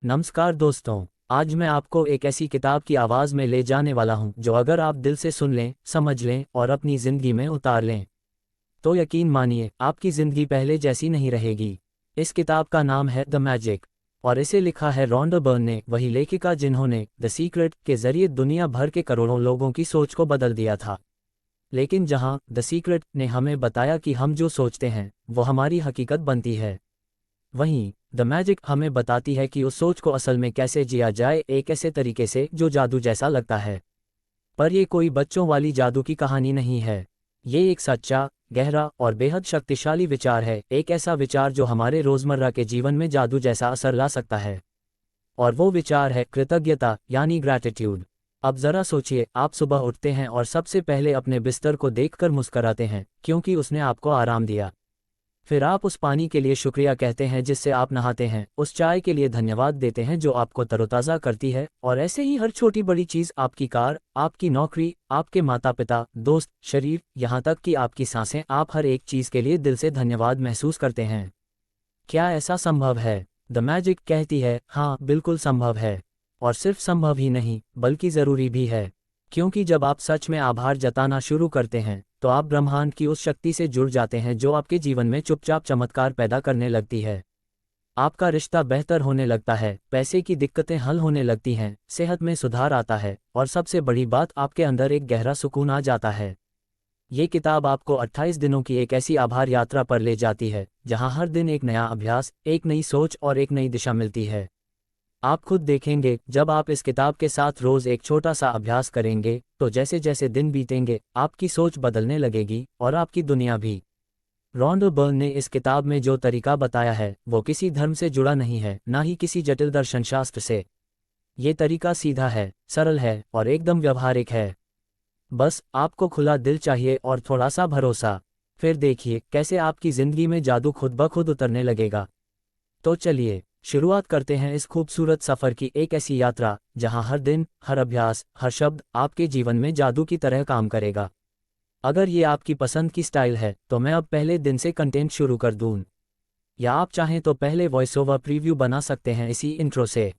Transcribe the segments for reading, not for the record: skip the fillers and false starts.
नमस्कार दोस्तों। आज मैं आपको एक ऐसी किताब की आवाज़ में ले जाने वाला हूं जो अगर आप दिल से सुन लें, समझ लें और अपनी ज़िंदगी में उतार लें तो यकीन मानिए आपकी ज़िंदगी पहले जैसी नहीं रहेगी। इस किताब का नाम है द मैजिक और इसे लिखा है रॉन्डा बर्न ने, वही लेखिका जिन्होंने द सीक्रेट के ज़रिए दुनिया भर के करोड़ों लोगों की सोच को बदल दिया था। लेकिन जहां द सीक्रेट ने हमें बताया कि हम जो सोचते हैं वो हमारी हकीकत बनती है, वहीं द मैजिक हमें बताती है कि उस सोच को असल में कैसे जिया जाए, एक ऐसे तरीके से जो जादू जैसा लगता है। पर ये कोई बच्चों वाली जादू की कहानी नहीं है। ये एक सच्चा, गहरा और बेहद शक्तिशाली विचार है, एक ऐसा विचार जो हमारे रोज़मर्रा के जीवन में जादू जैसा असर ला सकता है। और वो विचार है कृतज्ञता, यानी ग्रैटिट्यूड। अब ज़रा सोचिए, आप सुबह उठते हैं और सबसे पहले अपने बिस्तर को देखकर मुस्कराते हैं क्योंकि उसने आपको आराम दिया। फिर आप उस पानी के लिए शुक्रिया कहते हैं जिससे आप नहाते हैं, उस चाय के लिए धन्यवाद देते हैं जो आपको तरोताज़ा करती है, और ऐसे ही हर छोटी बड़ी चीज़, आपकी कार, आपकी नौकरी, आपके माता पिता, दोस्त, शरीर, यहाँ तक कि आपकी सांसें, आप हर एक चीज़ के लिए दिल से धन्यवाद महसूस करते हैं। क्या ऐसा संभव है? द मैजिक कहती है हाँ, बिल्कुल संभव है। और सिर्फ संभव ही नहीं बल्कि ज़रूरी भी है। क्योंकि जब आप सच में आभार जताना शुरू करते हैं तो आप ब्रह्मांड की उस शक्ति से जुड़ जाते हैं जो आपके जीवन में चुपचाप चमत्कार पैदा करने लगती है। आपका रिश्ता बेहतर होने लगता है, पैसे की दिक्कतें हल होने लगती हैं, सेहत में सुधार आता है और सबसे बड़ी बात, आपके अंदर एक गहरा सुकून आ जाता है। ये किताब आपको 28 दिनों की एक ऐसी आभार यात्रा पर ले जाती है जहां हर दिन एक नया अभ्यास, एक नई सोच और एक नई दिशा मिलती है। आप खुद देखेंगे, जब आप इस किताब के साथ रोज एक छोटा सा अभ्यास करेंगे तो जैसे जैसे दिन बीतेंगे आपकी सोच बदलने लगेगी और आपकी दुनिया भी। रॉन्डा बर्न ने इस किताब में जो तरीका बताया है वो किसी धर्म से जुड़ा नहीं है, ना ही किसी जटिल दर्शनशास्त्र से। ये तरीका सीधा है, सरल है और एकदम व्यवहारिक है। बस आपको खुला दिल चाहिए और थोड़ा सा भरोसा। फिर देखिए कैसे आपकी जिंदगी में जादू खुद ब खुद उतरने लगेगा। तो चलिए शुरुआत करते हैं इस खूबसूरत सफ़र की, एक ऐसी यात्रा जहां हर दिन, हर अभ्यास, हर शब्द आपके जीवन में जादू की तरह काम करेगा। अगर ये आपकी पसंद की स्टाइल है तो मैं अब पहले दिन से कंटेंट शुरू कर दूं, या आप चाहें तो पहले वॉइस ओवर प्रीव्यू बना सकते हैं इसी इंट्रो से।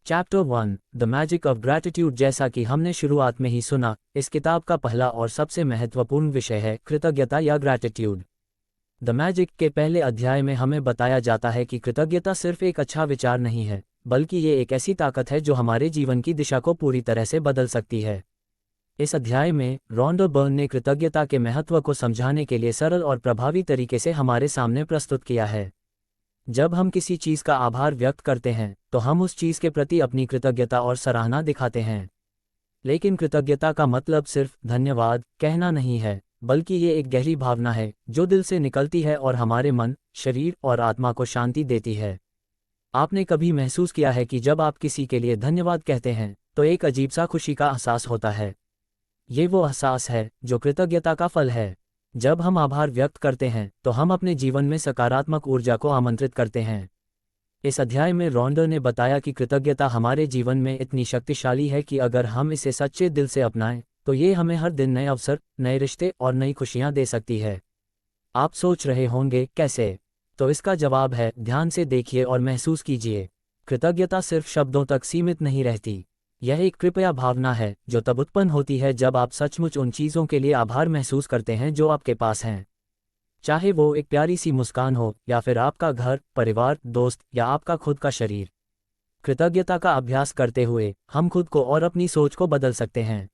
Chapter 1, the magic of gratitude. जैसा कि हमने शुरुआत में ही सुना, इस किताब का पहला और सबसे महत्वपूर्ण विषय है कृतज्ञता या ग्रैटिट्यूड। द मैजिक के पहले अध्याय में हमें बताया जाता है कि कृतज्ञता सिर्फ एक अच्छा विचार नहीं है, बल्कि ये एक ऐसी ताकत है जो हमारे जीवन की दिशा को पूरी तरह से बदल सकती है। इस अध्याय में रॉन्डा बर्न ने कृतज्ञता के महत्व को समझाने के लिए सरल और प्रभावी तरीके से हमारे सामने प्रस्तुत किया है। जब हम किसी चीज़ का आभार व्यक्त करते हैं तो हम उस चीज़ के प्रति अपनी कृतज्ञता और सराहना दिखाते हैं। लेकिन कृतज्ञता का मतलब सिर्फ धन्यवाद कहना नहीं है, बल्कि ये एक गहरी भावना है जो दिल से निकलती है और हमारे मन, शरीर और आत्मा को शांति देती है। आपने कभी महसूस किया है कि जब आप किसी के लिए धन्यवाद कहते हैं तो एक अजीब सा खुशी का एहसास होता है? ये वो एहसास है जो कृतज्ञता का फल है। जब हम आभार व्यक्त करते हैं तो हम अपने जीवन में सकारात्मक ऊर्जा को आमंत्रित करते हैं। इस अध्याय में रॉन्डा ने बताया कि कृतज्ञता हमारे जीवन में इतनी शक्तिशाली है कि अगर हम इसे सच्चे दिल से अपनाएं तो ये हमें हर दिन नए अवसर, नए रिश्ते और नई खुशियां दे सकती है। आप सोच रहे होंगे कैसे? तो इसका जवाब है, ध्यान से देखिए और महसूस कीजिए। कृतज्ञता सिर्फ शब्दों तक सीमित नहीं रहती। यह एक कृपया भावना है जो तब उत्पन्न होती है जब आप सचमुच उन चीज़ों के लिए आभार महसूस करते हैं जो आपके पास हैं। चाहे वो एक प्यारी सी मुस्कान हो, या फिर आपका घर, परिवार, दोस्त, या आपका खुद का शरीर। कृतज्ञता का अभ्यास करते हुए हम खुद को और अपनी सोच को बदल सकते हैं।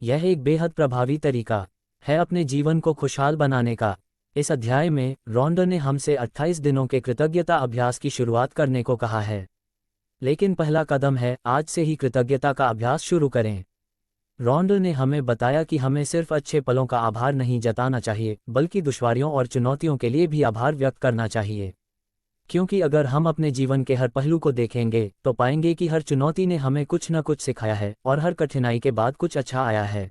यह एक बेहद प्रभावी तरीका है अपने जीवन को खुशहाल बनाने का। इस अध्याय में रॉन्डा ने हमसे 28 दिनों के कृतज्ञता अभ्यास की शुरुआत करने को कहा है। लेकिन पहला कदम है आज से ही कृतज्ञता का अभ्यास शुरू करें। रॉन्डा ने हमें बताया कि हमें सिर्फ अच्छे पलों का आभार नहीं जताना चाहिए, बल्कि दुश्वारियों और चुनौतियों के लिए भी आभार व्यक्त करना चाहिए। क्योंकि अगर हम अपने जीवन के हर पहलू को देखेंगे तो पाएंगे कि हर चुनौती ने हमें कुछ न कुछ सिखाया है और हर कठिनाई के बाद कुछ अच्छा आया है।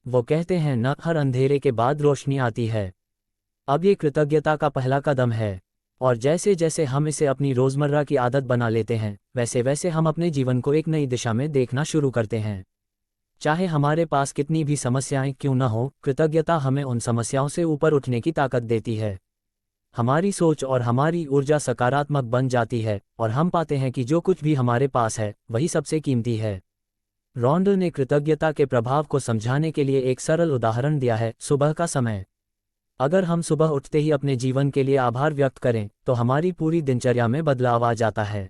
वो कहते हैं न, हर अंधेरे के बाद रोशनी आती है। अब ये कृतज्ञता का पहला कदम है, और जैसे जैसे हम इसे अपनी रोज़मर्रा की आदत बना लेते हैं वैसे वैसे हम अपने जीवन को एक नई दिशा में देखना शुरू करते हैं। चाहे हमारे पास कितनी भी समस्याएं क्यों न हो, कृतज्ञता हमें उन समस्याओं से ऊपर उठने की ताकत देती है। हमारी सोच और हमारी ऊर्जा सकारात्मक बन जाती है और हम पाते हैं कि जो कुछ भी हमारे पास है वही सबसे कीमती है। रॉन्डो ने कृतज्ञता के प्रभाव को समझाने के लिए एक सरल उदाहरण दिया है, सुबह का समय। अगर हम सुबह उठते ही अपने जीवन के लिए आभार व्यक्त करें तो हमारी पूरी दिनचर्या में बदलाव आ जाता है।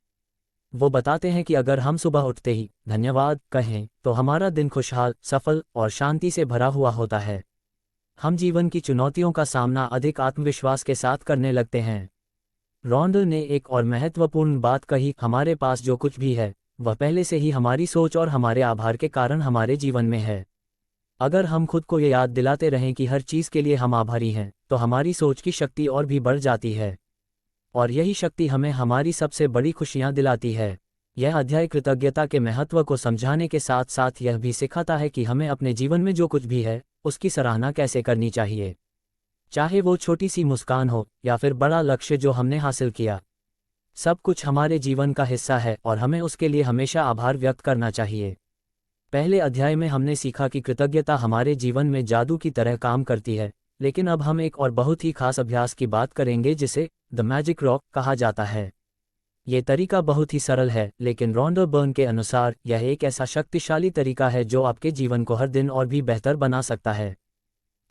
वो बताते हैं कि अगर हम सुबह उठते ही धन्यवाद कहें तो हमारा दिन खुशहाल, सफल और शांति से भरा हुआ होता है। हम जीवन की चुनौतियों का सामना अधिक आत्मविश्वास के साथ करने लगते हैं। रॉन्डो ने एक और महत्वपूर्ण बात कही, हमारे पास जो कुछ भी है वह पहले से ही हमारी सोच और हमारे आभार के कारण हमारे जीवन में है। अगर हम खुद को ये याद दिलाते रहें कि हर चीज़ के लिए हम आभारी हैं तो हमारी सोच की शक्ति और भी बढ़ जाती है और यही शक्ति हमें हमारी सबसे बड़ी खुशियां दिलाती है। यह अध्याय कृतज्ञता के महत्व को समझाने के साथ साथ यह भी सिखाता है कि हमें अपने जीवन में जो कुछ भी है उसकी सराहना कैसे करनी चाहिए, चाहे वो छोटी सी मुस्कान हो या फिर बड़ा लक्ष्य जो हमने हासिल किया। सब कुछ हमारे जीवन का हिस्सा है और हमें उसके लिए हमेशा आभार व्यक्त करना चाहिए। पहले अध्याय में हमने सीखा कि कृतज्ञता हमारे जीवन में जादू की तरह काम करती है, लेकिन अब हम एक और बहुत ही खास अभ्यास की बात करेंगे जिसे द मैजिक रॉक कहा जाता है। ये तरीका बहुत ही सरल है, लेकिन रॉन्डो बर्न के अनुसार यह एक ऐसा शक्तिशाली तरीका है जो आपके जीवन को हर दिन और भी बेहतर बना सकता है।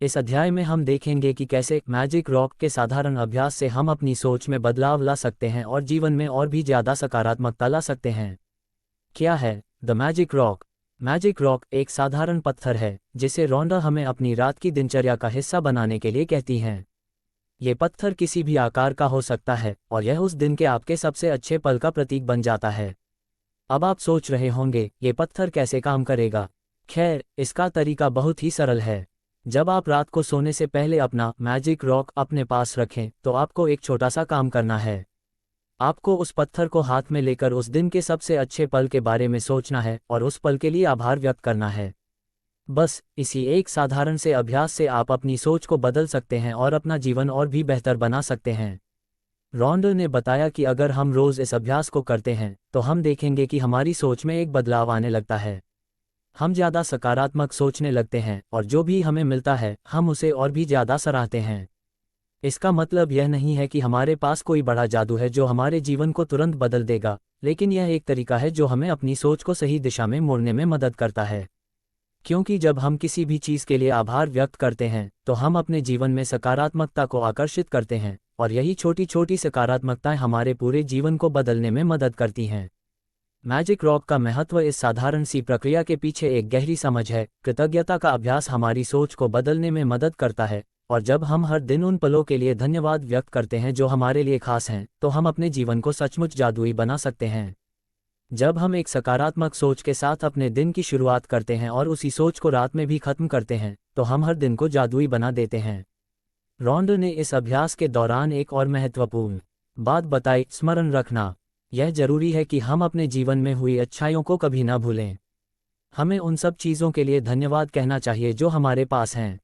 इस अध्याय में हम देखेंगे कि कैसे मैजिक रॉक के साधारण अभ्यास से हम अपनी सोच में बदलाव ला सकते हैं और जीवन में और भी ज़्यादा सकारात्मकता ला सकते हैं। क्या है the magic rock? Magic rock एक साधारण पत्थर है जिसे रॉन्डा हमें अपनी रात की दिनचर्या का हिस्सा बनाने के लिए कहती हैं। ये पत्थर किसी भी आकार का हो सकता है और यह उस दिन के आपके सबसे अच्छे पल का प्रतीक बन जाता है। अब आप सोच रहे होंगे, ये पत्थर कैसे काम करेगा? खैर, इसका तरीका बहुत ही सरल है। जब आप रात को सोने से पहले अपना मैजिक रॉक अपने पास रखें तो आपको एक छोटा सा काम करना है। आपको उस पत्थर को हाथ में लेकर उस दिन के सबसे अच्छे पल के बारे में सोचना है और उस पल के लिए आभार व्यक्त करना है। बस इसी एक साधारण से अभ्यास से आप अपनी सोच को बदल सकते हैं और अपना जीवन और भी बेहतर बना सकते हैं। रॉन्डो ने बताया कि अगर हम रोज इस अभ्यास को करते हैं तो हम देखेंगे कि हमारी सोच में एक बदलाव आने लगता है। हम ज़्यादा सकारात्मक सोचने लगते हैं और जो भी हमें मिलता है हम उसे और भी ज़्यादा सराहते हैं। इसका मतलब यह नहीं है कि हमारे पास कोई बड़ा जादू है जो हमारे जीवन को तुरंत बदल देगा, लेकिन यह एक तरीका है जो हमें अपनी सोच को सही दिशा में मोड़ने में मदद करता है। क्योंकि जब हम किसी भी चीज़ के लिए आभार व्यक्त करते हैं तो हम अपने जीवन में सकारात्मकता को आकर्षित करते हैं और यही छोटी छोटी सकारात्मकताएं हमारे पूरे जीवन को बदलने में मदद करती हैं। मैजिक रॉक का महत्व इस साधारण सी प्रक्रिया के पीछे एक गहरी समझ है। कृतज्ञता का अभ्यास हमारी सोच को बदलने में मदद करता है और जब हम हर दिन उन पलों के लिए धन्यवाद व्यक्त करते हैं जो हमारे लिए खास हैं तो हम अपने जीवन को सचमुच जादुई बना सकते हैं। जब हम एक सकारात्मक सोच के साथ अपने दिन की शुरुआत करते हैं और उसी सोच को रात में भी खत्म करते हैं तो हम हर दिन को जादुई बना देते हैं। रॉन्डो ने इस अभ्यास के दौरान एक और महत्वपूर्ण बात बताई, स्मरण रखना। यह जरूरी है कि हम अपने जीवन में हुई अच्छाइयों को कभी ना भूलें। हमें उन सब चीज़ों के लिए धन्यवाद कहना चाहिए जो हमारे पास हैं,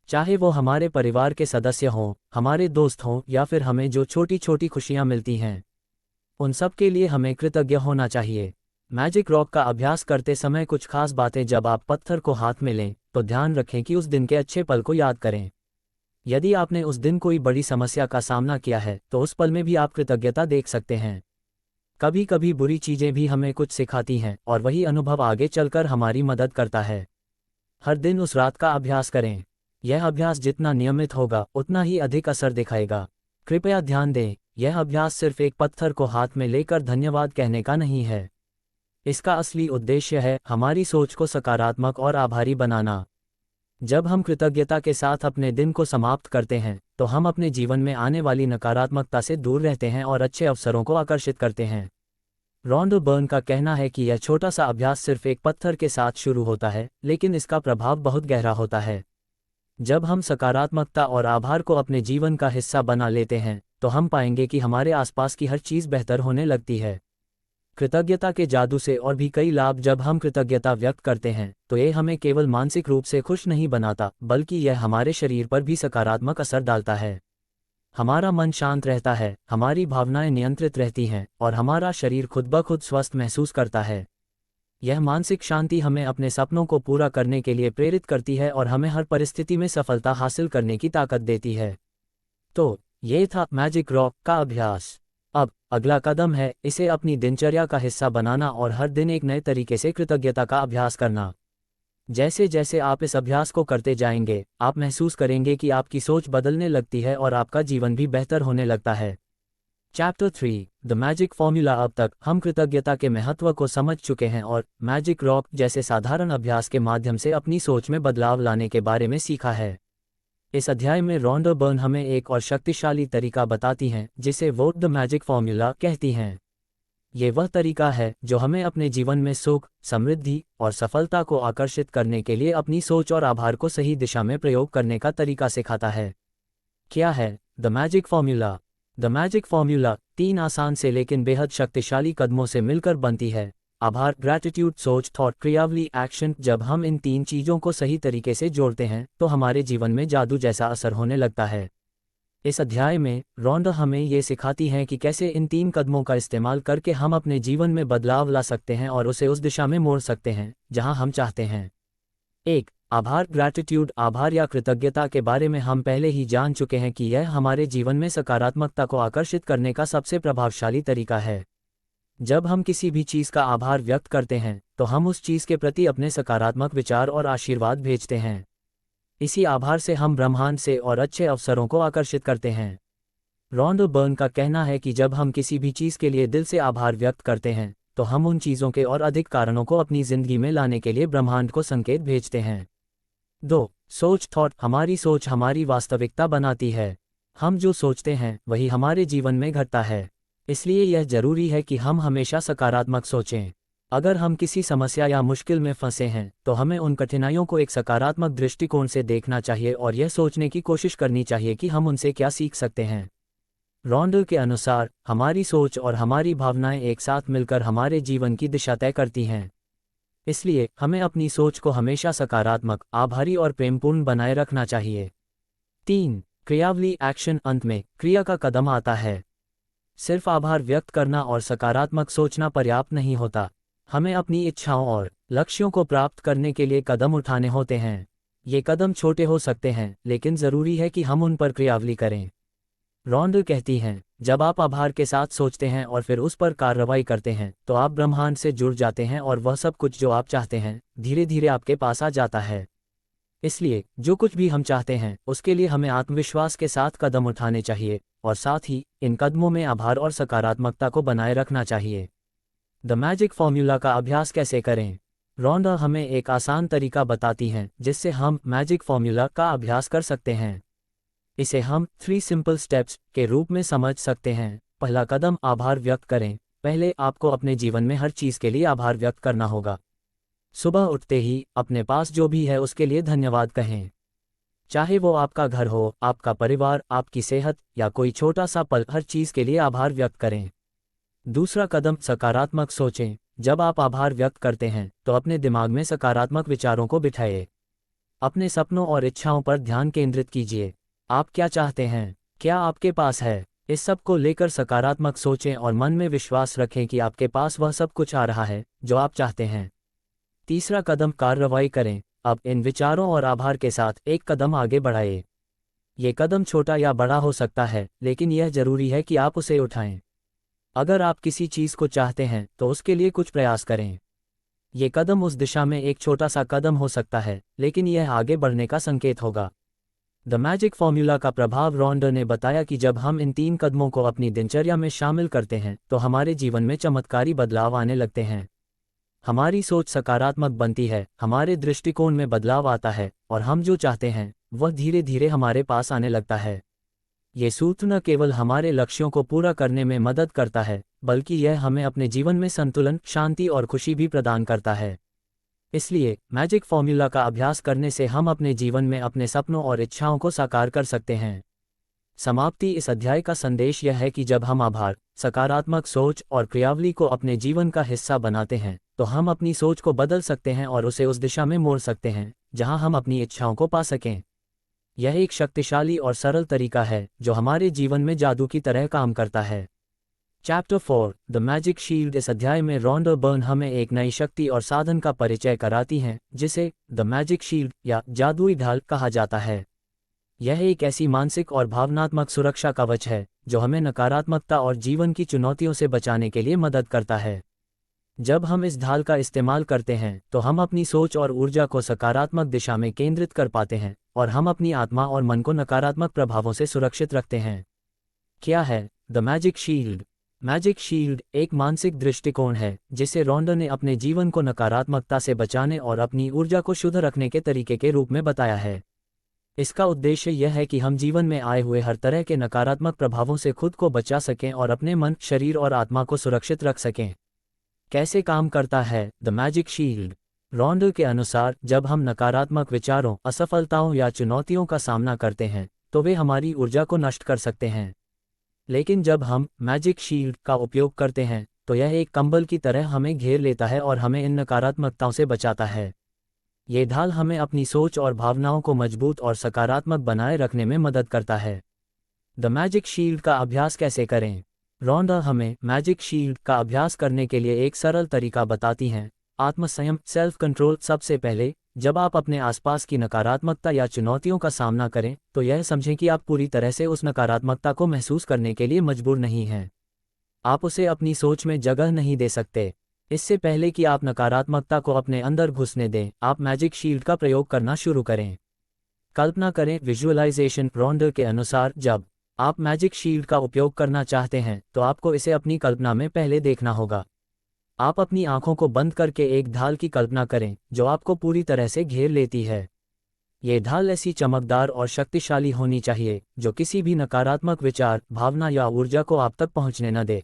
चाहे वो हमारे परिवार के सदस्य हों, हमारे दोस्त हों या फिर हमें जो छोटी छोटी खुशियां मिलती हैं, उन सब के लिए हमें कृतज्ञ होना चाहिए। मैजिक रॉक का अभ्यास करते समय कुछ खास बातें, जब आप पत्थर को हाथ में लें तो ध्यान रखें कि उस दिन के अच्छे पल को याद करें। यदि आपने उस दिन कोई बड़ी समस्या का सामना किया है तो उस पल में भी आप कृतज्ञता देख सकते हैं। कभी कभी बुरी चीज़ें भी हमें कुछ सिखाती हैं और वही अनुभव आगे चलकर हमारी मदद करता है। हर दिन उस रात का अभ्यास करें। यह अभ्यास जितना नियमित होगा उतना ही अधिक असर दिखाएगा। कृपया ध्यान दें, यह अभ्यास सिर्फ एक पत्थर को हाथ में लेकर धन्यवाद कहने का नहीं है। इसका असली उद्देश्य है हमारी सोच को सकारात्मक और आभारी बनाना। जब हम कृतज्ञता के साथ अपने दिन को समाप्त करते हैं तो हम अपने जीवन में आने वाली नकारात्मकता से दूर रहते हैं और अच्छे अवसरों को आकर्षित करते हैं। रॉन्डो बर्न का कहना है कि यह छोटा सा अभ्यास सिर्फ एक पत्थर के साथ शुरू होता है, लेकिन इसका प्रभाव बहुत गहरा होता है। जब हम सकारात्मकता और आभार को अपने जीवन का हिस्सा बना लेते हैं तो हम पाएंगे कि हमारे आसपास की हर चीज़ बेहतर होने लगती है। कृतज्ञता के जादू से और भी कई लाभ। जब हम कृतज्ञता व्यक्त करते हैं तो ये हमें केवल मानसिक रूप से खुश नहीं बनाता, बल्कि यह हमारे शरीर पर भी सकारात्मक असर डालता है। हमारा मन शांत रहता है, हमारी भावनाएं नियंत्रित रहती हैं और हमारा शरीर खुद ब खुद स्वस्थ महसूस करता है। यह मानसिक शांति हमें अपने सपनों को पूरा करने के लिए प्रेरित करती है और हमें हर परिस्थिति में सफलता हासिल करने की ताकत देती है। तो ये था मैजिक रॉक का अभ्यास। अब अगला कदम है इसे अपनी दिनचर्या का हिस्सा बनाना और हर दिन एक नए तरीके से कृतज्ञता का अभ्यास करना। जैसे जैसे आप इस अभ्यास को करते जाएंगे, आप महसूस करेंगे कि आपकी सोच बदलने लगती है और आपका जीवन भी बेहतर होने लगता है। Chapter 3 the magic formula. अब तक हम कृतज्ञता के महत्व को समझ चुके हैं और मैजिक रॉक जैसे साधारण अभ्यास के माध्यम से अपनी सोच में बदलाव लाने के बारे में सीखा है। इस अध्याय में रॉन्डा बर्न हमें एक और शक्तिशाली तरीका बताती हैं जिसे वो द मैजिक फॉर्मूला कहती हैं। ये वह तरीका है जो हमें अपने जीवन में सुख, समृद्धि और सफलता को आकर्षित करने के लिए अपनी सोच और आभार को सही दिशा में प्रयोग करने का तरीका सिखाता है। क्या है the magic formula? The magic formula 3 आसान से लेकिन बेहद शक्तिशाली कदमों से मिलकर बनती है। आभार, ग्रैटिट्यूड, सोच, थॉट, क्रियावली, एक्शन। जब हम इन 3 चीज़ों को सही तरीके से जोड़ते हैं तो हमारे जीवन में जादू जैसा असर होने लगता है। इस अध्याय में रॉन्डा हमें ये सिखाती हैं कि कैसे इन 3 कदमों का इस्तेमाल करके हम अपने जीवन में बदलाव ला सकते हैं और उसे उस दिशा में मोड़ सकते हैं जहां हम चाहते हैं। 1. आभार, ग्रैटिट्यूड। आभार या कृतज्ञता के बारे में हम पहले ही जान चुके हैं कि यह हमारे जीवन में सकारात्मकता को आकर्षित करने का सबसे प्रभावशाली तरीका है। जब हम किसी भी चीज़ का आभार व्यक्त करते हैं तो हम उस चीज़ के प्रति अपने सकारात्मक विचार और आशीर्वाद भेजते हैं। इसी आभार से हम ब्रह्मांड से और अच्छे अवसरों को आकर्षित करते हैं। रॉन्डा बर्न का कहना है कि जब हम किसी भी चीज़ के लिए दिल से आभार व्यक्त करते हैं तो हम उन चीज़ों के और अधिक कारणों को अपनी ज़िंदगी में लाने के लिए ब्रह्मांड को संकेत भेजते हैं। 2. सोच, थॉट। हमारी सोच हमारी वास्तविकता बनाती है। हम जो सोचते हैं वही हमारे जीवन में घटता है। इसलिए यह जरूरी है कि हम हमेशा सकारात्मक सोचें। अगर हम किसी समस्या या मुश्किल में फंसे हैं तो हमें उन कठिनाइयों को एक सकारात्मक दृष्टिकोण से देखना चाहिए और यह सोचने की कोशिश करनी चाहिए कि हम उनसे क्या सीख सकते हैं। रॉन्डा के अनुसार हमारी सोच और हमारी भावनाएं एक साथ मिलकर हमारे जीवन की दिशा तय करती हैं। इसलिए हमें अपनी सोच को हमेशा सकारात्मक, आभारी और प्रेमपूर्ण बनाए रखना चाहिए। 3. क्रियावली, एक्शन। अंत में क्रिया का कदम आता है। सिर्फ आभार व्यक्त करना और सकारात्मक सोचना पर्याप्त नहीं होता। हमें अपनी इच्छाओं और लक्ष्यों को प्राप्त करने के लिए कदम उठाने होते हैं। ये कदम छोटे हो सकते हैं लेकिन ज़रूरी है कि हम उन पर क्रियावली करें। रॉन्डा कहती हैं, जब आप आभार के साथ सोचते हैं और फिर उस पर कार्रवाई करते हैं तो आप ब्रह्मांड से जुड़ जाते हैं और वह सब कुछ जो आप चाहते हैं धीरे धीरे आपके पास आ जाता है। इसलिए जो कुछ भी हम चाहते हैं उसके लिए हमें आत्मविश्वास के साथ कदम उठाने चाहिए और साथ ही इन कदमों में आभार और सकारात्मकता को बनाए रखना चाहिए। द मैजिक फॉर्मूला का अभ्यास कैसे करें? रॉन्डा हमें एक आसान तरीका बताती हैं जिससे हम मैजिक फॉर्मूला का अभ्यास कर सकते हैं। इसे हम 3 सिंपल स्टेप्स के रूप में समझ सकते हैं। पहला कदम, आभार व्यक्त करें। पहले आपको अपने जीवन में हर चीज़ के लिए आभार व्यक्त करना होगा। सुबह उठते ही अपने पास जो भी है उसके लिए धन्यवाद कहें। चाहे वो आपका घर हो, आपका परिवार, आपकी सेहत या कोई छोटा सा पल, हर चीज़ के लिए आभार व्यक्त करें। दूसरा कदम, सकारात्मक सोचें। जब आप आभार व्यक्त करते हैं तो अपने दिमाग में सकारात्मक विचारों को बिठाइए। अपने सपनों और इच्छाओं पर ध्यान केंद्रित कीजिए। आप क्या चाहते हैं, क्या आपके पास है, इस सब को लेकर सकारात्मक सोचें और मन में विश्वास रखें कि आपके पास वह सब कुछ आ रहा है जो आप चाहते हैं। तीसरा कदम, कार्रवाई करें। अब इन विचारों और आभार के साथ एक कदम आगे बढ़ाइए। ये कदम छोटा या बड़ा हो सकता है लेकिन यह जरूरी है कि आप उसे उठाएं। अगर आप किसी चीज़ को चाहते हैं तो उसके लिए कुछ प्रयास करें। ये कदम उस दिशा में एक छोटा सा कदम हो सकता है लेकिन यह आगे बढ़ने का संकेत होगा। द मैजिक फॉर्मूला का प्रभाव। रॉन्डा ने बताया कि जब हम इन 3 कदमों को अपनी दिनचर्या में शामिल करते हैं तो हमारे जीवन में चमत्कारी बदलाव आने लगते हैं। हमारी सोच सकारात्मक बनती है, हमारे दृष्टिकोण में बदलाव आता है और हम जो चाहते हैं वह धीरे धीरे हमारे पास आने लगता है। ये सूत्र न केवल हमारे लक्ष्यों को पूरा करने में मदद करता है बल्कि यह हमें अपने जीवन में संतुलन, शांति और खुशी भी प्रदान करता है। इसलिए मैजिक फॉर्मूला का अभ्यास करने से हम अपने जीवन में अपने सपनों और इच्छाओं को साकार कर सकते हैं। समाप्ति। इस अध्याय का संदेश यह है कि जब हम आभार, सकारात्मक सोच और क्रियावली को अपने जीवन का हिस्सा बनाते हैं तो हम अपनी सोच को बदल सकते हैं और उसे उस दिशा में मोड़ सकते हैं जहां हम अपनी इच्छाओं को पा सकें। यह एक शक्तिशाली और सरल तरीका है जो हमारे जीवन में जादू की तरह काम करता है। Chapter 4 the magic shield. इस अध्याय में रॉन्डा बर्न हमें एक नई शक्ति और साधन का परिचय कराती हैं जिसे द मैजिक शील्ड या जादुई ढाल कहा जाता है। यह एक ऐसी मानसिक और भावनात्मक सुरक्षा कवच है जो हमें नकारात्मकता और जीवन की चुनौतियों से बचाने के लिए मदद करता है। जब हम इस ढाल का इस्तेमाल करते हैं तो हम अपनी सोच और ऊर्जा को सकारात्मक दिशा में केंद्रित कर पाते हैं और हम अपनी आत्मा और मन को नकारात्मक प्रभावों से सुरक्षित रखते हैं। क्या है the magic shield? Magic shield एक मानसिक दृष्टिकोण है जिसे रॉन्डा ने अपने जीवन को नकारात्मकता से बचाने और अपनी ऊर्जा को शुद्ध रखने के तरीके के रूप में बताया है। इसका उद्देश्य यह है कि हम जीवन में आए हुए हर तरह के नकारात्मक प्रभावों से खुद को बचा सकें और अपने मन, शरीर और आत्मा को सुरक्षित रख सकें। कैसे काम करता है द मैजिक शील्ड? रॉन्डा के अनुसार जब हम नकारात्मक विचारों, असफलताओं या चुनौतियों का सामना करते हैं तो वे हमारी ऊर्जा को नष्ट कर सकते हैं। लेकिन जब हम मैजिक शील्ड का उपयोग करते हैं तो यह एक कंबल की तरह हमें घेर लेता है और हमें इन नकारात्मकताओं से बचाता है। ये ढाल हमें अपनी सोच और भावनाओं को मजबूत और सकारात्मक बनाए रखने में मदद करता है। द मैजिक शील्ड का अभ्यास कैसे करें? रॉन्डा हमें मैजिक शील्ड का अभ्यास करने के लिए एक सरल तरीका बताती हैं। आत्मसंयम, सेल्फ कंट्रोल। सबसे पहले जब आप अपने आसपास की नकारात्मकता या चुनौतियों का सामना करें तो यह समझें कि आप पूरी तरह से उस नकारात्मकता को महसूस करने के लिए मजबूर नहीं हैं। आप उसे अपनी सोच में जगह नहीं दे सकते। इससे पहले कि आप नकारात्मकता को अपने अंदर घुसने दें, आप मैजिक शील्ड का प्रयोग करना शुरू करें। कल्पना करें, विजुअलाइजेशन। रॉन्डा के अनुसार जब आप मैजिक शील्ड का उपयोग करना चाहते हैं तो आपको इसे अपनी कल्पना में पहले देखना होगा। आप अपनी आंखों को बंद करके एक ढाल की कल्पना करें जो आपको पूरी तरह से घेर लेती है। ये ढाल ऐसी चमकदार और शक्तिशाली होनी चाहिए जो किसी भी नकारात्मक विचार, भावना या ऊर्जा को आप तक पहुंचने न दे।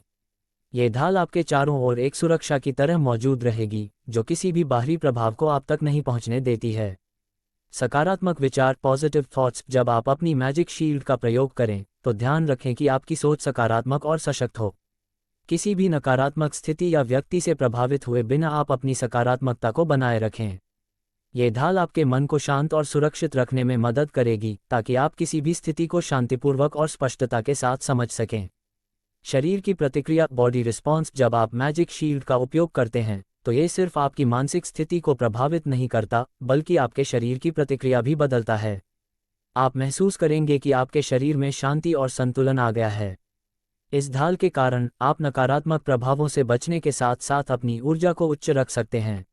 ये ढाल आपके चारों ओर एक सुरक्षा की तरह मौजूद रहेगी जो किसी भी बाहरी प्रभाव को आप तक नहीं पहुंचने देती है। सकारात्मक विचार, पॉजिटिव थॉट्स। जब आप अपनी मैजिक शील्ड का प्रयोग करें तो ध्यान रखें कि आपकी सोच सकारात्मक और सशक्त हो। किसी भी नकारात्मक स्थिति या व्यक्ति से प्रभावित हुए बिना आप अपनी सकारात्मकता को बनाए रखें। ये ढाल आपके मन को शांत और सुरक्षित रखने में मदद करेगी ताकि आप किसी भी स्थिति को शांतिपूर्वक और स्पष्टता के साथ समझ सकें। शरीर की प्रतिक्रिया, बॉडी रिस्पॉन्स। जब आप मैजिक शील्ड का उपयोग करते हैं तो ये सिर्फ आपकी मानसिक स्थिति को प्रभावित नहीं करता बल्कि आपके शरीर की प्रतिक्रिया भी बदलता है। आप महसूस करेंगे कि आपके शरीर में शांति और संतुलन आ गया है। इस ढाल के कारण आप नकारात्मक प्रभावों से बचने के साथ साथ अपनी ऊर्जा को उच्च रख सकते हैं।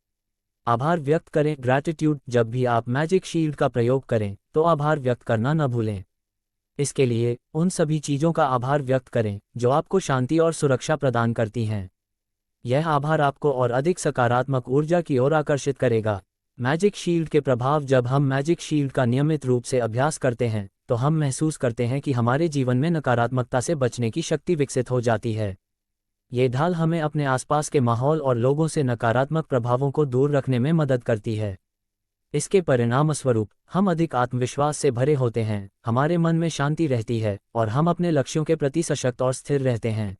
आभार व्यक्त करें, ग्रैटिट्यूड। जब भी आप मैजिक शील्ड का प्रयोग करें तो आभार व्यक्त करना न भूलें। इसके लिए उन सभी चीज़ों का आभार व्यक्त करें जो आपको शांति और सुरक्षा प्रदान करती हैं। यह आभार आपको और अधिक सकारात्मक ऊर्जा की ओर आकर्षित करेगा। मैजिक शील्ड के प्रभाव। जब हम मैजिक शील्ड का नियमित रूप से अभ्यास करते हैं तो हम महसूस करते हैं कि हमारे जीवन में नकारात्मकता से बचने की शक्ति विकसित हो जाती है। ये ढाल हमें अपने आसपास के माहौल और लोगों से नकारात्मक प्रभावों को दूर रखने में मदद करती है। इसके परिणामस्वरूप हम अधिक आत्मविश्वास से भरे होते हैं, हमारे मन में शांति रहती है और हम अपने लक्ष्यों के प्रति सशक्त और स्थिर रहते हैं।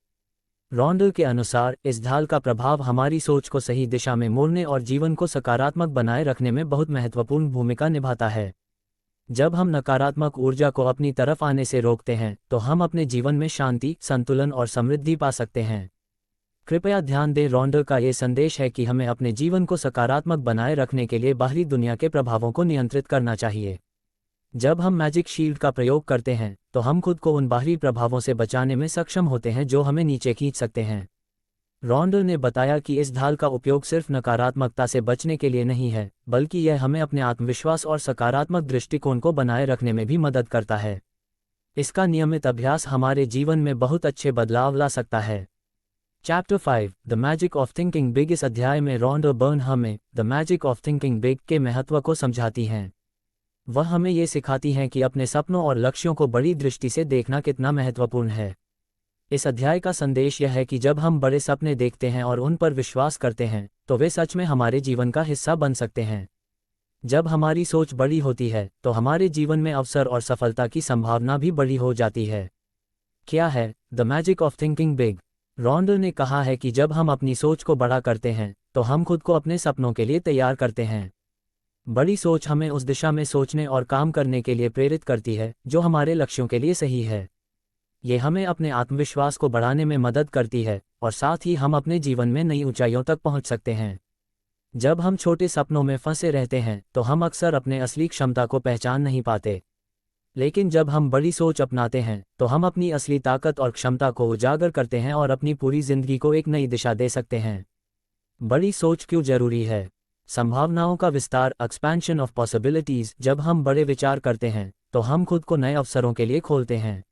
रॉन्डा के अनुसार इस ढाल का प्रभाव हमारी सोच को सही दिशा में मोड़ने और जीवन को सकारात्मक बनाए रखने में बहुत महत्वपूर्ण भूमिका निभाता है। जब हम नकारात्मक ऊर्जा को अपनी तरफ आने से रोकते हैं तो हम अपने जीवन में शांति, संतुलन और समृद्धि पा सकते हैं। कृपया ध्यान दें, रॉन्डा का ये संदेश है कि हमें अपने जीवन को सकारात्मक बनाए रखने के लिए बाहरी दुनिया के प्रभावों को नियंत्रित करना चाहिए। जब हम मैजिक शील्ड का प्रयोग करते हैं तो हम खुद को उन बाहरी प्रभावों से बचाने में सक्षम होते हैं जो हमें नीचे खींच सकते हैं। रॉन्डा ने बताया कि इस ढाल का उपयोग सिर्फ नकारात्मकता से बचने के लिए नहीं है बल्कि यह हमें अपने आत्मविश्वास और सकारात्मक दृष्टिकोण को बनाए रखने में भी मदद करता है। इसका नियमित अभ्यास हमारे जीवन में बहुत अच्छे बदलाव ला सकता है। Chapter 5 the magic of thinking big. इस अध्याय में रॉन्डा बर्न हमें the magic of thinking big के महत्व को समझाती हैं। वह हमें ये सिखाती हैं कि अपने सपनों और लक्ष्यों को बड़ी दृष्टि से देखना कितना महत्वपूर्ण है। इस अध्याय का संदेश यह है कि जब हम बड़े सपने देखते हैं और उन पर विश्वास करते हैं तो वे सच में हमारे जीवन का हिस्सा बन सकते हैं। जब हमारी सोच बड़ी होती है तो हमारे जीवन में अवसर और सफलता की संभावना भी बड़ी हो जाती है। क्या है the magic of thinking big? Rhonda ने कहा है कि जब हम अपनी सोच को बड़ा करते हैं तो हम खुद को अपने सपनों के लिए तैयार करते हैं। बड़ी सोच हमें उस दिशा में सोचने और काम करने के लिए प्रेरित करती है जो हमारे लक्ष्यों के लिए सही है। ये हमें अपने आत्मविश्वास को बढ़ाने में मदद करती है और साथ ही हम अपने जीवन में नई ऊंचाइयों तक पहुंच सकते हैं। जब हम छोटे सपनों में फंसे रहते हैं तो हम अक्सर अपने असली क्षमता को पहचान नहीं पाते। लेकिन जब हम बड़ी सोच अपनाते हैं तो हम अपनी असली ताकत और क्षमता को उजागर करते हैं और अपनी पूरी जिंदगी को एक नई दिशा दे सकते हैं। बड़ी सोच क्यों जरूरी है? संभावनाओं का विस्तार, एक्सपेंशन ऑफ पॉसिबिलिटीज। जब हम बड़े विचार करते हैं तो हम खुद को नए अवसरों के लिए खोलते हैं।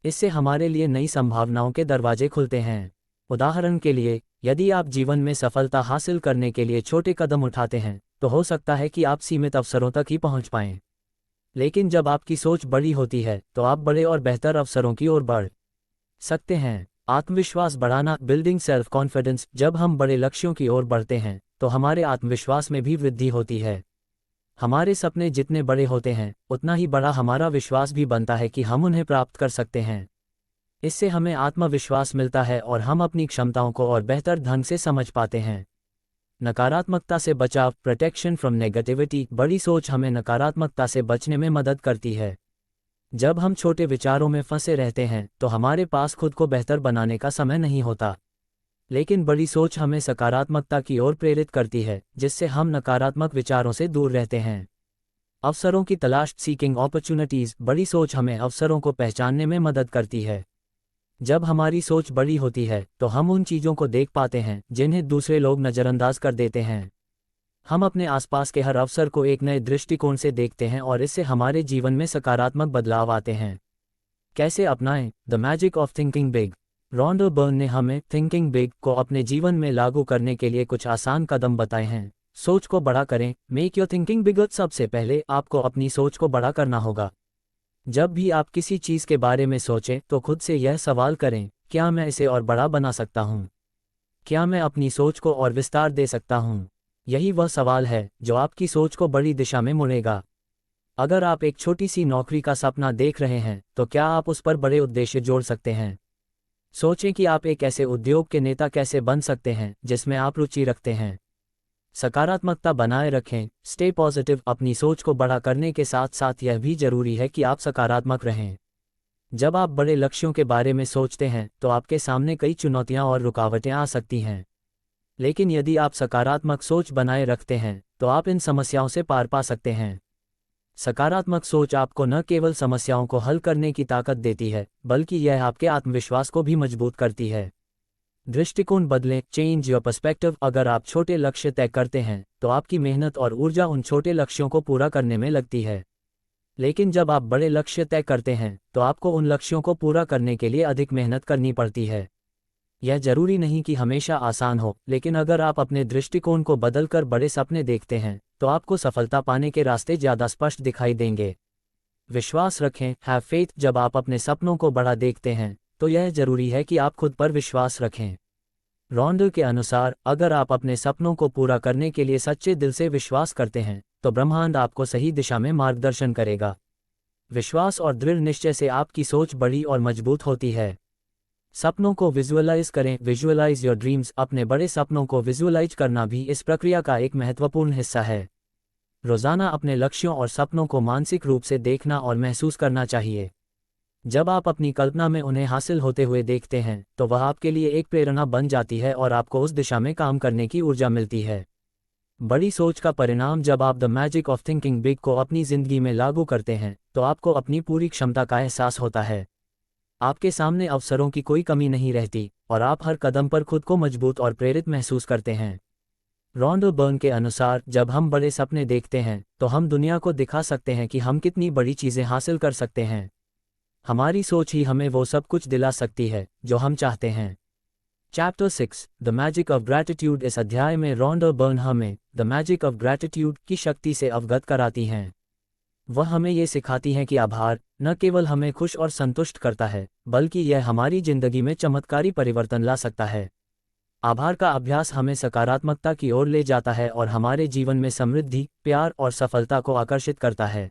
इससे हमारे लिए नई संभावनाओं के दरवाजे खुलते हैं। उदाहरण के लिए, यदि आप जीवन में सफलता हासिल करने के लिए छोटे कदम उठाते हैं तो हो सकता है कि आप सीमित अवसरों तक ही पहुंच पाएं। लेकिन जब आपकी सोच बड़ी होती है तो आप बड़े और बेहतर अवसरों की ओर बढ़ सकते हैं। आत्मविश्वास बढ़ाना, बिल्डिंग सेल्फ कॉन्फिडेंस। जब हम बड़े लक्ष्यों की ओर बढ़ते हैं तो हमारे आत्मविश्वास में भी वृद्धि होती है। हमारे सपने जितने बड़े होते हैं उतना ही बड़ा हमारा विश्वास भी बनता है कि हम उन्हें प्राप्त कर सकते हैं। इससे हमें आत्मविश्वास मिलता है और हम अपनी क्षमताओं को और बेहतर ढंग से समझ पाते हैं। नकारात्मकता से बचाव, प्रोटेक्शन फ्रॉम नेगेटिविटी। बड़ी सोच हमें नकारात्मकता से बचने में मदद करती है। जब हम छोटे विचारों में फंसे रहते हैं तो हमारे पास खुद को बेहतर बनाने का समय नहीं होता। लेकिन बड़ी सोच हमें सकारात्मकता की ओर प्रेरित करती है, जिससे हम नकारात्मक विचारों से दूर रहते हैं। अवसरों की तलाश, सीकिंग अपॉर्चुनिटीज। बड़ी सोच हमें अवसरों को पहचानने में मदद करती है। जब हमारी सोच बड़ी होती है तो हम उन चीज़ों को देख पाते हैं जिन्हें दूसरे लोग नज़रअंदाज कर देते हैं। हम अपने आसपास के हर अवसर को एक नए दृष्टिकोण से देखते हैं और इससे हमारे जीवन में सकारात्मक बदलाव आते हैं। कैसे अपनाएं? The magic of thinking big. Rhonda burn ने हमें थिंकिंग बिग को अपने जीवन में लागू करने के लिए कुछ आसान कदम बताए हैं। सोच को बड़ा करें, मेक योर थिंकिंग बिगर। सबसे पहले आपको अपनी सोच को बड़ा करना होगा। जब भी आप किसी चीज़ के बारे में सोचें तो खुद से यह सवाल करें, क्या मैं इसे और बड़ा बना सकता हूँ? क्या मैं अपनी सोच को और विस्तार दे सकता हूँ? यही वह सवाल है जो आपकी सोच को बड़ी दिशा में मोड़ेगा। अगर आप एक छोटी सी नौकरी का सपना देख रहे हैं तो क्या आप उस पर बड़े उद्देश्य जोड़ सकते हैं? सोचें कि आप एक ऐसे उद्योग के नेता कैसे बन सकते हैं जिसमें आप रुचि रखते हैं। सकारात्मकता बनाए रखें, स्टे पॉजिटिव। अपनी सोच को बड़ा करने के साथ साथ यह भी जरूरी है कि आप सकारात्मक रहें। जब आप बड़े लक्ष्यों के बारे में सोचते हैं तो आपके सामने कई चुनौतियां और रुकावटें आ सकती हैं। लेकिन यदि आप सकारात्मक सोच बनाए रखते हैं तो आप इन समस्याओं से पार पा सकते हैं। सकारात्मक सोच आपको न केवल समस्याओं को हल करने की ताकत देती है बल्कि यह आपके आत्मविश्वास को भी मजबूत करती है। दृष्टिकोण बदलें, चेंज योर पर्सपेक्टिव। अगर आप छोटे लक्ष्य तय करते हैं तो आपकी मेहनत और ऊर्जा उन छोटे लक्ष्यों को पूरा करने में लगती है। लेकिन जब आप बड़े लक्ष्य तय करते हैं तो आपको उन लक्ष्यों को पूरा करने के लिए अधिक मेहनत करनी पड़ती है। यह जरूरी नहीं कि हमेशा आसान हो, लेकिन अगर आप अपने दृष्टिकोण को बदलकर बड़े सपने देखते हैं तो आपको सफलता पाने के रास्ते ज़्यादा स्पष्ट दिखाई देंगे। विश्वास रखें, हैव फेथ। जब आप अपने सपनों को बड़ा देखते हैं तो यह जरूरी है कि आप खुद पर विश्वास रखें। रॉन्डा के अनुसार, अगर आप अपने सपनों को पूरा करने के लिए सच्चे दिल से विश्वास करते हैं तो ब्रह्मांड आपको सही दिशा में मार्गदर्शन करेगा। विश्वास और दृढ़ निश्चय से आपकी सोच बड़ी और मजबूत होती है। सपनों को विजुअलाइज करें, विजुअलाइज योर ड्रीम्स। अपने बड़े सपनों को विजुअलाइज करना भी इस प्रक्रिया का एक महत्वपूर्ण हिस्सा है। रोजाना अपने लक्ष्यों और सपनों को मानसिक रूप से देखना और महसूस करना चाहिए। जब आप अपनी कल्पना में उन्हें हासिल होते हुए देखते हैं तो वह आपके लिए एक प्रेरणा बन जाती है और आपको उस दिशा में काम करने की ऊर्जा मिलती है। बड़ी सोच का परिणाम, जब आप the magic of thinking big को अपनी जिंदगी में लागू करते हैं तो आपको अपनी पूरी क्षमता का एहसास होता है। आपके सामने अवसरों की कोई कमी नहीं रहती और आप हर कदम पर खुद को मजबूत और प्रेरित महसूस करते हैं। रॉन्डा बर्न के अनुसार, जब हम बड़े सपने देखते हैं तो हम दुनिया को दिखा सकते हैं कि हम कितनी बड़ी चीज़ें हासिल कर सकते हैं। हमारी सोच ही हमें वो सब कुछ दिला सकती है जो हम चाहते हैं। Chapter 6, the magic of gratitude. इस अध्याय में रॉन्डा बर्न हमें द मैजिक ऑफ ग्रैटिट्यूड की शक्ति से अवगत कराती हैं। वह हमें ये सिखाती हैं कि आभार न केवल हमें खुश और संतुष्ट करता है बल्कि यह हमारी जिंदगी में चमत्कारी परिवर्तन ला सकता है। आभार का अभ्यास हमें सकारात्मकता की ओर ले जाता है और हमारे जीवन में समृद्धि, प्यार और सफलता को आकर्षित करता है।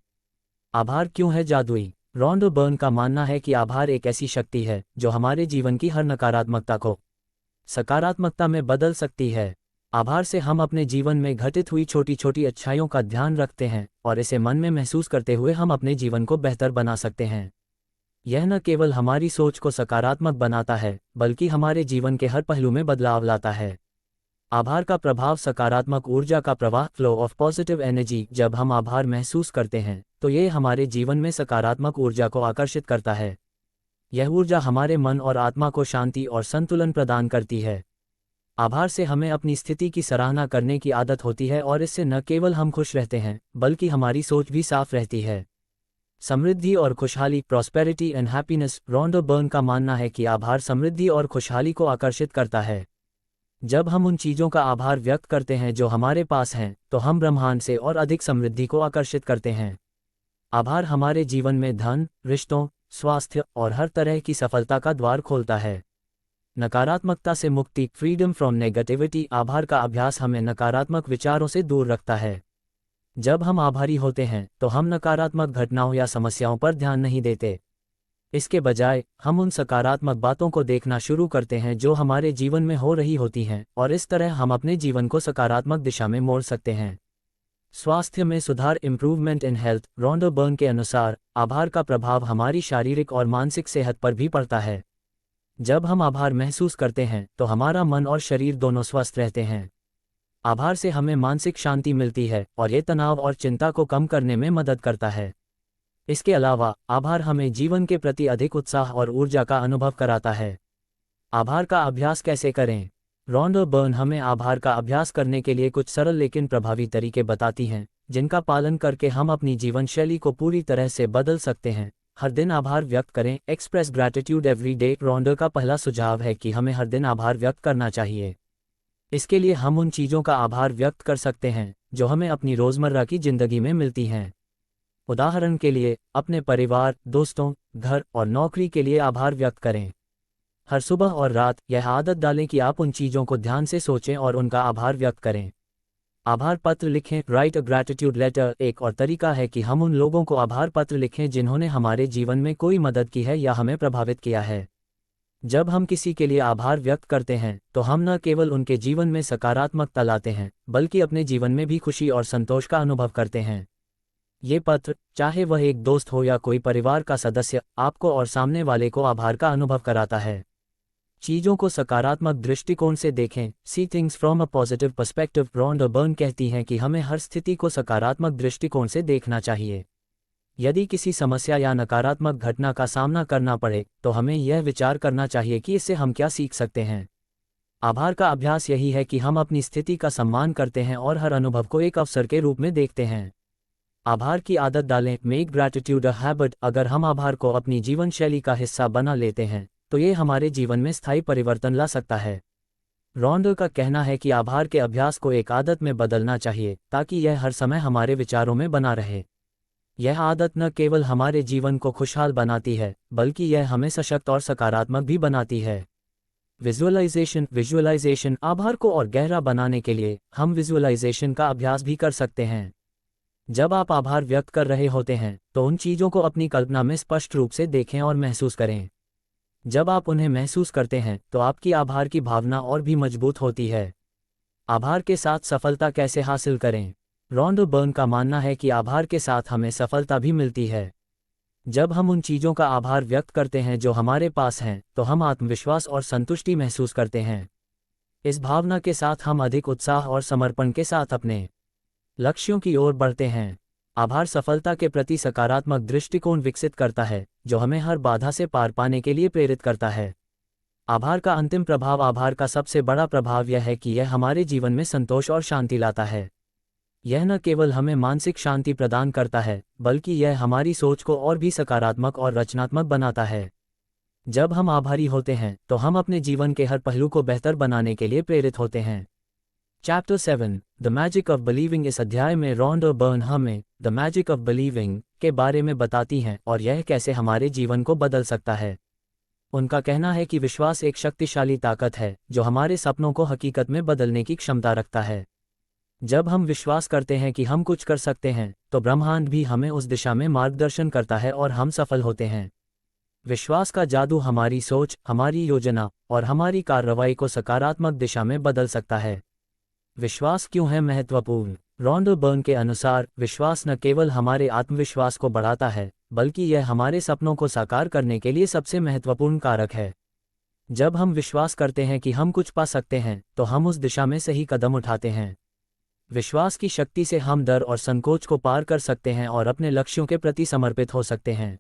आभार क्यों है जादुई? रॉन्डा बर्न का मानना है कि आभार एक ऐसी शक्ति है जो हमारे जीवन की हर नकारात्मकता को सकारात्मकता में बदल सकती है। आभार से हम अपने जीवन में घटित हुई छोटी छोटी अच्छाइयों का ध्यान रखते हैं और इसे मन में महसूस करते हुए हम अपने जीवन को बेहतर बना सकते हैं। यह न केवल हमारी सोच को सकारात्मक बनाता है बल्कि हमारे जीवन के हर पहलू में बदलाव लाता है। आभार का प्रभाव, सकारात्मक ऊर्जा का प्रवाह, फ्लो ऑफ पॉजिटिव एनर्जी। जब हम आभार महसूस करते हैं तो ये हमारे जीवन में सकारात्मक ऊर्जा को आकर्षित करता है। यह ऊर्जा हमारे मन और आत्मा को शांति और संतुलन प्रदान करती है। आभार से हमें अपनी स्थिति की सराहना करने की आदत होती है और इससे न केवल हम खुश रहते हैं बल्कि हमारी सोच भी साफ रहती है। समृद्धि और खुशहाली, prosperity and happiness. Rhonda Byrne का मानना है कि आभार समृद्धि और खुशहाली को आकर्षित करता है। जब हम उन चीज़ों का आभार व्यक्त करते हैं जो हमारे पास हैं, तो हम ब्रह्मांड से और अधिक समृद्धि को आकर्षित करते हैं। आभार हमारे जीवन में धन, रिश्तों, स्वास्थ्य और हर तरह की सफलता का द्वार खोलता है। नकारात्मकता से मुक्ति, फ्रीडम फ्रॉम नेगेटिविटी। आभार का अभ्यास हमें नकारात्मक विचारों से दूर रखता है। जब हम आभारी होते हैं तो हम नकारात्मक घटनाओं या समस्याओं पर ध्यान नहीं देते। इसके बजाय हम उन सकारात्मक बातों को देखना शुरू करते हैं जो हमारे जीवन में हो रही होती हैं, और इस तरह हम अपने जीवन को सकारात्मक दिशा में मोड़ सकते हैं। स्वास्थ्य में सुधार, improvement in health. Rhonda Byrne के अनुसार आभार का प्रभाव हमारी शारीरिक और मानसिक सेहत पर भी पड़ता है। जब हम आभार महसूस करते हैं तो हमारा मन और शरीर दोनों स्वस्थ रहते हैं। आभार से हमें मानसिक शांति मिलती है और ये तनाव और चिंता को कम करने में मदद करता है। इसके अलावा आभार हमें जीवन के प्रति अधिक उत्साह और ऊर्जा का अनुभव कराता है। आभार का अभ्यास कैसे करें? रॉन्डा बर्न हमें आभार का अभ्यास करने के लिए कुछ सरल लेकिन प्रभावी तरीके बताती हैं, जिनका पालन करके हम अपनी जीवन शैली को पूरी तरह से बदल सकते हैं। हर दिन आभार व्यक्त करें। Express gratitude every day. Rhonda का पहला सुझाव है कि हमें हर दिन आभार व्यक्त करना चाहिए। इसके लिए हम उन चीज़ों का आभार व्यक्त कर सकते हैं जो हमें अपनी रोज़मर्रा की ज़िंदगी में मिलती हैं। उदाहरण के लिए, अपने परिवार, दोस्तों, घर और नौकरी के लिए आभार व्यक्त करें। हर सुबह और रात यह आदत डालें कि आप उन चीज़ों को ध्यान से सोचें और उनका आभार व्यक्त करें। आभार पत्र लिखें। Write a gratitude letter. एक और तरीका है कि हम उन लोगों को आभार पत्र लिखें जिन्होंने हमारे जीवन में कोई मदद की है या हमें प्रभावित किया है। जब हम किसी के लिए आभार व्यक्त करते हैं तो हम न केवल उनके जीवन में सकारात्मकता लाते हैं बल्कि अपने जीवन में भी खुशी और संतोष का अनुभव करते हैं। ये पत्र, चाहे वह एक दोस्त हो या कोई परिवार का सदस्य, आपको और सामने वाले को आभार का अनुभव कराता है। चीज़ों को सकारात्मक दृष्टिकोण से देखें। See things from a positive perspective. Rhonda burn कहती हैं कि हमें हर स्थिति को सकारात्मक दृष्टिकोण से देखना चाहिए। यदि किसी समस्या या नकारात्मक घटना का सामना करना पड़े तो हमें यह विचार करना चाहिए कि इससे हम क्या सीख सकते हैं। आभार का अभ्यास यही है कि हम अपनी स्थिति का सम्मान करते हैं और हर अनुभव को एक अवसर के रूप में देखते हैं। आभार की आदत डालें। Make gratitude a habit. अगर हम आभार को अपनी जीवन शैली का हिस्सा बना लेते हैं तो ये हमारे जीवन में स्थायी परिवर्तन ला सकता है। रॉन्डा का कहना है कि आभार के अभ्यास को एक आदत में बदलना चाहिए ताकि यह हर समय हमारे विचारों में बना रहे। यह आदत न केवल हमारे जीवन को खुशहाल बनाती है बल्कि यह हमें सशक्त और सकारात्मक भी बनाती है। विजुअलाइजेशन। आभार को और गहरा बनाने के लिए हम विजुअलाइजेशन का अभ्यास भी कर सकते हैं। जब आप आभार व्यक्त कर रहे होते हैं तो उन चीज़ों को अपनी कल्पना में स्पष्ट रूप से देखें और महसूस करें। जब आप उन्हें महसूस करते हैं तो आपकी आभार की भावना और भी मजबूत होती है। आभार के साथ सफलता कैसे हासिल करें? रॉन्डा बर्न का मानना है कि आभार के साथ हमें सफलता भी मिलती है। जब हम उन चीज़ों का आभार व्यक्त करते हैं जो हमारे पास हैं तो हम आत्मविश्वास और संतुष्टि महसूस करते हैं। इस भावना के साथ हम अधिक उत्साह और समर्पण के साथ अपने लक्ष्यों की ओर बढ़ते हैं। आभार सफलता के प्रति सकारात्मक दृष्टिकोण विकसित करता है जो हमें हर बाधा से पार पाने के लिए प्रेरित करता है। आभार का अंतिम प्रभाव। आभार का सबसे बड़ा प्रभाव यह है कि यह हमारे जीवन में संतोष और शांति लाता है। यह न केवल हमें मानसिक शांति प्रदान करता है बल्कि यह हमारी सोच को और भी सकारात्मक और रचनात्मक बनाता है। जब हम आभारी होते हैं तो हम अपने जीवन के हर पहलू को बेहतर बनाने के लिए प्रेरित होते हैं। Chapter 7 the magic of believing. इस अध्याय में रॉन्डा बर्न हमें द मैजिक ऑफ बिलीविंग के बारे में बताती हैं और यह कैसे हमारे जीवन को बदल सकता है। उनका कहना है कि विश्वास एक शक्तिशाली ताकत है जो हमारे सपनों को हकीकत में बदलने की क्षमता रखता है। जब हम विश्वास करते हैं कि हम कुछ कर सकते हैं तो ब्रह्मांड भी हमें उस दिशा में मार्गदर्शन करता है और हम सफल होते हैं। विश्वास का जादू हमारी सोच, हमारी योजना और हमारी कार्रवाई को सकारात्मक दिशा में बदल सकता है। विश्वास क्यों है महत्वपूर्ण? रॉन्डा बर्न के अनुसार विश्वास न केवल हमारे आत्मविश्वास को बढ़ाता है बल्कि यह हमारे सपनों को साकार करने के लिए सबसे महत्वपूर्ण कारक है। जब हम विश्वास करते हैं कि हम कुछ पा सकते हैं तो हम उस दिशा में सही कदम उठाते हैं। विश्वास की शक्ति से हम डर और संकोच को पार कर सकते हैं और अपने लक्ष्यों के प्रति समर्पित हो सकते हैं।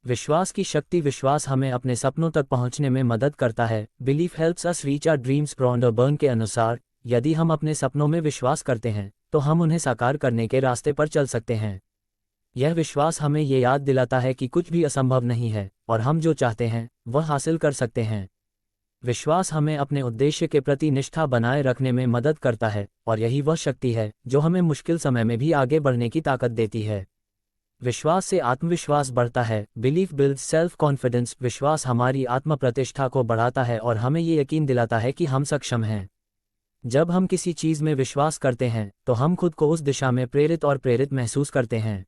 विश्वास की शक्ति। विश्वास हमें अपने सपनों तक पहुंचने में मदद करता है। Belief helps us reach our dreams. Rhonda Byrne के अनुसार, यदि हम अपने सपनों में विश्वास करते हैं तो हम उन्हें साकार करने के रास्ते पर चल सकते हैं। यह विश्वास हमें ये याद दिलाता है कि कुछ भी असंभव नहीं है और हम जो चाहते हैं वह हासिल कर सकते हैं। विश्वास हमें अपने उद्देश्य के प्रति निष्ठा बनाए रखने में मदद करता है और यही वह शक्ति है जो हमें मुश्किल समय में भी आगे बढ़ने की ताकत देती है। विश्वास से आत्मविश्वास बढ़ता है। Belief builds self confidence. विश्वास हमारी आत्म प्रतिष्ठा को बढ़ाता है और हमें ये यकीन दिलाता है कि हम सक्षम हैं। जब हम किसी चीज़ में विश्वास करते हैं तो हम खुद को उस दिशा में प्रेरित महसूस करते हैं।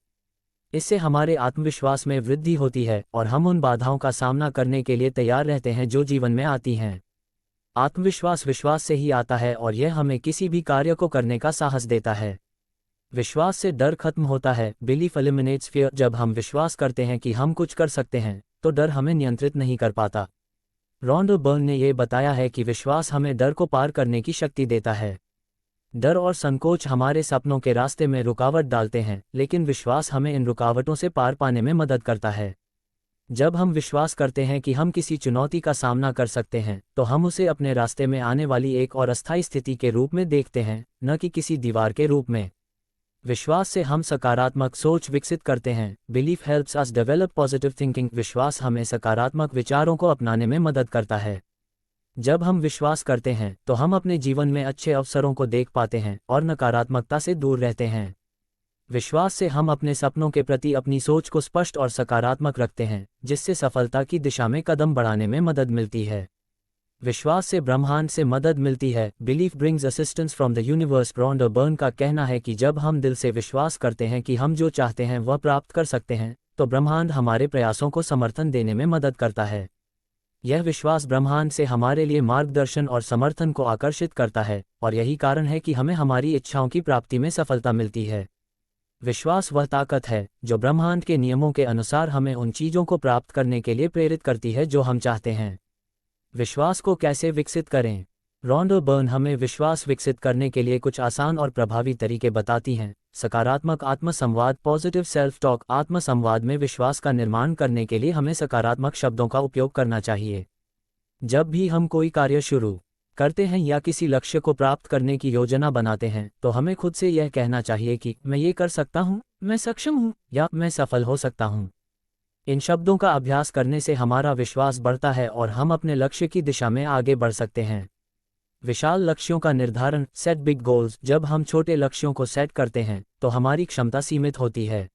इससे हमारे आत्मविश्वास में वृद्धि होती है और हम उन बाधाओं का सामना करने के लिए तैयार रहते हैं जो जीवन में आती हैं। आत्मविश्वास विश्वास से ही आता है और यह हमें किसी भी कार्य को करने का साहस देता है। विश्वास से डर खत्म होता है। Belief eliminates fear. जब हम विश्वास करते हैं कि हम कुछ कर सकते हैं तो डर हमें नियंत्रित नहीं कर पाता। रॉन्डा बर्न ने यह बताया है कि विश्वास हमें डर को पार करने की शक्ति देता है। डर और संकोच हमारे सपनों के रास्ते में रुकावट डालते हैं, लेकिन विश्वास हमें इन रुकावटों से पार पाने में मदद करता है। जब हम विश्वास करते हैं कि हम किसी चुनौती का सामना कर सकते हैं तो हम उसे अपने रास्ते में आने वाली एक और अस्थायी स्थिति के रूप में देखते हैं, न कि किसी दीवार के रूप में। विश्वास से हम सकारात्मक सोच विकसित करते हैं। बिलीफ हेल्प्स अस डेवलप पॉजिटिव थिंकिंग। विश्वास हमें सकारात्मक विचारों को अपनाने में मदद करता है। जब हम विश्वास करते हैं तो हम अपने जीवन में अच्छे अवसरों को देख पाते हैं और नकारात्मकता से दूर रहते हैं। विश्वास से हम अपने सपनों के प्रति अपनी सोच को स्पष्ट और सकारात्मक रखते हैं, जिससे सफलता की दिशा में कदम बढ़ाने में मदद मिलती है। विश्वास से ब्रह्मांड से मदद मिलती है। Belief brings assistance from the universe. Rhonda Byrne का कहना है कि जब हम दिल से विश्वास करते हैं कि हम जो चाहते हैं वह प्राप्त कर सकते हैं तो ब्रह्मांड हमारे प्रयासों को समर्थन देने में मदद करता है। यह विश्वास ब्रह्मांड से हमारे लिए मार्गदर्शन और समर्थन को आकर्षित करता है और यही कारण है कि हमें हमारी इच्छाओं की प्राप्ति में सफलता मिलती है। विश्वास वह ताकत है जो ब्रह्मांड के नियमों के अनुसार हमें उन चीज़ों को प्राप्त करने के लिए प्रेरित करती है जो हम चाहते हैं। विश्वास को कैसे विकसित करें? रॉन्डा बर्न हमें विश्वास विकसित करने के लिए कुछ आसान और प्रभावी तरीके बताती हैं। सकारात्मक आत्मसंवाद। Positive self talk. आत्मसंवाद में विश्वास का निर्माण करने के लिए हमें सकारात्मक शब्दों का उपयोग करना चाहिए। जब भी हम कोई कार्य शुरू करते हैं या किसी लक्ष्य को प्राप्त करने की योजना बनाते हैं तो हमें खुद से यह कहना चाहिए कि मैं ये कर सकता हूँ, मैं सक्षम हूँ या मैं सफल हो सकता हूँ। इन शब्दों का अभ्यास करने से हमारा विश्वास बढ़ता है और हम अपने लक्ष्य की दिशा में आगे बढ़ सकते हैं। विशाल लक्ष्यों का निर्धारण। Set big goals. जब हम छोटे लक्ष्यों को सेट करते हैं तो हमारी क्षमता सीमित होती है,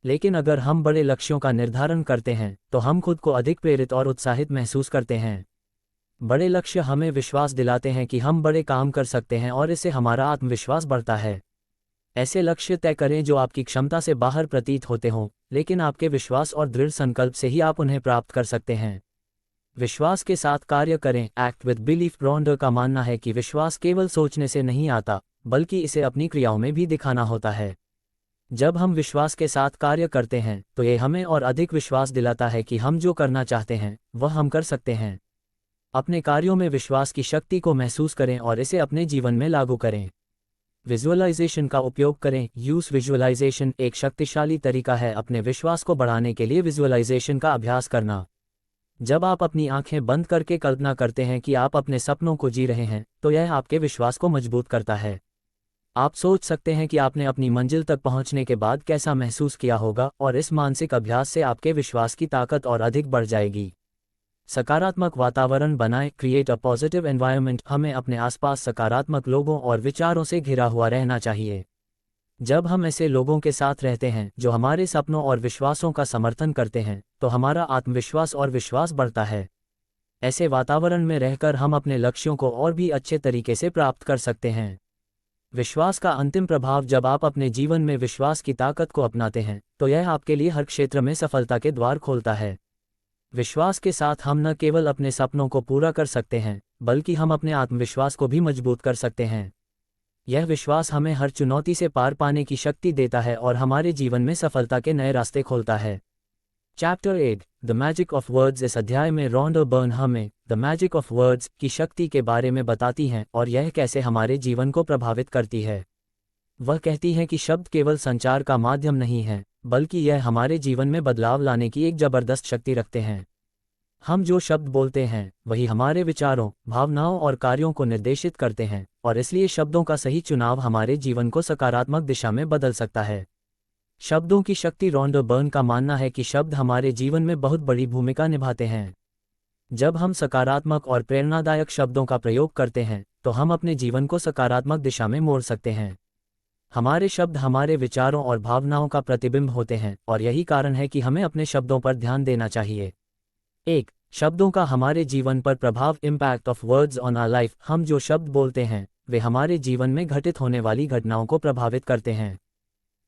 लेकिन अगर हम बड़े लक्ष्यों का निर्धारण करते हैं तो हम खुद को अधिक प्रेरित और उत्साहित महसूस करते हैं। बड़े लक्ष्य हमें विश्वास दिलाते हैं कि हम बड़े काम कर सकते हैं और इससे हमारा आत्मविश्वास बढ़ता है। ऐसे लक्ष्य तय करें जो आपकी क्षमता से बाहर प्रतीत होते हों, लेकिन आपके विश्वास और दृढ़ संकल्प से ही आप उन्हें प्राप्त कर सकते हैं। विश्वास के साथ कार्य करें। Act with belief. रॉन्डा का मानना है कि विश्वास केवल सोचने से नहीं आता, बल्कि इसे अपनी क्रियाओं में भी दिखाना होता है। जब हम विश्वास के साथ कार्य करते हैं तो ये हमें और अधिक विश्वास दिलाता है कि हम जो करना चाहते हैं वह हम कर सकते हैं। अपने कार्यों में विश्वास की शक्ति को महसूस करें और इसे अपने जीवन में लागू करें। विजुअलाइजेशन का उपयोग करें। Use visualisation. एक शक्तिशाली तरीका है अपने विश्वास को बढ़ाने के लिए विजुअलाइजेशन का अभ्यास करना। जब आप अपनी आंखें बंद करके कल्पना करते हैं कि आप अपने सपनों को जी रहे हैं तो यह आपके विश्वास को मजबूत करता है। आप सोच सकते हैं कि आपने अपनी मंजिल तक पहुंचने के बाद कैसा महसूस किया होगा और इस मानसिक अभ्यास से आपके विश्वास की ताकत और अधिक बढ़ जाएगी। सकारात्मक वातावरण बनाएं। Create a positive environment. हमें अपने आसपास सकारात्मक लोगों और विचारों से घिरा हुआ रहना चाहिए। जब हम ऐसे लोगों के साथ रहते हैं जो हमारे सपनों और विश्वासों का समर्थन करते हैं तो हमारा आत्मविश्वास और विश्वास बढ़ता है। ऐसे वातावरण में रहकर हम अपने लक्ष्यों को और भी अच्छे तरीके से प्राप्त कर सकते हैं। विश्वास का अंतिम प्रभाव। जब आप अपने जीवन में विश्वास की ताकत को अपनाते हैं तो यह आपके लिए हर क्षेत्र में सफलता के द्वार खोलता है। विश्वास के साथ हम न केवल अपने सपनों को पूरा कर सकते हैं, बल्कि हम अपने आत्मविश्वास को भी मजबूत कर सकते हैं। यह विश्वास हमें हर चुनौती से पार पाने की शक्ति देता है और हमारे जीवन में सफलता के नए रास्ते खोलता है। Chapter 8 the magic of words. इस अध्याय में रॉन्डा बर्न हमें द मैजिक ऑफ वर्ड्स की शक्ति के बारे में बताती हैं और यह कैसे हमारे जीवन को प्रभावित करती है। वह कहती है कि शब्द केवल संचार का माध्यम नहीं है, बल्कि यह हमारे जीवन में बदलाव लाने की एक जबरदस्त शक्ति रखते हैं। हम जो शब्द बोलते हैं वही हमारे विचारों, भावनाओं और कार्यों को निर्देशित करते हैं, और इसलिए शब्दों का सही चुनाव हमारे जीवन को सकारात्मक दिशा में बदल सकता है। शब्दों की शक्ति। रॉन्डा बर्न का मानना है कि शब्द हमारे जीवन में बहुत बड़ी भूमिका निभाते हैं। जब हम सकारात्मक और प्रेरणादायक शब्दों का प्रयोग करते हैं तो हम अपने जीवन को सकारात्मक दिशा में मोड़ सकते हैं। हमारे शब्द हमारे विचारों और भावनाओं का प्रतिबिंब होते हैं, और यही कारण है कि हमें अपने शब्दों पर ध्यान देना चाहिए। 1. शब्दों का हमारे जीवन पर प्रभाव। Impact of words on our life. हम जो शब्द बोलते हैं वे हमारे जीवन में घटित होने वाली घटनाओं को प्रभावित करते हैं।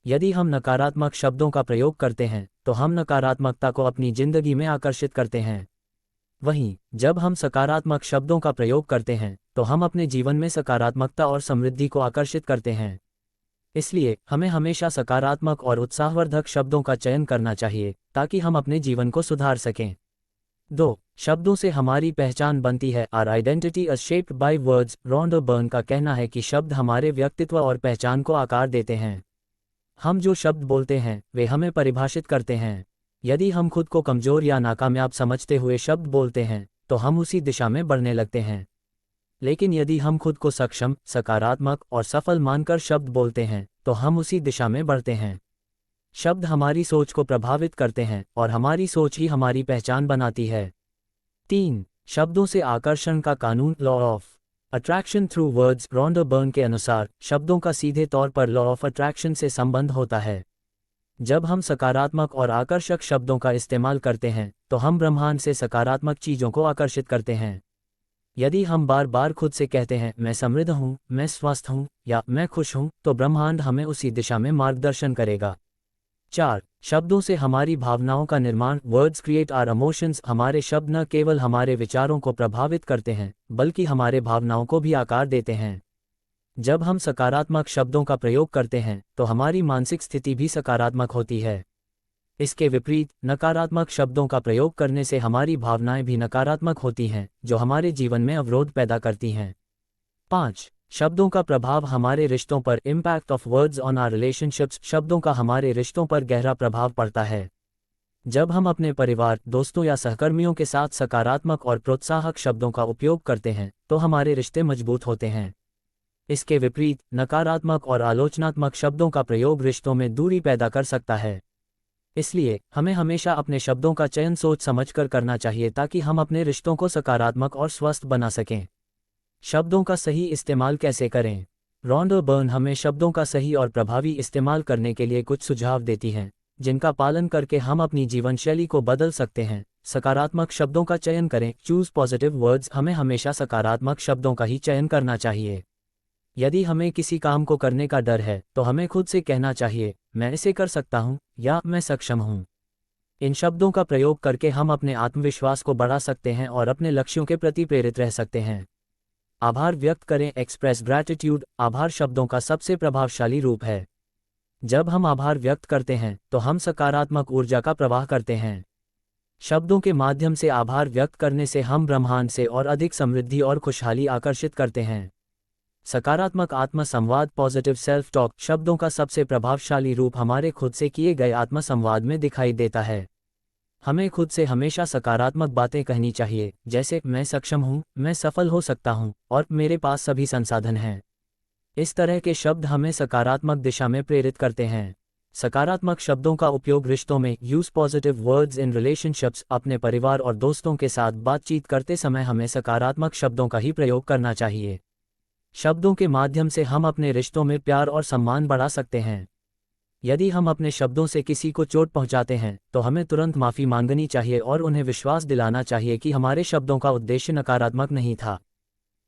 यदि हम नकारात्मक शब्दों का प्रयोग करते हैं तो हम नकारात्मकता को अपनी जिंदगी में आकर्षित करते हैं। वहीं जब हम सकारात्मक शब्दों का प्रयोग करते हैं तो हम अपने जीवन में सकारात्मकता और समृद्धि को आकर्षित करते हैं। इसलिए हमें हमेशा सकारात्मक और उत्साहवर्धक शब्दों का चयन करना चाहिए ताकि हम अपने जीवन को सुधार सकें। 2. शब्दों से हमारी पहचान बनती है। Our identity is shaped by words. Rhonda Byrne का कहना है कि शब्द हमारे व्यक्तित्व और पहचान को आकार देते हैं। हम जो शब्द बोलते हैं वे हमें परिभाषित करते हैं। यदि हम खुद को कमजोर या नाकामयाब समझते हुए शब्द बोलते हैं तो हम उसी दिशा में बढ़ने लगते हैं। लेकिन यदि हम खुद को सक्षम, सकारात्मक और सफल मानकर शब्द बोलते हैं तो हम उसी दिशा में बढ़ते हैं। शब्द हमारी सोच को प्रभावित करते हैं और हमारी सोच ही हमारी पहचान बनाती है। 3. शब्दों से आकर्षण का कानून। Law of attraction through words. Rhonda Byrne के अनुसार शब्दों का सीधे तौर पर लॉ ऑफ अट्रैक्शन से संबंध होता है। जब हम सकारात्मक और आकर्षक शब्दों का इस्तेमाल करते हैं तो हम ब्रह्मांड से सकारात्मक चीज़ों को आकर्षित करते हैं। यदि हम बार बार खुद से कहते हैं मैं समृद्ध हूँ, मैं स्वस्थ हूँ या मैं खुश हूँ, तो ब्रह्मांड हमें उसी दिशा में मार्गदर्शन करेगा। 4. शब्दों से हमारी भावनाओं का निर्माण। Words create our emotions. हमारे शब्द न केवल हमारे विचारों को प्रभावित करते हैं बल्कि हमारे भावनाओं को भी आकार देते हैं। जब हम सकारात्मक शब्दों का प्रयोग करते हैं तो हमारी मानसिक स्थिति भी सकारात्मक होती है। इसके विपरीत नकारात्मक शब्दों का प्रयोग करने से हमारी भावनाएं भी नकारात्मक होती हैं, जो हमारे जीवन में अवरोध पैदा करती हैं। 5. शब्दों का प्रभाव हमारे रिश्तों पर। Impact of words on our relationships. शब्दों का हमारे रिश्तों पर गहरा प्रभाव पड़ता है। जब हम अपने परिवार, दोस्तों या सहकर्मियों के साथ सकारात्मक और प्रोत्साहक शब्दों का उपयोग करते हैं तो हमारे रिश्ते मजबूत होते हैं। इसके विपरीत नकारात्मक और आलोचनात्मक शब्दों का प्रयोग रिश्तों में दूरी पैदा कर सकता है। इसलिए हमें हमेशा अपने शब्दों का चयन सोच समझकर करना चाहिए ताकि हम अपने रिश्तों को सकारात्मक और स्वस्थ बना सकें। शब्दों का सही इस्तेमाल कैसे करें। रॉन्डा बर्न हमें शब्दों का सही और प्रभावी इस्तेमाल करने के लिए कुछ सुझाव देती हैं, जिनका पालन करके हम अपनी जीवन शैली को बदल सकते हैं। सकारात्मक शब्दों का चयन करें। Choose positive words. हमें हमेशा सकारात्मक शब्दों का ही चयन करना चाहिए। यदि हमें किसी काम को करने का डर है तो हमें खुद से कहना चाहिए मैं इसे कर सकता हूँ या मैं सक्षम हूँ। इन शब्दों का प्रयोग करके हम अपने आत्मविश्वास को बढ़ा सकते हैं और अपने लक्ष्यों के प्रति प्रेरित रह सकते हैं। आभार व्यक्त करें। Express gratitude. आभार शब्दों का सबसे प्रभावशाली रूप है। जब हम आभार व्यक्त करते हैं तो हम सकारात्मक ऊर्जा का प्रवाह करते हैं। शब्दों के माध्यम से आभार व्यक्त करने से हम ब्रह्मांड से और अधिक समृद्धि और खुशहाली आकर्षित करते हैं। सकारात्मक आत्म संवाद। Positive self talk. शब्दों का सबसे प्रभावशाली रूप हमारे खुद से किए गए आत्म संवाद में दिखाई देता है। हमें खुद से हमेशा सकारात्मक बातें कहनी चाहिए, जैसे मैं सक्षम हूँ, मैं सफल हो सकता हूँ और मेरे पास सभी संसाधन हैं। इस तरह के शब्द हमें सकारात्मक दिशा में प्रेरित करते हैं। सकारात्मक शब्दों का उपयोग रिश्तों में। Use positive words in relationships. अपने परिवार और दोस्तों के साथ बातचीत करते समय हमें सकारात्मक शब्दों का ही प्रयोग करना चाहिए। शब्दों के माध्यम से हम अपने रिश्तों में प्यार और सम्मान बढ़ा सकते हैं। यदि हम अपने शब्दों से किसी को चोट पहुंचाते हैं तो हमें तुरंत माफ़ी मांगनी चाहिए और उन्हें विश्वास दिलाना चाहिए कि हमारे शब्दों का उद्देश्य नकारात्मक नहीं था।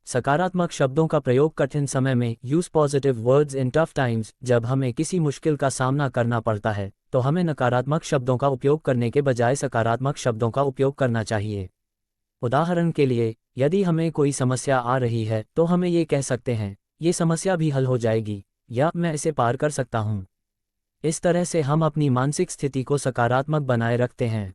सकारात्मक शब्दों का प्रयोग कठिन समय में। Use positive words in tough times. जब हमें किसी मुश्किल का सामना करना पड़ता है तो हमें नकारात्मक शब्दों का उपयोग करने के बजाय सकारात्मक शब्दों का उपयोग करना चाहिए। उदाहरण के लिए, यदि हमें कोई समस्या आ रही है तो हमें ये कह सकते हैं ये समस्या भी हल हो जाएगी या मैं इसे पार कर सकता हूँ। इस तरह से हम अपनी मानसिक स्थिति को सकारात्मक बनाए रखते हैं।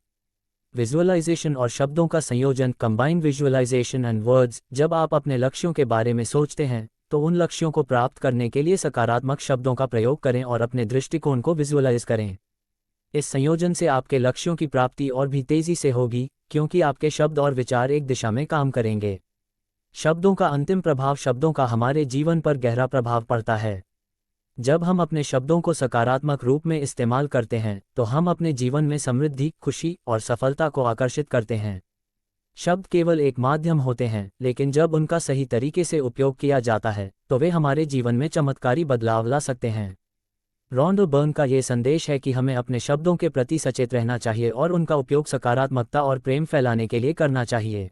विजुअलाइजेशन और शब्दों का संयोजन। Combined visualisation and words. जब आप अपने लक्ष्यों के बारे में सोचते हैं तो उन लक्ष्यों को प्राप्त करने के लिए सकारात्मक शब्दों का प्रयोग करें और अपने दृष्टिकोण को विजुअलाइज करें। इस संयोजन से आपके लक्ष्यों की प्राप्ति और भी तेजी से होगी, क्योंकि आपके शब्द और विचार एक दिशा में काम करेंगे। शब्दों का अंतिम प्रभाव, शब्दों का हमारे जीवन पर गहरा प्रभाव पड़ता है। जब हम अपने शब्दों को सकारात्मक रूप में इस्तेमाल करते हैं तो हम अपने जीवन में समृद्धि, खुशी और सफलता को आकर्षित करते हैं। शब्द केवल एक माध्यम होते हैं, लेकिन जब उनका सही तरीके से उपयोग किया जाता है तो वे हमारे जीवन में चमत्कारी बदलाव ला सकते हैं। रॉन्डो बर्न का ये संदेश है कि हमें अपने शब्दों के प्रति सचेत रहना चाहिए और उनका उपयोग सकारात्मकता और प्रेम फैलाने के लिए करना चाहिए।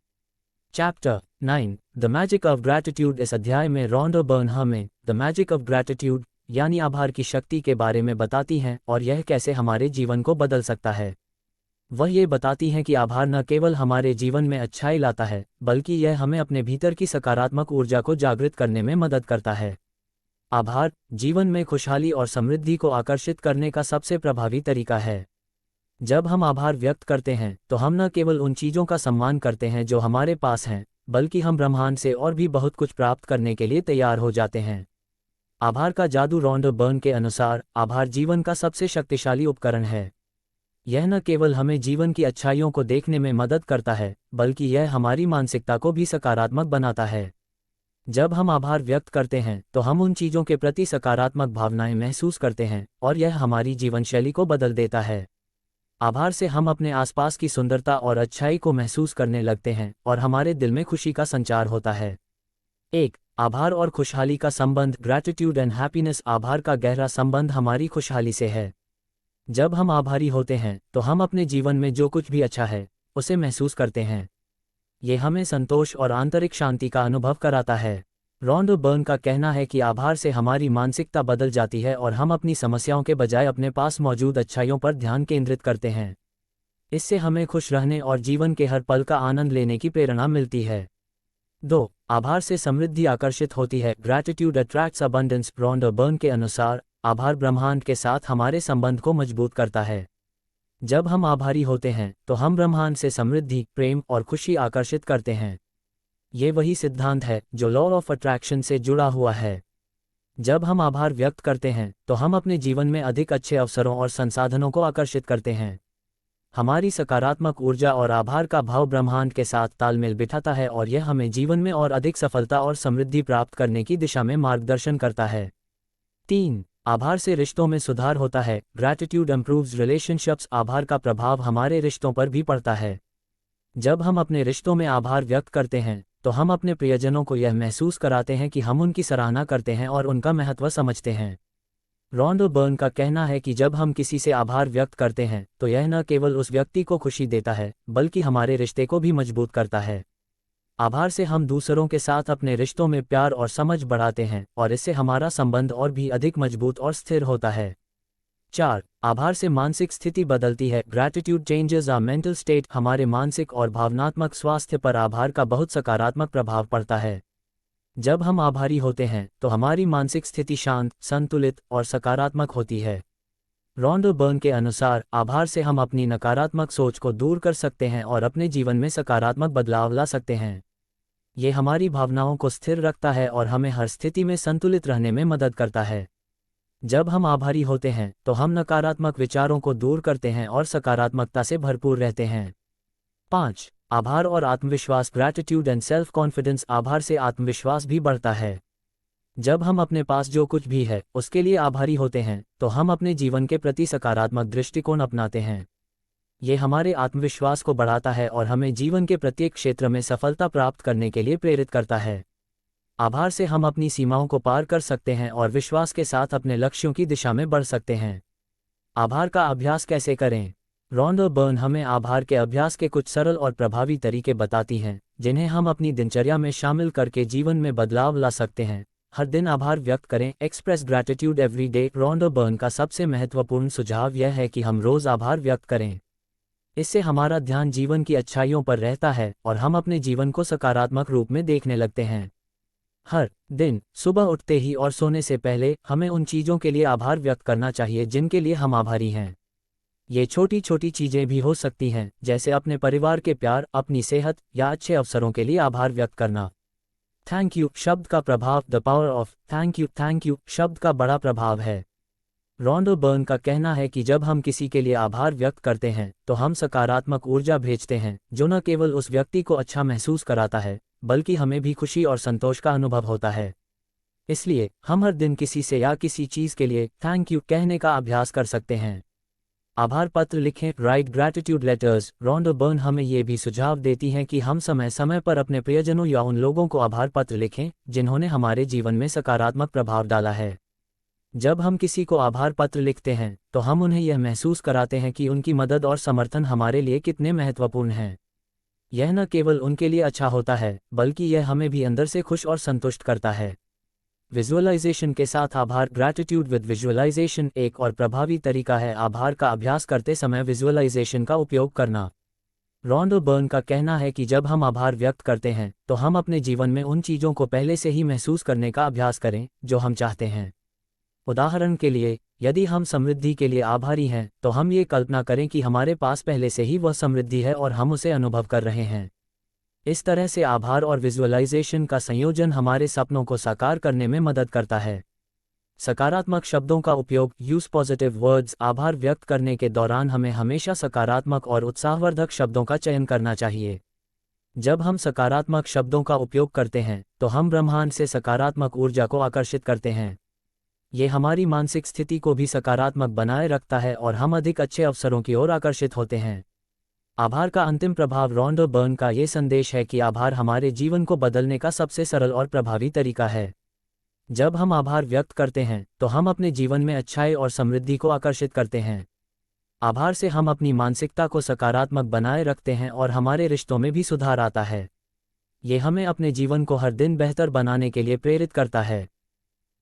Chapter 9 the magic of gratitude. इस अध्याय में रॉन्डो बर्न हमें द मैजिक ऑफ ग्रैटिट्यूड यानी आभार की शक्ति के बारे में बताती हैं और यह कैसे हमारे जीवन को बदल सकता है। वह ये बताती हैं कि आभार न केवल हमारे जीवन में अच्छाई लाता है, बल्कि यह हमें अपने भीतर की सकारात्मक ऊर्जा को जागृत करने में मदद करता है। आभार जीवन में खुशहाली और समृद्धि को आकर्षित करने का सबसे प्रभावी तरीका है। जब हम आभार व्यक्त करते हैं तो हम न केवल उन चीज़ों का सम्मान करते हैं जो हमारे पास हैं, बल्कि हम ब्रह्मांड से और भी बहुत कुछ प्राप्त करने के लिए तैयार हो जाते हैं। आभार का जादू। रॉन्डो बर्न के अनुसार आभार जीवन का सबसे शक्तिशाली उपकरण है। यह न केवल हमें जीवन की अच्छाइयों को देखने में मदद करता है, बल्कि यह हमारी मानसिकता को भी सकारात्मक बनाता है। जब हम आभार व्यक्त करते हैं तो हम उन चीज़ों के प्रति सकारात्मक भावनाएं महसूस करते हैं और यह हमारी जीवन शैली को बदल देता है। आभार से हम अपने आसपास की सुंदरता और अच्छाई को महसूस करने लगते हैं और हमारे दिल में खुशी का संचार होता है। 1. आभार और खुशहाली का संबंध। Gratitude and happiness. आभार का गहरा संबंध हमारी खुशहाली से है। जब हम आभारी होते हैं तो हम अपने जीवन में जो कुछ भी अच्छा है उसे महसूस करते हैं। ये हमें संतोष और आंतरिक शांति का अनुभव कराता है। रॉन्डो बर्न का कहना है कि आभार से हमारी मानसिकता बदल जाती है और हम अपनी समस्याओं के बजाय अपने पास मौजूद अच्छाइयों पर ध्यान केंद्रित करते हैं। इससे हमें खुश रहने और जीवन के हर पल का आनंद लेने की प्रेरणा मिलती है। 2. आभार से समृद्धि आकर्षित होती है। Gratitude attracts abundance. Rhonda Byrne के अनुसार आभार ब्रह्मांड के साथ हमारे संबंध को मजबूत करता है। जब हम आभारी होते हैं तो हम ब्रह्मांड से समृद्धि, प्रेम और खुशी आकर्षित करते हैं। ये वही सिद्धांत है जो लॉ ऑफ अट्रैक्शन से जुड़ा हुआ है। जब हम आभार व्यक्त करते हैं तो हम अपने जीवन में अधिक अच्छे अवसरों और संसाधनों को आकर्षित करते हैं। हमारी सकारात्मक ऊर्जा और आभार का भाव ब्रह्मांड के साथ तालमेल बिठाता है और यह हमें जीवन में और अधिक सफलता और समृद्धि प्राप्त करने की दिशा में मार्गदर्शन करता है। 3. आभार से रिश्तों में सुधार होता है। Gratitude improves relationships. आभार का प्रभाव हमारे रिश्तों पर भी पड़ता है। जब हम अपने रिश्तों में आभार व्यक्त करते हैं तो हम अपने प्रियजनों को यह महसूस कराते हैं कि हम उनकी सराहना करते हैं और उनका महत्व समझते हैं। रॉन्डो बर्न का कहना है कि जब हम किसी से आभार व्यक्त करते हैं तो यह न केवल उस व्यक्ति को खुशी देता है, बल्कि हमारे रिश्ते को भी मजबूत करता है। आभार से हम दूसरों के साथ अपने रिश्तों में प्यार और समझ बढ़ाते हैं और इससे हमारा संबंध और भी अधिक मजबूत और स्थिर होता है। 4. आभार से मानसिक स्थिति बदलती है। Gratitude changes our mental state. हमारे मानसिक और भावनात्मक स्वास्थ्य पर आभार का बहुत सकारात्मक प्रभाव पड़ता है। जब हम आभारी होते हैं तो हमारी मानसिक स्थिति शांत, संतुलित और सकारात्मक होती है। रॉन्डो बर्न के अनुसार आभार से हम अपनी नकारात्मक सोच को दूर कर सकते हैं और अपने जीवन में सकारात्मक बदलाव ला सकते हैं। ये हमारी भावनाओं को स्थिर रखता है और हमें हर स्थिति में संतुलित रहने में मदद करता है। जब हम आभारी होते हैं तो हम नकारात्मक विचारों को दूर करते हैं और सकारात्मकता से भरपूर रहते हैं। 5. आभार और आत्मविश्वास। Gratitude and self confidence. आभार से आत्मविश्वास भी बढ़ता है। जब हम अपने पास जो कुछ भी है उसके लिए आभारी होते हैं तो हम अपने जीवन के प्रति सकारात्मक दृष्टिकोण अपनाते हैं। ये हमारे आत्मविश्वास को बढ़ाता है और हमें जीवन के प्रत्येक क्षेत्र में सफलता प्राप्त करने के लिए प्रेरित करता है। आभार से हम अपनी सीमाओं को पार कर सकते हैं और विश्वास के साथ अपने लक्ष्यों की दिशा में बढ़ सकते हैं। आभार का अभ्यास कैसे करें? रॉन्डो बर्न हमें आभार के अभ्यास के कुछ सरल और प्रभावी तरीके बताती हैं, जिन्हें हम अपनी दिनचर्या में शामिल करके जीवन में बदलाव ला सकते हैं। हर दिन आभार व्यक्त करें। Express gratitude every day. Rhonda Byrne का सबसे महत्वपूर्ण सुझाव यह है कि हम रोज़ आभार व्यक्त करें। इससे हमारा ध्यान जीवन की अच्छाइयों पर रहता है और हम अपने जीवन को सकारात्मक रूप में देखने लगते हैं। हर दिन सुबह उठते ही और सोने से पहले हमें उन चीज़ों के लिए आभार व्यक्त करना चाहिए जिनके लिए हम आभारी हैं। ये छोटी छोटी चीज़ें भी हो सकती हैं, जैसे अपने परिवार के प्यार, अपनी सेहत या अच्छे अवसरों के लिए आभार व्यक्त करना। थैंक यू शब्द का प्रभाव, the power of thank you शब्द का बड़ा प्रभाव है। रॉन्डो बर्न का कहना है कि जब हम किसी के लिए आभार व्यक्त करते हैं तो हम सकारात्मक ऊर्जा भेजते हैं, जो न केवल उस व्यक्ति को अच्छा महसूस कराता है, बल्कि हमें भी खुशी और संतोष का अनुभव होता है। इसलिए हम हर दिन किसी से या किसी चीज़ के लिए थैंक यू कहने का अभ्यास कर सकते हैं। आभार पत्र लिखें, राइट ग्रैटिट्यूड लेटर्स। रॉन्डो बर्न हमें ये भी सुझाव देती हैं कि हम समय समय पर अपने प्रियजनों या उन लोगों को आभार पत्र लिखें जिन्होंने हमारे जीवन में सकारात्मक प्रभाव डाला है। जब हम किसी को आभार पत्र लिखते हैं तो हम उन्हें यह महसूस कराते हैं कि उनकी मदद और समर्थन हमारे लिए कितने महत्वपूर्ण हैं। यह न केवल उनके लिए अच्छा होता है, बल्कि यह हमें भी अंदर से खुश और संतुष्ट करता है। विजुअलाइजेशन के साथ आभार, ग्रैटिट्यूड विद विजुअलाइजेशन एक और प्रभावी तरीका है आभार का अभ्यास करते समय विजुअलाइजेशन का उपयोग करना। रॉन्डो बर्न का कहना है कि जब हम आभार व्यक्त करते हैं तो हम अपने जीवन में उन चीज़ों को पहले से ही महसूस करने का अभ्यास करें जो हम चाहते हैं। उदाहरण के लिए, यदि हम समृद्धि के लिए आभारी हैं तो हम ये कल्पना करें कि हमारे पास पहले से ही वह समृद्धि है और हम उसे अनुभव कर रहे हैं। इस तरह से आभार और विजुअलाइजेशन का संयोजन हमारे सपनों को साकार करने में मदद करता है। सकारात्मक शब्दों का उपयोग, यूज पॉजिटिव वर्ड्स। आभार व्यक्त करने के दौरान हमें हमेशा सकारात्मक और उत्साहवर्धक शब्दों का चयन करना चाहिए। जब हम सकारात्मक शब्दों का उपयोग करते हैं तो हम ब्रह्मांड से सकारात्मक ऊर्जा को आकर्षित करते हैं। ये हमारी मानसिक स्थिति को भी सकारात्मक बनाए रखता है और हम अधिक अच्छे अवसरों की ओर आकर्षित होते हैं। आभार का अंतिम प्रभाव, रॉन्डो बर्न का ये संदेश है कि आभार हमारे जीवन को बदलने का सबसे सरल और प्रभावी तरीका है। जब हम आभार व्यक्त करते हैं तो हम अपने जीवन में अच्छाई और समृद्धि को आकर्षित करते हैं। आभार से हम अपनी मानसिकता को सकारात्मक बनाए रखते हैं और हमारे रिश्तों में भी सुधार आता है। ये हमें अपने जीवन को हर दिन बेहतर बनाने के लिए प्रेरित करता है।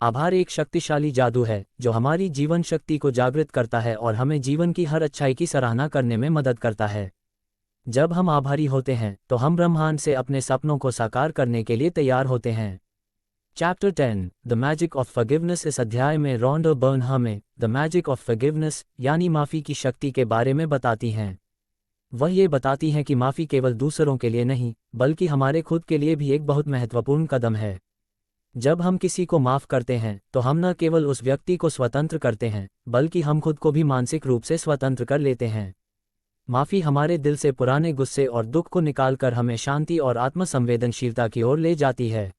आभार एक शक्तिशाली जादू है जो हमारी जीवन शक्ति को जागृत करता है और हमें जीवन की हर अच्छाई की सराहना करने में मदद करता है। जब हम आभारी होते हैं तो हम ब्रह्मांड से अपने सपनों को साकार करने के लिए तैयार होते हैं। Chapter 10 the magic of forgiveness. इस अध्याय में रॉन्डो बर्न हमें द मैजिक ऑफ फॉरगिवनेस यानी माफ़ी की शक्ति के बारे में बताती हैं। वह ये बताती हैं कि माफ़ी केवल दूसरों के लिए नहीं, बल्कि हमारे खुद के लिए भी एक बहुत महत्वपूर्ण कदम है। जब हम किसी को माफ़ करते हैं तो हम न केवल उस व्यक्ति को स्वतंत्र करते हैं, बल्कि हम खुद को भी मानसिक रूप से स्वतंत्र कर लेते हैं। माफ़ी हमारे दिल से पुराने गुस्से और दुख को निकालकर हमें शांति और आत्मसंवेदनशीलता की ओर ले जाती है।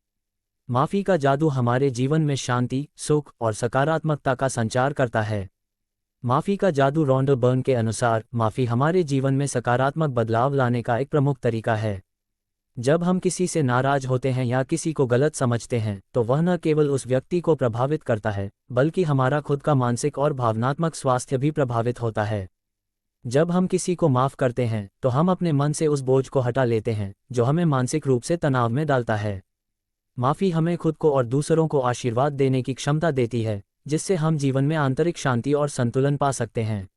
माफ़ी का जादू हमारे जीवन में शांति, सुख और सकारात्मकता का संचार करता है। माफ़ी का जादू, रॉन्डो बर्न के अनुसार, माफ़ी हमारे जीवन में सकारात्मक बदलाव लाने का एक प्रमुख तरीका है। जब हम किसी से नाराज होते हैं या किसी को गलत समझते हैं तो वह न केवल उस व्यक्ति को प्रभावित करता है, बल्कि हमारा खुद का मानसिक और भावनात्मक स्वास्थ्य भी प्रभावित होता है। जब हम किसी को माफ़ करते हैं तो हम अपने मन से उस बोझ को हटा लेते हैं जो हमें मानसिक रूप से तनाव में डालता है। माफ़ी हमें खुद को और दूसरों को आशीर्वाद देने की क्षमता देती है, जिससे हम जीवन में आंतरिक शांति और संतुलन पा सकते हैं।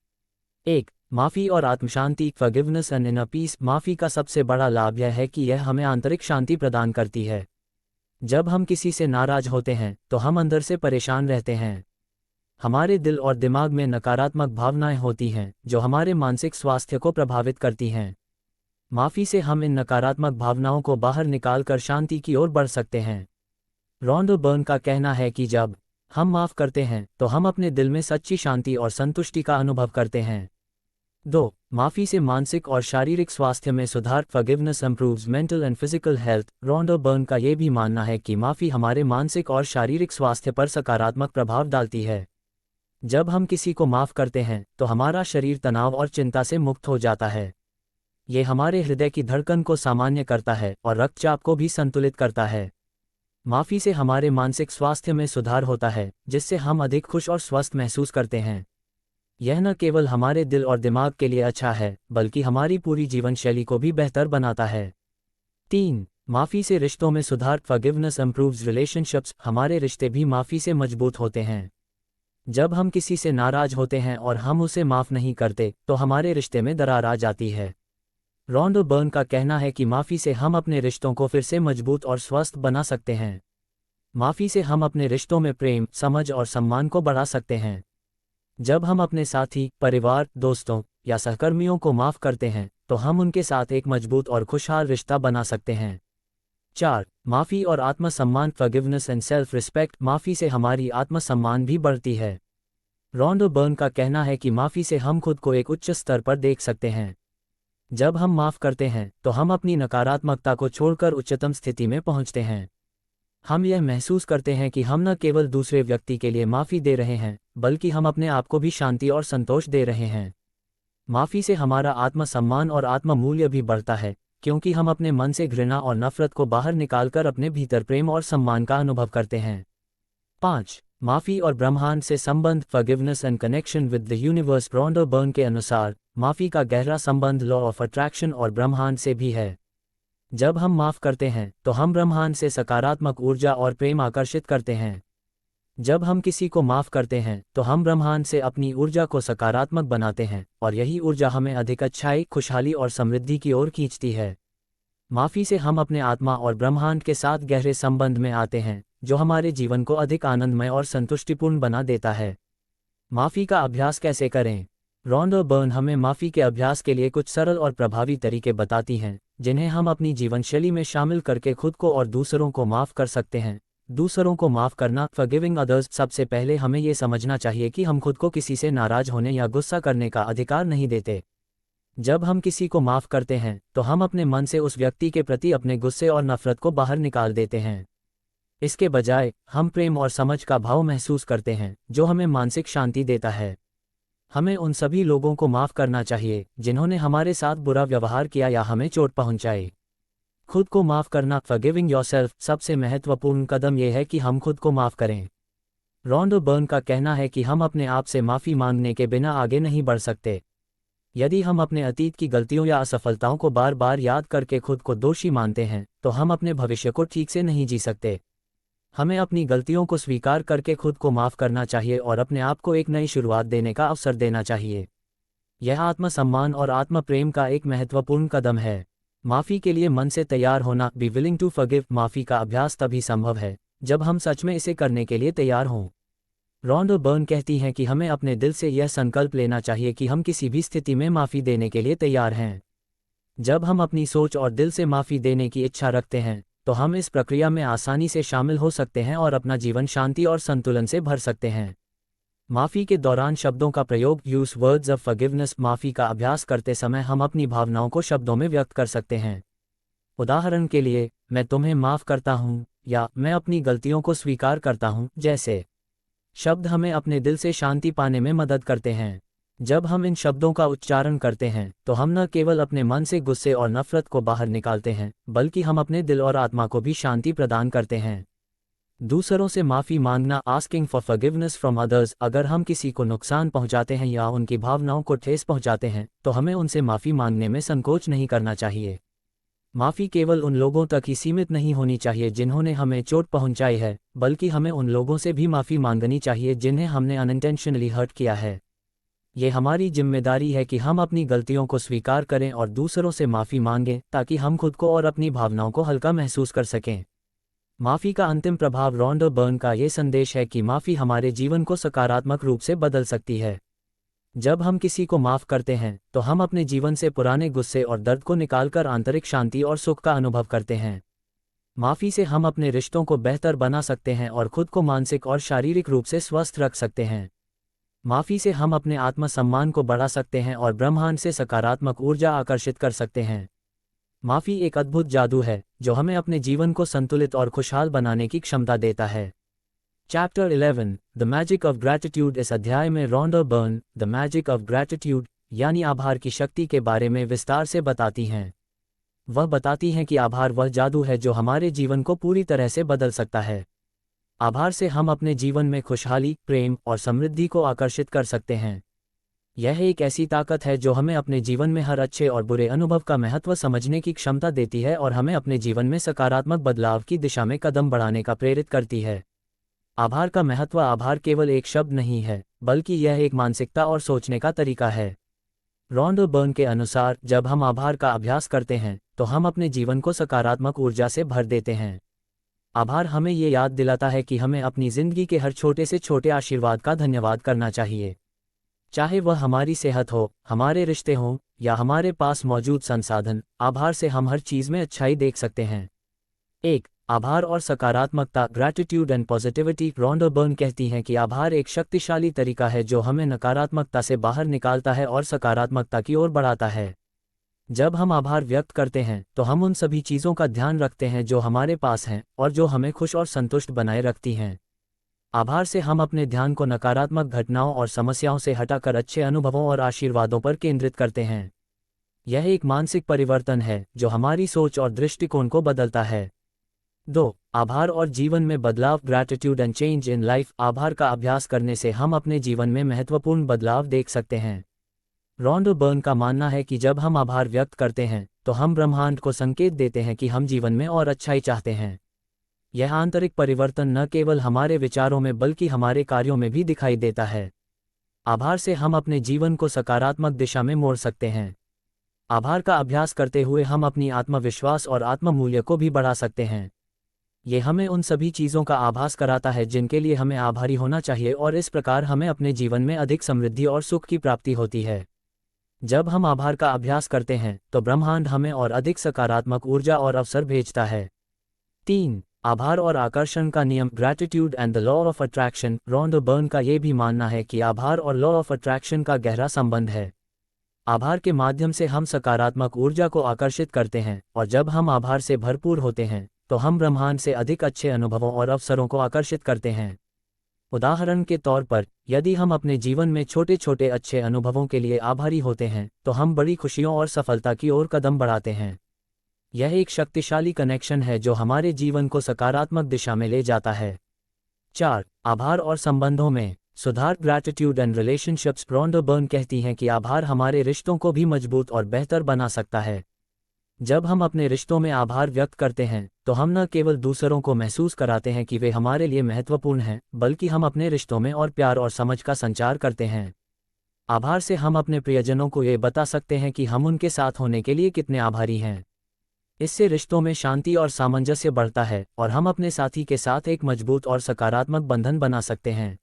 1. माफ़ी और आत्मशांति। Forgiveness and inner peace. माफ़ी का सबसे बड़ा लाभ यह है कि यह हमें आंतरिक शांति प्रदान करती है। जब हम किसी से नाराज होते हैं तो हम अंदर से परेशान रहते हैं। हमारे दिल और दिमाग में नकारात्मक भावनाएं होती हैं जो हमारे मानसिक स्वास्थ्य को प्रभावित करती हैं। माफ़ी से हम इन नकारात्मक भावनाओं को बाहर निकालकर शांति की ओर बढ़ सकते हैं। रॉन्डो बर्न का कहना है कि जब हम माफ़ करते हैं तो हम अपने दिल में सच्ची शांति और संतुष्टि का अनुभव करते हैं। 2. माफ़ी से मानसिक और शारीरिक स्वास्थ्य में सुधार। Forgiveness improves mental and physical health. Rhonda Byrne का ये भी मानना है कि माफ़ी हमारे मानसिक और शारीरिक स्वास्थ्य पर सकारात्मक प्रभाव डालती है। जब हम किसी को माफ़ करते हैं तो हमारा शरीर तनाव और चिंता से मुक्त हो जाता है। ये हमारे हृदय की धड़कन को सामान्य करता है और रक्तचाप को भी संतुलित करता है। माफ़ी से हमारे मानसिक स्वास्थ्य में सुधार होता है, जिससे हम अधिक खुश और स्वस्थ महसूस करते हैं। यह न केवल हमारे दिल और दिमाग के लिए अच्छा है, बल्कि हमारी पूरी जीवन शैली को भी बेहतर बनाता है। 3. माफ़ी से रिश्तों में सुधार। Forgiveness improves relationships. हमारे रिश्ते भी माफ़ी से मजबूत होते हैं। जब हम किसी से नाराज होते हैं और हम उसे माफ़ नहीं करते तो हमारे रिश्ते में दरार आ जाती है। रॉन्डो बर्न का कहना है कि माफ़ी से हम अपने रिश्तों को फिर से मजबूत और स्वस्थ बना सकते हैं। माफ़ी से हम अपने रिश्तों में प्रेम, समझ और सम्मान को बढ़ा सकते हैं। जब हम अपने साथी, परिवार, दोस्तों या सहकर्मियों को माफ़ करते हैं तो हम उनके साथ एक मजबूत और खुशहाल रिश्ता बना सकते हैं। 4. माफ़ी और आत्मसम्मान फॉरगिवनेस एंड सेल्फ रिस्पेक्ट। माफ़ी से हमारी आत्मसम्मान भी बढ़ती है। रॉन्डो बर्न का कहना है कि माफ़ी से हम खुद को एक उच्च स्तर पर देख सकते हैं। जब हम माफ़ करते हैं तो हम अपनी नकारात्मकता को छोड़कर उच्चतम स्थिति में पहुंचते हैं। हम यह महसूस करते हैं कि हम न केवल दूसरे व्यक्ति के लिए माफ़ी दे रहे हैं, बल्कि हम अपने आप को भी शांति और संतोष दे रहे हैं। माफ़ी से हमारा आत्मसम्मान और आत्ममूल्य भी बढ़ता है, क्योंकि हम अपने मन से घृणा और नफरत को बाहर निकालकर अपने भीतर प्रेम और सम्मान का अनुभव करते हैं। 5. माफ़ी और ब्रह्मांड से संबंध forgiveness and connection with the universe. Rhonda Byrne के अनुसार माफ़ी का गहरा संबंध लॉ ऑफ अट्रैक्शन और ब्रह्मांड से भी है। जब हम माफ़ करते हैं तो हम ब्रह्मांड से सकारात्मक ऊर्जा और प्रेम आकर्षित करते हैं। जब हम किसी को माफ़ करते हैं तो हम ब्रह्मांड से अपनी ऊर्जा को सकारात्मक बनाते हैं, और यही ऊर्जा हमें अधिक अच्छाई, खुशहाली और समृद्धि की ओर खींचती है। माफ़ी से हम अपने आत्मा और ब्रह्मांड के साथ गहरे संबंध में आते हैं, जो हमारे जीवन को अधिक आनंदमय और संतुष्टिपूर्ण बना देता है। माफ़ी का अभ्यास कैसे करें? रॉन्डो बर्न हमें माफ़ी के अभ्यास के लिए कुछ सरल और प्रभावी तरीके बताती हैं, जिन्हें हम अपनी जीवनशैली में शामिल करके खुद को और दूसरों को माफ़ कर सकते हैं। दूसरों को माफ़ करना फॉरगिविंग अदर्स। सबसे पहले हमें ये समझना चाहिए कि हम खुद को किसी से नाराज़ होने या गुस्सा करने का अधिकार नहीं देते। जब हम किसी को माफ़ करते हैं तो हम अपने मन से उस व्यक्ति के प्रति अपने गुस्से और नफरत को बाहर निकाल देते हैं। इसके बजाय हम प्रेम और समझ का भाव महसूस करते हैं, जो हमें मानसिक शांति देता है। हमें उन सभी लोगों को माफ़ करना चाहिए जिन्होंने हमारे साथ बुरा व्यवहार किया या हमें चोट पहुंचाई। खुद को माफ़ करना फॉरगिविंग योरसेल्फ। सबसे महत्वपूर्ण कदम यह है कि हम खुद को माफ़ करें। रॉन्डो बर्न का कहना है कि हम अपने आप से माफ़ी मांगने के बिना आगे नहीं बढ़ सकते। यदि हम अपने अतीत की गलतियों या असफलताओं को बार बार याद करके खुद को दोषी मानते हैं तो हम अपने भविष्य को ठीक से नहीं जी सकते। हमें अपनी गलतियों को स्वीकार करके खुद को माफ़ करना चाहिए और अपने आप को एक नई शुरुआत देने का अवसर देना चाहिए। यह आत्मसम्मान और आत्म प्रेम का एक महत्वपूर्ण कदम है। माफ़ी के लिए मन से तैयार होना बी विलिंग टू फॉरगिव। माफ़ी का अभ्यास तभी संभव है जब हम सच में इसे करने के लिए तैयार हों। रॉन्डो बर्न कहती हैं कि हमें अपने दिल से यह संकल्प लेना चाहिए कि हम किसी भी स्थिति में माफ़ी देने के लिए तैयार हैं। जब हम अपनी सोच और दिल से माफ़ी देने की इच्छा रखते हैं तो हम इस प्रक्रिया में आसानी से शामिल हो सकते हैं और अपना जीवन शांति और संतुलन से भर सकते हैं। माफ़ी के दौरान शब्दों का प्रयोग यूज वर्ड्स ऑफ फॉरगिवनेस। माफ़ी का अभ्यास करते समय हम अपनी भावनाओं को शब्दों में व्यक्त कर सकते हैं। उदाहरण के लिए, मैं तुम्हें माफ़ करता हूँ या मैं अपनी गलतियों को स्वीकार करता हूँ जैसे शब्द हमें अपने दिल से शांति पाने में मदद करते हैं। जब हम इन शब्दों का उच्चारण करते हैं तो हम न केवल अपने मन से गुस्से और नफरत को बाहर निकालते हैं, बल्कि हम अपने दिल और आत्मा को भी शांति प्रदान करते हैं। दूसरों से माफ़ी मांगना asking for forgiveness from others. अगर हम किसी को नुकसान पहुंचाते हैं या उनकी भावनाओं को ठेस पहुंचाते हैं तो हमें उनसे माफ़ी मांगने में संकोच नहीं करना चाहिए। माफ़ी केवल उन लोगों तक ही सीमित नहीं होनी चाहिए जिन्होंने हमें चोट पहुंचाई है, बल्कि हमें उन लोगों से भी माफ़ी मांगनी चाहिए जिन्हें हमने अनइंटेंशनली हर्ट किया है। ये हमारी जिम्मेदारी है कि हम अपनी गलतियों को स्वीकार करें और दूसरों से माफ़ी मांगें ताकि हम खुद को और अपनी भावनाओं को हल्का महसूस कर सकें। माफ़ी का अंतिम प्रभाव। रॉन्डो बर्न का ये संदेश है कि माफ़ी हमारे जीवन को सकारात्मक रूप से बदल सकती है। जब हम किसी को माफ़ करते हैं तो हम अपने जीवन से पुराने गुस्से और दर्द को निकालकर आंतरिक शांति और सुख का अनुभव करते हैं। माफ़ी से हम अपने रिश्तों को बेहतर बना सकते हैं और खुद को मानसिक और शारीरिक रूप से स्वस्थ रख सकते हैं। माफ़ी से हम अपने आत्मसम्मान को बढ़ा सकते हैं और ब्रह्मांड से सकारात्मक ऊर्जा आकर्षित कर सकते हैं। माफ़ी एक अद्भुत जादू है जो हमें अपने जीवन को संतुलित और खुशहाल बनाने की क्षमता देता है। Chapter 11 the magic of gratitude. इस अध्याय में Rhonda Byrne the magic of gratitude यानी आभार की शक्ति के बारे में विस्तार से बताती हैं। वह बताती हैं कि आभार वह जादू है जो हमारे जीवन को पूरी तरह से बदल सकता है। आभार से हम अपने जीवन में खुशहाली, प्रेम और समृद्धि को आकर्षित कर सकते हैं। यह एक ऐसी ताकत है जो हमें अपने जीवन में हर अच्छे और बुरे अनुभव का महत्व समझने की क्षमता देती है और हमें अपने जीवन में सकारात्मक बदलाव की दिशा में कदम बढ़ाने का प्रेरित करती है। आभार का महत्व। आभार केवल एक शब्द नहीं है, बल्कि यह एक मानसिकता और सोचने का तरीका है। रॉन्डो बर्न के अनुसार जब हम आभार का अभ्यास करते हैं तो हम अपने जीवन को सकारात्मक ऊर्जा से भर देते हैं। आभार हमें ये याद दिलाता है कि हमें अपनी ज़िंदगी के हर छोटे से छोटे आशीर्वाद का धन्यवाद करना चाहिए। चाहे वह हमारी सेहत हो, हमारे रिश्ते हों या हमारे पास मौजूद संसाधन, आभार से हम हर चीज़ में अच्छाई देख सकते हैं। एक, आभार और सकारात्मकता, gratitude and positivity. Rhonda burn कहती हैं कि आभार एक शक्तिशाली तरीका है जो हमें नकारात्मकता से बाहर निकालता है और सकारात्मकता की ओर बढ़ाता है। जब हम आभार व्यक्त करते हैं तो हम उन सभी चीज़ों का ध्यान रखते हैं जो हमारे पास हैं और जो हमें खुश और संतुष्ट बनाए रखती हैं। आभार से हम अपने ध्यान को नकारात्मक घटनाओं और समस्याओं से हटाकर अच्छे अनुभवों और आशीर्वादों पर केंद्रित करते हैं। यह एक मानसिक परिवर्तन है जो हमारी सोच और दृष्टिकोण को बदलता है। 2. आभार और जीवन में बदलाव, gratitude and change in life. आभार का अभ्यास करने से हम अपने जीवन में महत्वपूर्ण बदलाव देख सकते हैं। रॉन्डा बर्न का मानना है कि जब हम आभार व्यक्त करते हैं तो हम ब्रह्मांड को संकेत देते हैं कि हम जीवन में और अच्छाई चाहते हैं। यह आंतरिक परिवर्तन न केवल हमारे विचारों में बल्कि हमारे कार्यों में भी दिखाई देता है। आभार से हम अपने जीवन को सकारात्मक दिशा में मोड़ सकते हैं। आभार का अभ्यास करते हुए हम अपनी आत्मविश्वास और आत्ममूल्य को भी बढ़ा सकते हैं। ये हमें उन सभी चीज़ों का आभास कराता है जिनके लिए हमें आभारी होना चाहिए और इस प्रकार हमें अपने जीवन में अधिक समृद्धि और सुख की प्राप्ति होती है। जब हम आभार का अभ्यास करते हैं तो ब्रह्मांड हमें और अधिक सकारात्मक ऊर्जा और अवसर भेजता है। 3. आभार और आकर्षण का नियम, gratitude and the law of attraction. Rhonda Byrne का ये भी मानना है कि आभार और लॉ ऑफ अट्रैक्शन का गहरा संबंध है। आभार के माध्यम से हम सकारात्मक ऊर्जा को आकर्षित करते हैं और जब हम आभार से भरपूर होते हैं तो हम ब्रह्मांड से अधिक अच्छे अनुभवों और अवसरों को आकर्षित करते हैं। उदाहरण के तौर पर, यदि हम अपने जीवन में छोटे छोटे अच्छे अनुभवों के लिए आभारी होते हैं तो हम बड़ी खुशियों और सफलता की ओर कदम बढ़ाते हैं। यह एक शक्तिशाली कनेक्शन है जो हमारे जीवन को सकारात्मक दिशा में ले जाता है। 4. आभार और संबंधों में सुधार, gratitude and relationships. Rhonda burn कहती हैं कि आभार हमारे रिश्तों को भी मजबूत और बेहतर बना सकता है। जब हम अपने रिश्तों में आभार व्यक्त करते हैं तो हम न केवल दूसरों को महसूस कराते हैं कि वे हमारे लिए महत्वपूर्ण हैं, बल्कि हम अपने रिश्तों में और प्यार और समझ का संचार करते हैं। आभार से हम अपने प्रियजनों को ये बता सकते हैं कि हम उनके साथ होने के लिए कितने आभारी हैं। इससे रिश्तों में शांति और सामंजस्य बढ़ता है और हम अपने साथी के साथ एक मजबूत और सकारात्मक बंधन बना सकते हैं।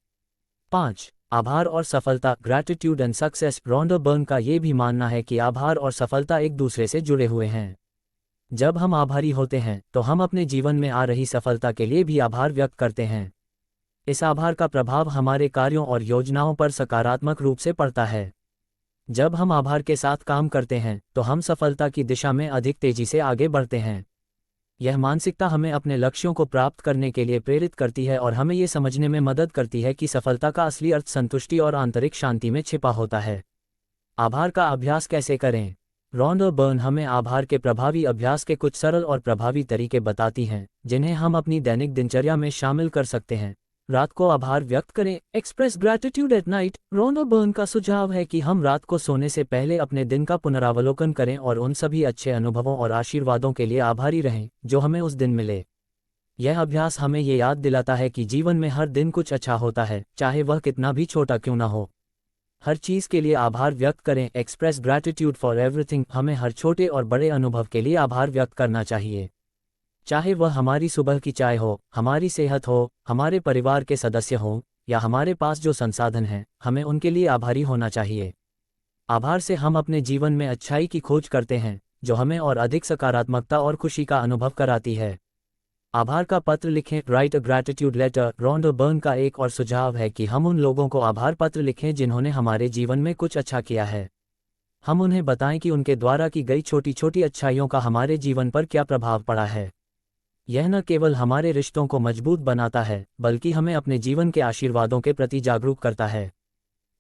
5. आभार और सफलता, gratitude and success. Rhonda Byrne का ये भी मानना है कि आभार और सफलता एक दूसरे से जुड़े हुए हैं। जब हम आभारी होते हैं तो हम अपने जीवन में आ रही सफलता के लिए भी आभार व्यक्त करते हैं। इस आभार का प्रभाव हमारे कार्यों और योजनाओं पर सकारात्मक रूप से पड़ता है। जब हम आभार के साथ काम करते हैं तो हम सफलता की दिशा में अधिक तेजी से आगे बढ़ते हैं। यह मानसिकता हमें अपने लक्ष्यों को प्राप्त करने के लिए प्रेरित करती है और हमें ये समझने में मदद करती है कि सफलता का असली अर्थ संतुष्टि और आंतरिक शांति में छिपा होता है। आभार का अभ्यास कैसे करें? रॉन्डा बर्न हमें आभार के प्रभावी अभ्यास के कुछ सरल और प्रभावी तरीके बताती हैं जिन्हें हम अपनी दैनिक दिनचर्या में शामिल कर सकते हैं। रात को आभार व्यक्त करें, express gratitude at night. Rhonda Byrne का सुझाव है कि हम रात को सोने से पहले अपने दिन का पुनरावलोकन करें और उन सभी अच्छे अनुभवों और आशीर्वादों के लिए आभारी रहें जो हमें उस दिन मिले। यह अभ्यास हमें ये याद दिलाता है कि जीवन में हर दिन कुछ अच्छा होता है, चाहे वह कितना भी छोटा क्यों ना हो। हर चीज़ के लिए आभार व्यक्त करें, एक्सप्रेस ग्रैटिट्यूड फॉर एवरीथिंग। हमें हर छोटे और बड़े अनुभव के लिए आभार व्यक्त करना चाहिए, चाहे वह हमारी सुबह की चाय हो, हमारी सेहत हो, हमारे परिवार के सदस्य हों या हमारे पास जो संसाधन हैं, हमें उनके लिए आभारी होना चाहिए। आभार से हम अपने जीवन में अच्छाई की खोज करते हैं जो हमें और अधिक सकारात्मकता और खुशी का अनुभव कराती है। आभार का पत्र लिखें, write a gratitude letter. Rhonda Byrne का एक और सुझाव है कि हम उन लोगों को आभार पत्र लिखें जिन्होंने हमारे जीवन में कुछ अच्छा किया है। हम उन्हें बताएं कि उनके द्वारा की गई छोटी छोटी अच्छाइयों का हमारे जीवन पर क्या प्रभाव पड़ा है। यह न केवल हमारे रिश्तों को मजबूत बनाता है बल्कि हमें अपने जीवन के आशीर्वादों के प्रति जागरूक करता है।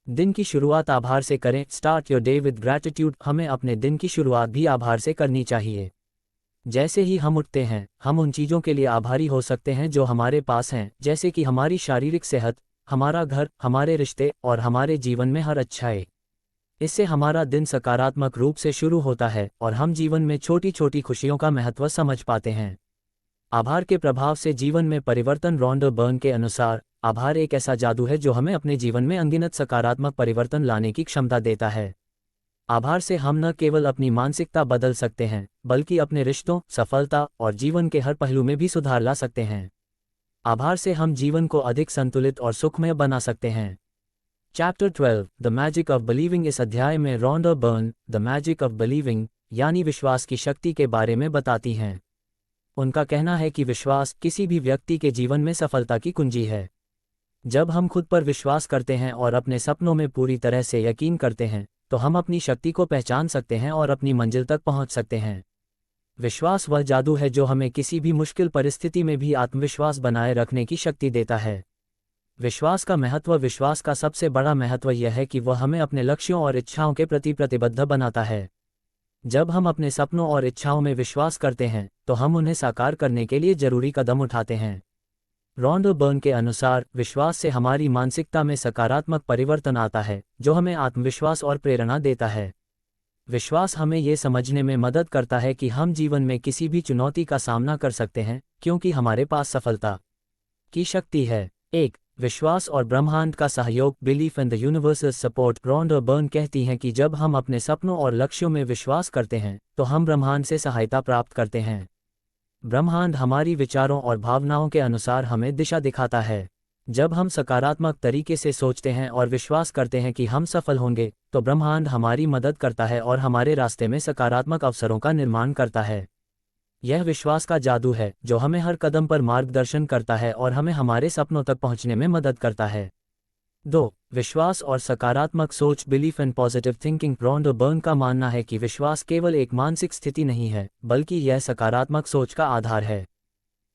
दिन की शुरुआत आभार से करें, start your day with gratitude. हमें अपने दिन की शुरुआत भी आभार से करनी चाहिए। जैसे ही हम उठते हैं हम उन चीज़ों के लिए आभारी हो सकते हैं जो हमारे पास हैं, जैसे कि हमारी शारीरिक सेहत, हमारा घर, हमारे रिश्ते और हमारे जीवन में हर अच्छाई। इससे हमारा दिन सकारात्मक रूप से शुरू होता है और हम जीवन में छोटी छोटी खुशियों का महत्व समझ पाते हैं। आभार के प्रभाव से जीवन में परिवर्तन। रॉन्डा बर्न के अनुसार आभार एक ऐसा जादू है जो हमें अपने जीवन में अनगिनत सकारात्मक परिवर्तन लाने की क्षमता देता है। आभार से हम न केवल अपनी मानसिकता बदल सकते हैं बल्कि अपने रिश्तों, सफलता और जीवन के हर पहलू में भी सुधार ला सकते हैं। आभार से हम जीवन को अधिक संतुलित और सुखमय बना सकते हैं। Chapter 12, the magic of believing. इस अध्याय में Rhonda burn the magic of believing यानी विश्वास की शक्ति के बारे में बताती हैं। उनका कहना है कि विश्वास किसी भी व्यक्ति के जीवन में सफलता की कुंजी है। जब हम खुद पर विश्वास करते हैं और अपने सपनों में पूरी तरह से यकीन करते हैं, तो हम अपनी शक्ति को पहचान सकते हैं और अपनी मंजिल तक पहुंच सकते हैं। विश्वास वह जादू है जो हमें किसी भी मुश्किल परिस्थिति में भी आत्मविश्वास बनाए रखने की शक्ति देता है। विश्वास का सबसे बड़ा महत्व यह है कि वह हमें अपने लक्ष्यों और इच्छाओं के प्रति प्रतिबद्ध बनाता है। जब हम अपने सपनों और इच्छाओं में विश्वास करते हैं, तो हम उन्हें साकार करने के लिए जरूरी कदम उठाते हैं। रॉन्डो बर्न के अनुसार, विश्वास से हमारी मानसिकता में सकारात्मक परिवर्तन आता है, जो हमें आत्मविश्वास और प्रेरणा देता है। विश्वास हमें ये समझने में मदद करता है कि हम जीवन में किसी भी चुनौती का सामना कर सकते हैं, क्योंकि हमारे पास सफलता की शक्ति है। 1. विश्वास और ब्रह्मांड का सहयोग, belief in the universal support. Rhonda Byrne कहती हैं कि जब हम अपने सपनों और लक्ष्यों में विश्वास करते हैं, तो हम ब्रह्मांड से सहायता प्राप्त करते हैं। ब्रह्मांड हमारी विचारों और भावनाओं के अनुसार हमें दिशा दिखाता है। जब हम सकारात्मक तरीके से सोचते हैं और विश्वास करते हैं कि हम सफल होंगे, तो ब्रह्मांड हमारी मदद करता है और हमारे रास्ते में सकारात्मक अवसरों का निर्माण करता है। यह विश्वास का जादू है जो हमें हर कदम पर मार्गदर्शन करता है और हमें हमारे सपनों तक पहुंचने में मदद करता है। 2. विश्वास और सकारात्मक सोच, belief and positive thinking. Rhonda Byrne का मानना है कि विश्वास केवल एक मानसिक स्थिति नहीं है, बल्कि यह सकारात्मक सोच का आधार है।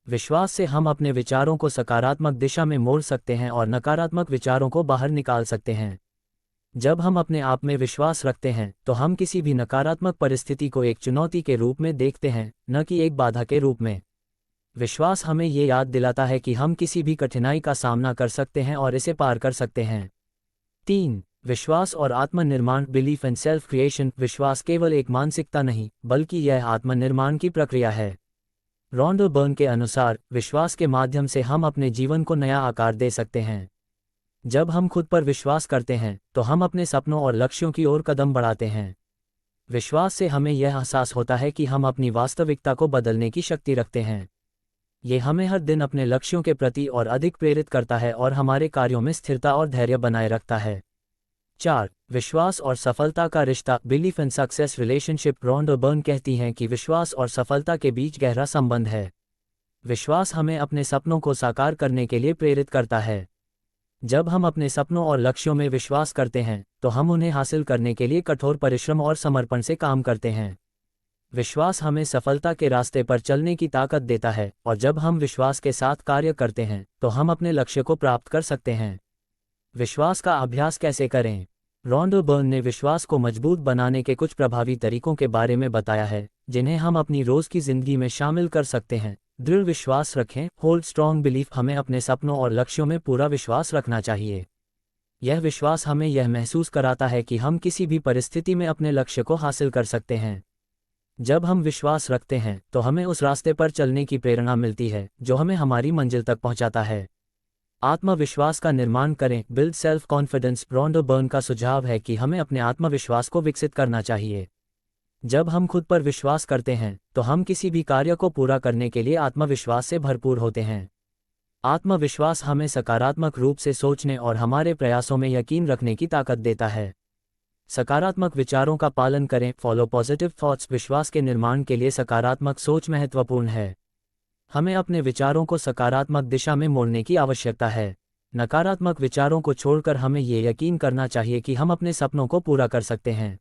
विश्वास से हम अपने विचारों को सकारात्मक दिशा में मोड़ सकते हैं और नकारात्मक विचारों को बाहर निकाल सकते हैं। जब हम अपने आप में विश्वास रखते हैं, तो हम किसी भी नकारात्मक परिस्थिति को एक चुनौती के रूप में देखते हैं, न कि एक बाधा के रूप में। विश्वास हमें ये याद दिलाता है कि हम किसी भी कठिनाई का सामना कर सकते हैं और इसे पार कर सकते हैं। 3. विश्वास और आत्मनिर्माण, बिलीफ एंड सेल्फ क्रिएशन। विश्वास केवल एक मानसिकता नहीं, बल्कि यह आत्मनिर्माण की प्रक्रिया है। रॉन्डो बर्न के अनुसार, विश्वास के माध्यम से हम अपने जीवन को नया आकार दे सकते हैं। जब हम खुद पर विश्वास करते हैं, तो हम अपने सपनों और लक्ष्यों की ओर कदम बढ़ाते हैं। विश्वास से हमें यह एहसास होता है कि हम अपनी वास्तविकता को बदलने की शक्ति रखते हैं। ये हमें हर दिन अपने लक्ष्यों के प्रति और अधिक प्रेरित करता है और हमारे कार्यों में स्थिरता और धैर्य बनाए रखता है। 4. विश्वास और सफलता का रिश्ता, belief and success relationship. Rhonda Byrne कहती हैं कि विश्वास और सफलता के बीच गहरा संबंध है। विश्वास हमें अपने सपनों को साकार करने के लिए प्रेरित करता है। जब हम अपने सपनों और लक्ष्यों में विश्वास करते हैं, तो हम उन्हें हासिल करने के लिए कठोर परिश्रम और समर्पण से काम करते हैं। विश्वास हमें सफलता के रास्ते पर चलने की ताकत देता है, और जब हम विश्वास के साथ कार्य करते हैं, तो हम अपने लक्ष्य को प्राप्त कर सकते हैं। विश्वास का अभ्यास कैसे करें? रॉन्डो बर्न ने विश्वास को मजबूत बनाने के कुछ प्रभावी तरीकों के बारे में बताया है, जिन्हें हम अपनी रोज की जिंदगी में शामिल कर सकते हैं। दृढ़ विश्वास रखें, होल्ड स्ट्रॉन्ग बिलीफ। हमें अपने सपनों और लक्ष्यों में पूरा विश्वास रखना चाहिए। यह विश्वास हमें यह महसूस कराता है कि हम किसी भी परिस्थिति में अपने लक्ष्य को हासिल कर सकते हैं। जब हम विश्वास रखते हैं, तो हमें उस रास्ते पर चलने की प्रेरणा मिलती है जो हमें हमारी मंजिल तक पहुंचाता है। आत्मविश्वास का निर्माण करें, बिल्ड सेल्फ कॉन्फिडेंस। रॉन्डो बर्न का सुझाव है कि हमें अपने आत्मविश्वास को विकसित करना चाहिए। जब हम खुद पर विश्वास करते हैं, तो हम किसी भी कार्य को पूरा करने के लिए आत्मविश्वास से भरपूर होते हैं। आत्मविश्वास हमें सकारात्मक रूप से सोचने और हमारे प्रयासों में यकीन रखने की ताकत देता है। सकारात्मक विचारों का पालन करें, फॉलो पॉजिटिव थॉट्स। विश्वास के निर्माण के लिए सकारात्मक सोच महत्वपूर्ण है। हमें अपने विचारों को सकारात्मक दिशा में मोड़ने की आवश्यकता है। नकारात्मक विचारों को छोड़कर हमें ये यकीन करना चाहिए कि हम अपने सपनों को पूरा कर सकते हैं।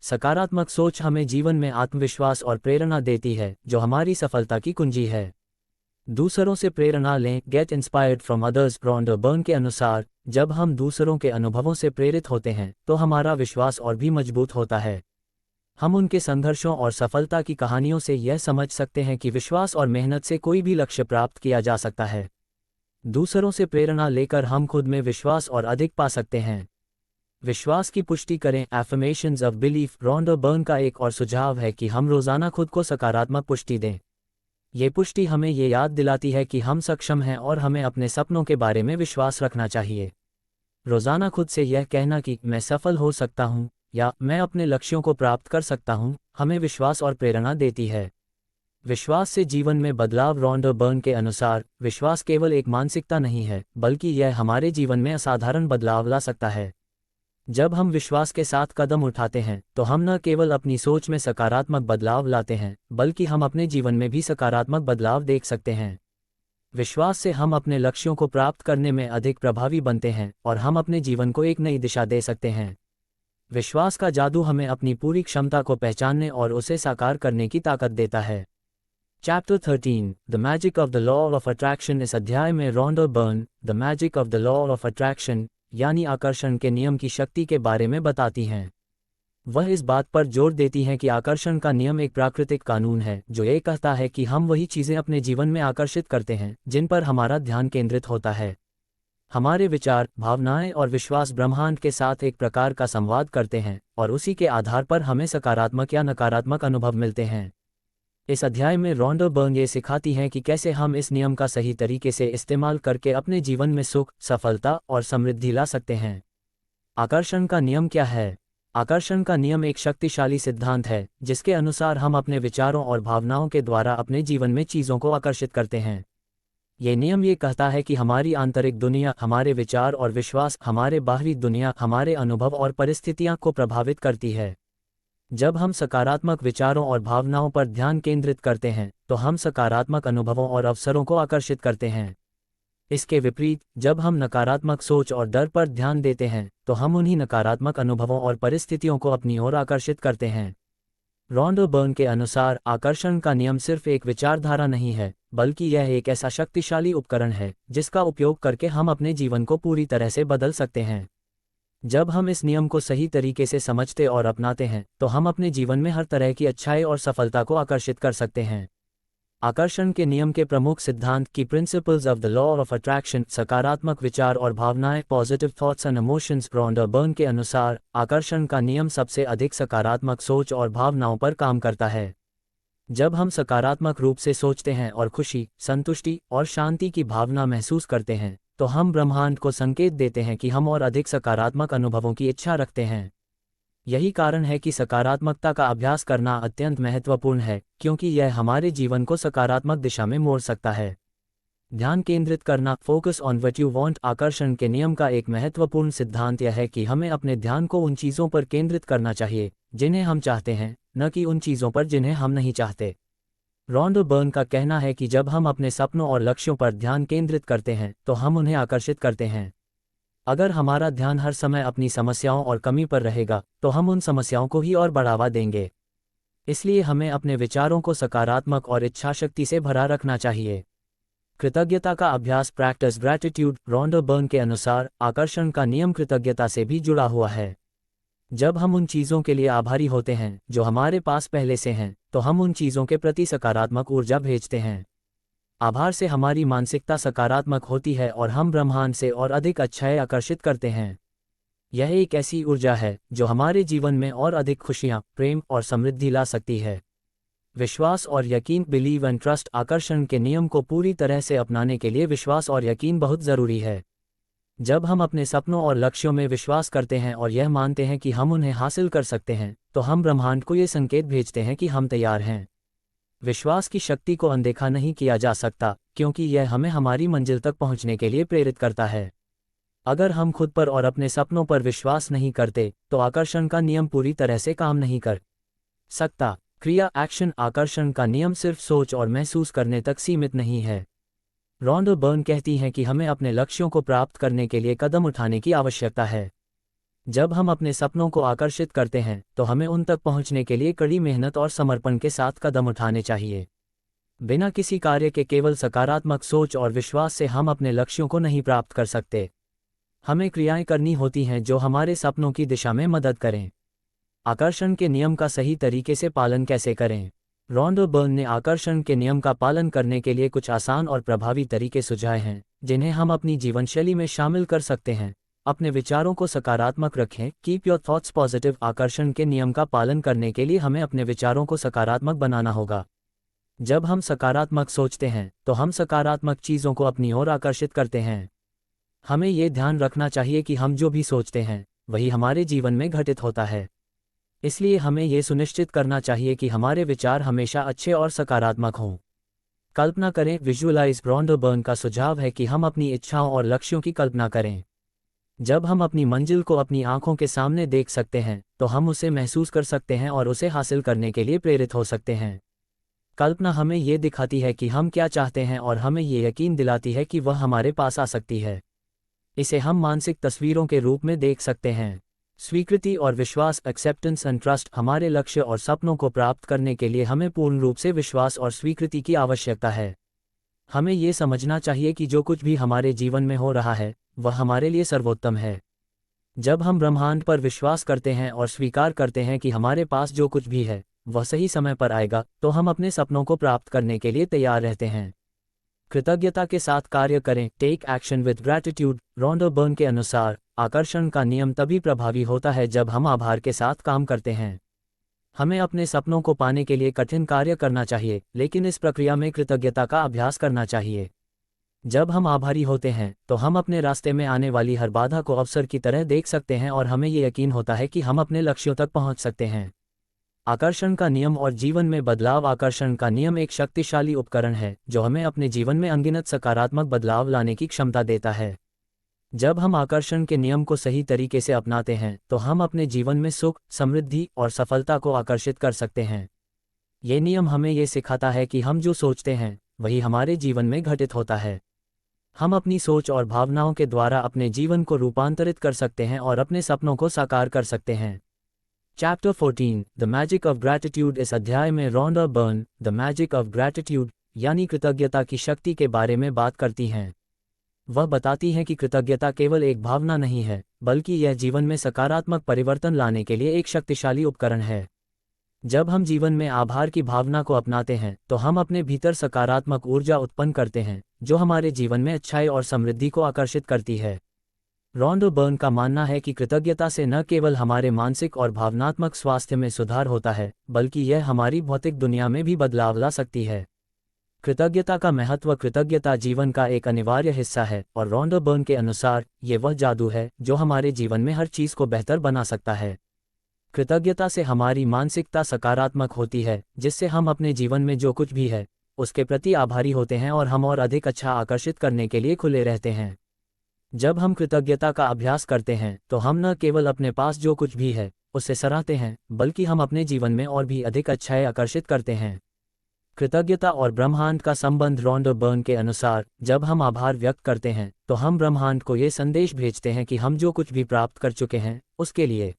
सकारात्मक सोच हमें जीवन में आत्मविश्वास और प्रेरणा देती है, जो हमारी सफलता की कुंजी है। दूसरों से प्रेरणा लें, get inspired from others. Rhonda Byrne के अनुसार, जब हम दूसरों के अनुभवों से प्रेरित होते हैं, तो हमारा विश्वास और भी मजबूत होता है। हम उनके संघर्षों और सफलता की कहानियों से यह समझ सकते हैं कि विश्वास और मेहनत से कोई भी लक्ष्य प्राप्त किया जा सकता है। दूसरों से प्रेरणा लेकर हम खुद में विश्वास और अधिक पा सकते हैं। विश्वास की पुष्टि करें, एफर्मेशंस ऑफ बिलीफ। रॉन्डो बर्न का एक और सुझाव है कि हम रोजाना खुद को सकारात्मक पुष्टि दें। ये पुष्टि हमें ये याद दिलाती है कि हम सक्षम हैं और हमें अपने सपनों के बारे में विश्वास रखना चाहिए। रोजाना खुद से यह कहना कि मैं सफल हो सकता हूँ या मैं अपने लक्ष्यों को प्राप्त कर सकता हूँ, हमें विश्वास और प्रेरणा देती है। विश्वास से जीवन में बदलाव। रॉन्डो बर्न के अनुसार, विश्वास केवल एक मानसिकता नहीं है, बल्कि यह हमारे जीवन में असाधारण बदलाव ला सकता है। जब हम विश्वास के साथ कदम उठाते हैं तो हम न केवल अपनी सोच में सकारात्मक बदलाव लाते हैं, बल्कि हम अपने जीवन में भी सकारात्मक बदलाव देख सकते हैं। विश्वास से हम अपने लक्ष्यों को प्राप्त करने में अधिक प्रभावी बनते हैं और हम अपने जीवन को एक नई दिशा दे सकते हैं। विश्वास का जादू हमें अपनी पूरी क्षमता को पहचानने और उसे साकार करने की ताकत देता है। Chapter 13 the magic of the law of attraction. इस अध्याय में Rhonda burn the magic of the law of attraction यानी आकर्षण के नियम की शक्ति के बारे में बताती हैं। वह इस बात पर जोर देती हैं कि आकर्षण का नियम एक प्राकृतिक कानून है जो ये कहता है कि हम वही चीज़ें अपने जीवन में आकर्षित करते हैं जिन पर हमारा ध्यान केंद्रित होता है। हमारे विचार, भावनाएं और विश्वास ब्रह्मांड के साथ एक प्रकार का संवाद करते हैं और उसी के आधार पर हमें सकारात्मक या नकारात्मक अनुभव मिलते हैं। इस अध्याय में रॉन्डा बर्न ये सिखाती हैं कि कैसे हम इस नियम का सही तरीके से इस्तेमाल करके अपने जीवन में सुख, सफलता और समृद्धि ला सकते हैं। आकर्षण का नियम क्या है? आकर्षण का नियम एक शक्तिशाली सिद्धांत है जिसके अनुसार हम अपने विचारों और भावनाओं के द्वारा अपने जीवन में चीज़ों को आकर्षित करते हैं। ये नियम ये कहता है कि हमारी आंतरिक दुनिया, हमारे विचार और विश्वास, हमारे बाहरी दुनिया, हमारे अनुभव और परिस्थितियां को प्रभावित करती है। जब हम सकारात्मक विचारों और भावनाओं पर ध्यान केंद्रित करते हैं तो हम सकारात्मक अनुभवों और अवसरों को आकर्षित करते हैं। इसके विपरीत, जब हम नकारात्मक सोच और डर पर ध्यान देते हैं तो हम उन्हीं नकारात्मक अनुभवों और परिस्थितियों को अपनी ओर आकर्षित करते हैं। रॉन्डा बर्न के अनुसार आकर्षण का नियम सिर्फ एक विचारधारा नहीं है, बल्कि यह एक ऐसा शक्तिशाली उपकरण है जिसका उपयोग करके हम अपने जीवन को पूरी तरह से बदल सकते हैं। जब हम इस नियम को सही तरीके से समझते और अपनाते हैं तो हम अपने जीवन में हर तरह की अच्छाई और सफलता को आकर्षित कर सकते हैं। आकर्षण के नियम के प्रमुख सिद्धांत की principles of the law of attraction. सकारात्मक विचार और भावनाएं, positive thoughts and emotions. Rhonda Byrne के अनुसार आकर्षण का नियम सबसे अधिक सकारात्मक सोच और भावनाओं पर काम करता है। जब हम सकारात्मक रूप से सोचते हैं और खुशी, संतुष्टि और शांति की भावना महसूस करते हैं तो हम ब्रह्मांड को संकेत देते हैं कि हम और अधिक सकारात्मक अनुभवों की इच्छा रखते हैं। यही कारण है कि सकारात्मकता का अभ्यास करना अत्यंत महत्वपूर्ण है, क्योंकि यह हमारे जीवन को सकारात्मक दिशा में मोड़ सकता है। ध्यान केंद्रित करना, focus on what you want. आकर्षण के नियम का एक महत्वपूर्ण सिद्धांत यह है कि हमें अपने ध्यान को उन चीज़ों पर केंद्रित करना चाहिए जिन्हें हम चाहते हैं, न कि उन चीज़ों पर जिन्हें हम नहीं चाहते। रॉन्डा बर्न का कहना है कि जब हम अपने सपनों और लक्ष्यों पर ध्यान केंद्रित करते हैं तो हम उन्हें आकर्षित करते हैं। अगर हमारा ध्यान हर समय अपनी समस्याओं और कमी पर रहेगा तो हम उन समस्याओं को ही और बढ़ावा देंगे। इसलिए हमें अपने विचारों को सकारात्मक और इच्छाशक्ति से भरा रखना चाहिए। कृतज्ञता का अभ्यास, प्रैक्टिस ग्रैटिट्यूड। रॉन्डा बर्न के अनुसार आकर्षण का नियम कृतज्ञता से भी जुड़ा हुआ है। जब हम उन चीज़ों के लिए आभारी होते हैं जो हमारे पास पहले से हैं तो हम उन चीज़ों के प्रति सकारात्मक ऊर्जा भेजते हैं। आभार से हमारी मानसिकता सकारात्मक होती है और हम ब्रह्मांड से और अधिक अच्छाई आकर्षित करते हैं। यह एक ऐसी ऊर्जा है जो हमारे जीवन में और अधिक खुशियाँ, प्रेम और समृद्धि ला सकती है। विश्वास और यकीन, बिलीव एंड ट्रस्ट। आकर्षण के नियम को पूरी तरह से अपनाने के लिए विश्वास और यकीन बहुत ज़रूरी है। जब हम अपने सपनों और लक्ष्यों में विश्वास करते हैं और यह मानते हैं कि हम उन्हें हासिल कर सकते हैं तो हम ब्रह्मांड को ये संकेत भेजते हैं कि हम तैयार हैं। विश्वास की शक्ति को अनदेखा नहीं किया जा सकता, क्योंकि यह हमें हमारी मंजिल तक पहुंचने के लिए प्रेरित करता है। अगर हम खुद पर और अपने सपनों पर विश्वास नहीं करते तो आकर्षण का नियम पूरी तरह से काम नहीं कर सकता। क्रिया, एक्शन। आकर्षण का नियम सिर्फ सोच और महसूस करने तक सीमित नहीं है। रॉन्डा बर्न कहती हैं कि हमें अपने लक्ष्यों को प्राप्त करने के लिए कदम उठाने की आवश्यकता है। जब हम अपने सपनों को आकर्षित करते हैं तो हमें उन तक पहुंचने के लिए कड़ी मेहनत और समर्पण के साथ कदम उठाने चाहिए। बिना किसी कार्य के केवल सकारात्मक सोच और विश्वास से हम अपने लक्ष्यों को नहीं प्राप्त कर सकते। हमें क्रियाएं करनी होती हैं जो हमारे सपनों की दिशा में मदद करें। आकर्षण के नियम का सही तरीके से पालन कैसे करें? रॉन्डा बर्न ने आकर्षण के नियम का पालन करने के लिए कुछ आसान और प्रभावी तरीके सुझाए हैं जिन्हें हम अपनी जीवनशैली में शामिल कर सकते हैं। अपने विचारों को सकारात्मक रखें। Keep your thoughts positive. आकर्षण के नियम का पालन करने के लिए हमें अपने विचारों को सकारात्मक बनाना होगा। जब हम सकारात्मक सोचते हैं तो हम सकारात्मक चीज़ों को अपनी ओर आकर्षित करते हैं। हमें ये ध्यान रखना चाहिए कि हम जो भी सोचते हैं वही हमारे जीवन में घटित होता है। इसलिए हमें ये सुनिश्चित करना चाहिए कि हमारे विचार हमेशा अच्छे और सकारात्मक हों। कल्पना करें, विजुअलाइज। रॉन्डा बर्न का सुझाव है कि हम अपनी इच्छाओं और लक्ष्यों की कल्पना करें। जब हम अपनी मंजिल को अपनी आंखों के सामने देख सकते हैं तो हम उसे महसूस कर सकते हैं और उसे हासिल करने के लिए प्रेरित हो सकते हैं। कल्पना हमें ये दिखाती है कि हम क्या चाहते हैं और हमें ये यकीन दिलाती है कि वह हमारे पास आ सकती है। इसे हम मानसिक तस्वीरों के रूप में देख सकते हैं। स्वीकृति और विश्वास, एक्सेप्टेंस एंड ट्रस्ट। हमारे लक्ष्य और सपनों को प्राप्त करने के लिए हमें पूर्ण रूप से विश्वास और स्वीकृति की आवश्यकता है। हमें ये समझना चाहिए कि जो कुछ भी हमारे जीवन में हो रहा है वह हमारे लिए सर्वोत्तम है। जब हम ब्रह्मांड पर विश्वास करते हैं और स्वीकार करते हैं कि हमारे पास जो कुछ भी है वह सही समय पर आएगा, तो हम अपने सपनों को प्राप्त करने के लिए तैयार रहते हैं। कृतज्ञता के साथ कार्य करें। Take action with gratitude. Rhonda Byrne के अनुसार आकर्षण का नियम तभी प्रभावी होता है जब हम आभार के साथ काम करते हैं। हमें अपने सपनों को पाने के लिए कठिन कार्य करना चाहिए, लेकिन इस प्रक्रिया में कृतज्ञता का अभ्यास करना चाहिए। जब हम आभारी होते हैं तो हम अपने रास्ते में आने वाली हर बाधा को अवसर की तरह देख सकते हैं और हमें ये यकीन होता है कि हम अपने लक्ष्यों तक पहुंच सकते हैं। आकर्षण का नियम और जीवन में बदलाव। आकर्षण का नियम एक शक्तिशाली उपकरण है जो हमें अपने जीवन में अनगिनत सकारात्मक बदलाव लाने की क्षमता देता है। जब हम आकर्षण के नियम को सही तरीके से अपनाते हैं तो हम अपने जीवन में सुख, समृद्धि और सफलता को आकर्षित कर सकते हैं। ये नियम हमें ये सिखाता है कि हम जो सोचते हैं वही हमारे जीवन में घटित होता है। हम अपनी सोच और भावनाओं के द्वारा अपने जीवन को रूपांतरित कर सकते हैं और अपने सपनों को साकार कर सकते हैं। Chapter 14 the magic of gratitude. इस अध्याय में Rhonda burn the magic of gratitude यानी कृतज्ञता की शक्ति के बारे में बात करती हैं। वह बताती हैं कि कृतज्ञता केवल एक भावना नहीं है, बल्कि यह जीवन में सकारात्मक परिवर्तन लाने के लिए एक शक्तिशाली उपकरण है। जब हम जीवन में आभार की भावना को अपनाते हैं तो हम अपने भीतर सकारात्मक ऊर्जा उत्पन्न करते हैं जो हमारे जीवन में अच्छाई और समृद्धि को आकर्षित करती है। रॉन्डा बर्न का मानना है कि कृतज्ञता से न केवल हमारे मानसिक और भावनात्मक स्वास्थ्य में सुधार होता है, बल्कि यह हमारी भौतिक दुनिया में भी बदलाव ला सकती है। कृतज्ञता का महत्व। कृतज्ञता जीवन का एक अनिवार्य हिस्सा है और रॉन्डा बर्न के अनुसार ये वह जादू है जो हमारे जीवन में हर चीज़ को बेहतर बना सकता है। कृतज्ञता से हमारी मानसिकता सकारात्मक होती है, जिससे हम अपने जीवन में जो कुछ भी है उसके प्रति आभारी होते हैं और हम और अधिक अच्छा आकर्षित करने के लिए खुले रहते हैं। जब हम कृतज्ञता का अभ्यास करते हैं तो हम न केवल अपने पास जो कुछ भी है उसे सराहते हैं, बल्कि हम अपने जीवन में और भी अधिक अच्छाई आकर्षित करते हैं। कृतज्ञता और ब्रह्मांड का संबंध। रॉन्डा बर्न के अनुसार जब हम आभार व्यक्त करते हैं तो हम ब्रह्मांड को ये संदेश भेजते हैं कि हम जो कुछ भी प्राप्त कर चुके हैं उसके लिए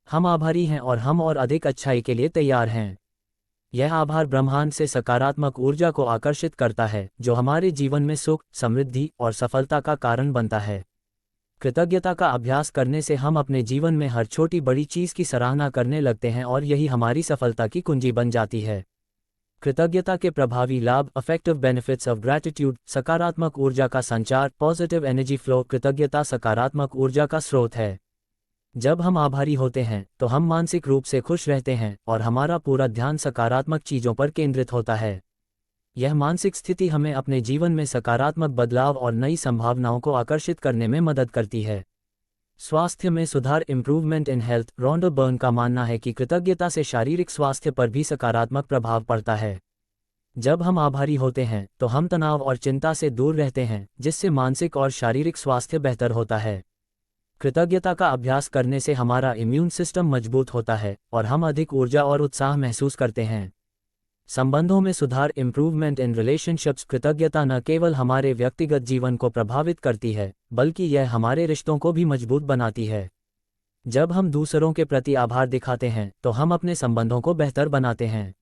हम आभारी हैं और हम और अधिक अच्छाई के लिए तैयार हैं। यह आभार ब्रह्मांड से सकारात्मक ऊर्जा को आकर्षित करता है जो हमारे जीवन में सुख, समृद्धि और सफलता का कारण बनता है। कृतज्ञता का अभ्यास करने से हम अपने जीवन में हर छोटी बड़ी चीज़ की सराहना करने लगते हैं और यही हमारी सफलता की कुंजी बन जाती है। कृतज्ञता के प्रभावी लाभ। Effective benefits of gratitude. सकारात्मक ऊर्जा का संचार, पॉजिटिव एनर्जी फ्लो। कृतज्ञता सकारात्मक ऊर्जा का स्रोत है। जब हम आभारी होते हैं तो हम मानसिक रूप से खुश रहते हैं और हमारा पूरा ध्यान सकारात्मक चीज़ों पर केंद्रित होता है। यह मानसिक स्थिति हमें अपने जीवन में सकारात्मक बदलाव और नई संभावनाओं को आकर्षित करने में मदद करती है। स्वास्थ्य में सुधार। Improvement in health. Rhonda Byrne का मानना है कि कृतज्ञता से शारीरिक स्वास्थ्य पर भी सकारात्मक प्रभाव पड़ता है। जब हम आभारी होते हैं तो हम तनाव और चिंता से दूर रहते हैं, जिससे मानसिक और शारीरिक स्वास्थ्य बेहतर होता है। कृतज्ञता का अभ्यास करने से हमारा इम्यून सिस्टम मजबूत होता है और हम अधिक ऊर्जा और उत्साह महसूस करते हैं। संबंधों में सुधार। Improvement in relationships. कृतज्ञता न केवल हमारे व्यक्तिगत जीवन को प्रभावित करती है, बल्कि यह हमारे रिश्तों को भी मजबूत बनाती है। जब हम दूसरों के प्रति आभार दिखाते हैं तो हम अपने संबंधों को बेहतर बनाते हैं।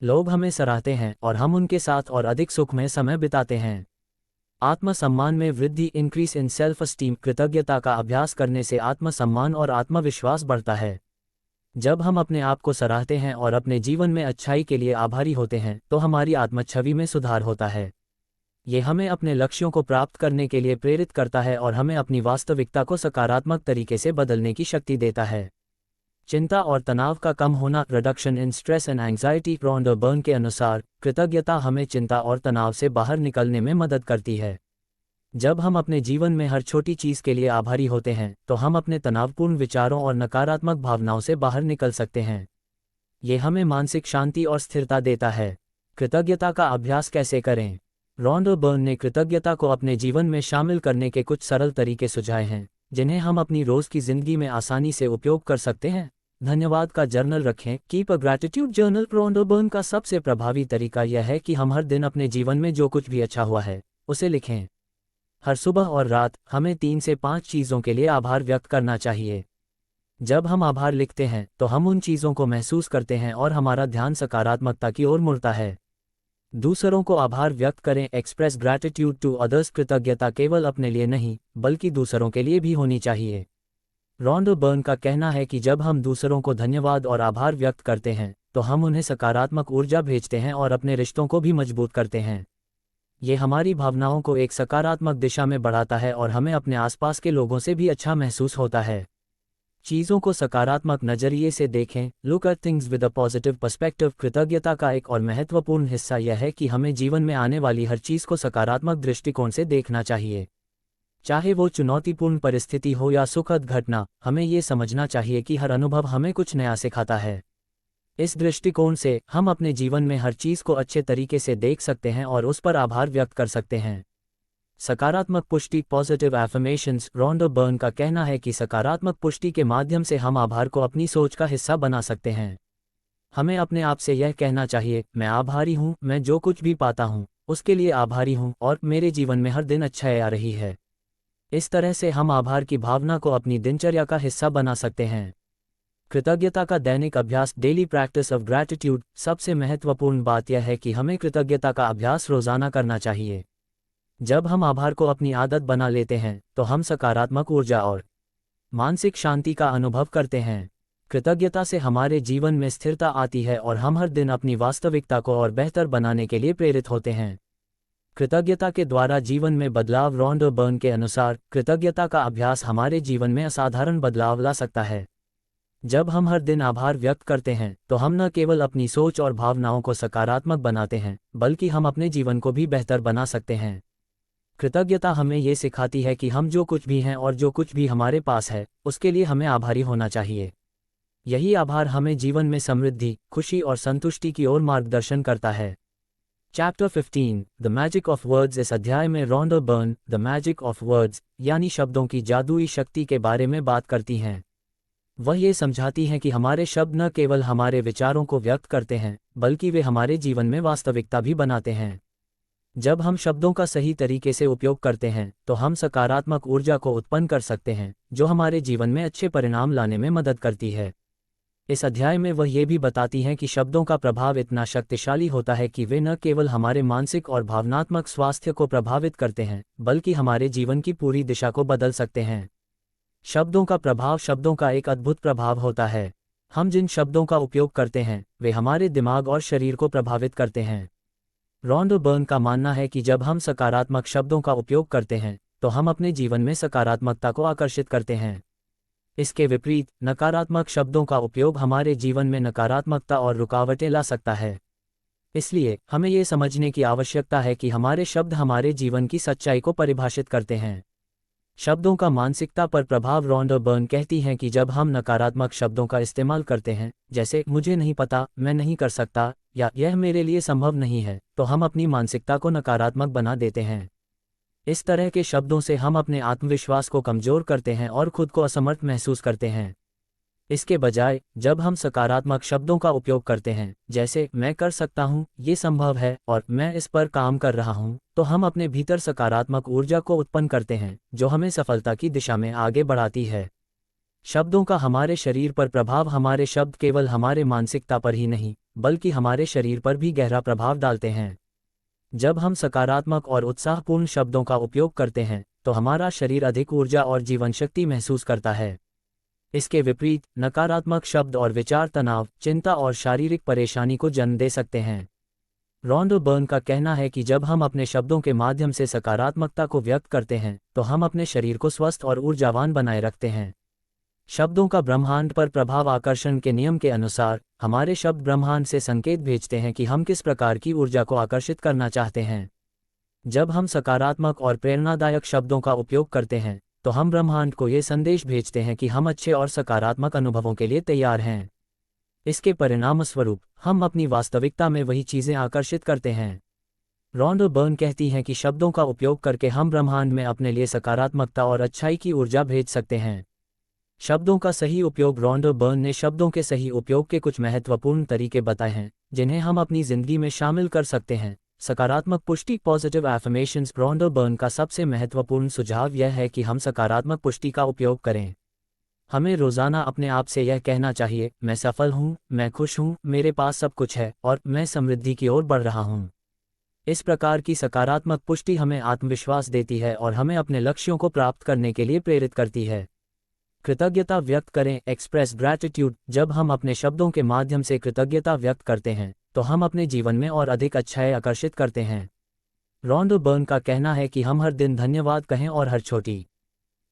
लोग हमें सराहते हैं और हम उनके साथ और अधिक सुखमय समय बिताते हैं। आत्मसम्मान में वृद्धि। Increase in self esteem. कृतज्ञता का अभ्यास करने से आत्मसम्मान और आत्मविश्वास बढ़ता है। जब हम अपने आप को सराहते हैं और अपने जीवन में अच्छाई के लिए आभारी होते हैं तो हमारी आत्मछवि में सुधार होता है। ये हमें अपने लक्ष्यों को प्राप्त करने के लिए प्रेरित करता है और हमें अपनी वास्तविकता को सकारात्मक तरीके से बदलने की शक्ति देता है। चिंता और तनाव का कम होना। Reduction in stress and anxiety. Rhonda Byrne के अनुसार कृतज्ञता हमें चिंता और तनाव से बाहर निकलने में मदद करती है। जब हम अपने जीवन में हर छोटी चीज़ के लिए आभारी होते हैं तो हम अपने तनावपूर्ण विचारों और नकारात्मक भावनाओं से बाहर निकल सकते हैं। ये हमें मानसिक शांति और स्थिरता देता है। कृतज्ञता का अभ्यास कैसे करें? रॉन्डा बर्न ने कृतज्ञता को अपने जीवन में शामिल करने के कुछ सरल तरीके सुझाए हैं। जिन्हें हम अपनी रोज़ की ज़िंदगी में आसानी से उपयोग कर सकते हैं। धन्यवाद का जर्नल रखें। Keep a gratitude journal. Rhonda Byrne का सबसे प्रभावी तरीका यह है कि हम हर दिन अपने जीवन में जो कुछ भी अच्छा हुआ है उसे लिखें। हर सुबह और रात हमें 3 से 5 चीज़ों के लिए आभार व्यक्त करना चाहिए। जब हम आभार लिखते हैं तो हम उन चीज़ों को महसूस करते हैं और हमारा ध्यान सकारात्मकता की ओर मुड़ता है। दूसरों को आभार व्यक्त करें। Express gratitude to others. कृतज्ञता केवल अपने लिए नहीं बल्कि दूसरों के लिए भी होनी चाहिए। रॉन्डो बर्न का कहना है कि जब हम दूसरों को धन्यवाद और आभार व्यक्त करते हैं तो हम उन्हें सकारात्मक ऊर्जा भेजते हैं और अपने रिश्तों को भी मजबूत करते हैं। ये हमारी भावनाओं को एक सकारात्मक दिशा में बढ़ाता है और हमें अपने आसपास के लोगों से भी अच्छा महसूस होता है। चीज़ों को सकारात्मक नज़रिए से देखें। Look at things with a positive perspective. कृतज्ञता का एक और महत्वपूर्ण हिस्सा यह है कि हमें जीवन में आने वाली हर चीज़ को सकारात्मक दृष्टिकोण से देखना चाहिए। चाहे वो चुनौतीपूर्ण परिस्थिति हो या सुखद घटना, हमें ये समझना चाहिए कि हर अनुभव हमें कुछ नया सिखाता है। इस दृष्टिकोण से हम अपने जीवन में हर चीज़ को अच्छे तरीके से देख सकते हैं और उस पर आभार व्यक्त कर सकते हैं। सकारात्मक पुष्टि। Positive affirmations. रॉन्डो बर्न का कहना है कि सकारात्मक पुष्टि के माध्यम से हम आभार को अपनी सोच का हिस्सा बना सकते हैं। हमें अपने आप से यह कहना चाहिए, मैं आभारी हूँ, मैं जो कुछ भी पाता हूँ उसके लिए आभारी हूँ और मेरे जीवन में हर दिन अच्छा आ रही है। इस तरह से हम आभार की भावना को अपनी दिनचर्या का हिस्सा बना सकते हैं। कृतज्ञता का दैनिक अभ्यास। Daily practice of gratitude. सबसे महत्वपूर्ण बात यह है कि हमें कृतज्ञता का अभ्यास रोज़ाना करना चाहिए। जब हम आभार को अपनी आदत बना लेते हैं तो हम सकारात्मक ऊर्जा और मानसिक शांति का अनुभव करते हैं। कृतज्ञता से हमारे जीवन में स्थिरता आती है और हम हर दिन अपनी वास्तविकता को और बेहतर बनाने के लिए प्रेरित होते हैं। कृतज्ञता के द्वारा जीवन में बदलाव। रॉन्डो बर्न के अनुसार कृतज्ञता का अभ्यास हमारे जीवन में असाधारण बदलाव ला सकता है। जब हम हर दिन आभार व्यक्त करते हैं तो हम न केवल अपनी सोच और भावनाओं को सकारात्मक बनाते हैं बल्कि हम अपने जीवन को भी बेहतर बना सकते हैं। कृतज्ञता हमें ये सिखाती है कि हम जो कुछ भी हैं और जो कुछ भी हमारे पास है उसके लिए हमें आभारी होना चाहिए। यही आभार हमें जीवन में समृद्धि, खुशी और संतुष्टि की ओर मार्गदर्शन करता है। Chapter 15 the magic of words. इस अध्याय में Rhonda Byrne the magic of words यानी शब्दों की जादुई शक्ति के बारे में बात करती हैं। वह ये समझाती हैं कि हमारे शब्द न केवल हमारे विचारों को व्यक्त करते हैं बल्कि वे हमारे जीवन में वास्तविकता भी बनाते हैं। जब हम शब्दों का सही तरीके से उपयोग करते हैं तो हम सकारात्मक ऊर्जा को उत्पन्न कर सकते हैं जो हमारे जीवन में अच्छे परिणाम लाने में मदद करती है। इस अध्याय में वह ये भी बताती हैं कि शब्दों का प्रभाव इतना शक्तिशाली होता है कि वे न केवल हमारे मानसिक और भावनात्मक स्वास्थ्य को प्रभावित करते हैं बल्कि हमारे जीवन की पूरी दिशा को बदल सकते हैं। शब्दों का प्रभाव। शब्दों का एक अद्भुत प्रभाव होता है। हम जिन शब्दों का उपयोग करते हैं वे हमारे दिमाग और शरीर को प्रभावित करते हैं। रॉन्डो बर्न का मानना है कि जब हम सकारात्मक शब्दों का उपयोग करते हैं तो हम अपने जीवन में सकारात्मकता को आकर्षित करते हैं। इसके विपरीत नकारात्मक शब्दों का उपयोग हमारे जीवन में नकारात्मकता और रुकावटें ला सकता है। इसलिए हमें ये समझने की आवश्यकता है कि हमारे शब्द हमारे जीवन की सच्चाई को परिभाषित करते हैं। शब्दों का मानसिकता पर प्रभाव। रॉन्डो बर्न कहती हैं कि जब हम नकारात्मक शब्दों का इस्तेमाल करते हैं, जैसे मुझे नहीं पता, मैं नहीं कर सकता या यह मेरे लिए संभव नहीं है, तो हम अपनी मानसिकता को नकारात्मक बना देते हैं। इस तरह के शब्दों से हम अपने आत्मविश्वास को कमजोर करते हैं और खुद को असमर्थ महसूस करते हैं। इसके बजाय जब हम सकारात्मक शब्दों का उपयोग करते हैं, जैसे मैं कर सकता हूँ, ये संभव है और मैं इस पर काम कर रहा हूँ, तो हम अपने भीतर सकारात्मक ऊर्जा को उत्पन्न करते हैं जो हमें सफलता की दिशा में आगे बढ़ाती है। शब्दों का हमारे शरीर पर प्रभाव। हमारे शब्द केवल हमारे मानसिकता पर ही नहीं बल्कि हमारे शरीर पर भी गहरा प्रभाव डालते हैं। जब हम सकारात्मक और उत्साहपूर्ण शब्दों का उपयोग करते हैं तो हमारा शरीर अधिक ऊर्जा और जीवन शक्ति महसूस करता है। इसके विपरीत नकारात्मक शब्द और विचार तनाव, चिंता और शारीरिक परेशानी को जन्म दे सकते हैं। रॉन्डो बर्न का कहना है कि जब हम अपने शब्दों के माध्यम से सकारात्मकता को व्यक्त करते हैं तो हम अपने शरीर को स्वस्थ और ऊर्जावान बनाए रखते हैं। शब्दों का ब्रह्मांड पर प्रभाव। आकर्षण के नियम के अनुसार हमारे शब्द ब्रह्मांड से संकेत भेजते हैं कि हम किस प्रकार की ऊर्जा को आकर्षित करना चाहते हैं। जब हम सकारात्मक और प्रेरणादायक शब्दों का उपयोग करते हैं तो हम ब्रह्मांड को ये संदेश भेजते हैं कि हम अच्छे और सकारात्मक अनुभवों के लिए तैयार हैं। इसके परिणामस्वरूप हम अपनी वास्तविकता में वही चीज़ें आकर्षित करते हैं। रॉन्डा बर्न कहती हैं कि शब्दों का उपयोग करके हम ब्रह्मांड में अपने लिए सकारात्मकता और अच्छाई की ऊर्जा भेज सकते हैं। शब्दों का सही उपयोग। रॉन्डा बर्न ने शब्दों के सही उपयोग के कुछ महत्वपूर्ण तरीके बताए हैं जिन्हें हम अपनी जिंदगी में शामिल कर सकते हैं। सकारात्मक पुष्टि, पॉजिटिव एफर्मेशंस। रॉन्डा बर्न का सबसे महत्वपूर्ण सुझाव यह है कि हम सकारात्मक पुष्टि का उपयोग करें। हमें रोज़ाना अपने आप से यह कहना चाहिए, मैं सफल हूँ, मैं खुश हूँ, मेरे पास सब कुछ है और मैं समृद्धि की ओर बढ़ रहा हूँ। इस प्रकार की सकारात्मक पुष्टि हमें आत्मविश्वास देती है और हमें अपने लक्ष्यों को प्राप्त करने के लिए प्रेरित करती है। कृतज्ञता व्यक्त करें। Express gratitude. जब हम अपने शब्दों के माध्यम से कृतज्ञता व्यक्त करते हैं तो हम अपने जीवन में और अधिक अच्छाई आकर्षित करते हैं। रॉन्डा बर्न का कहना है कि हम हर दिन धन्यवाद कहें और हर छोटी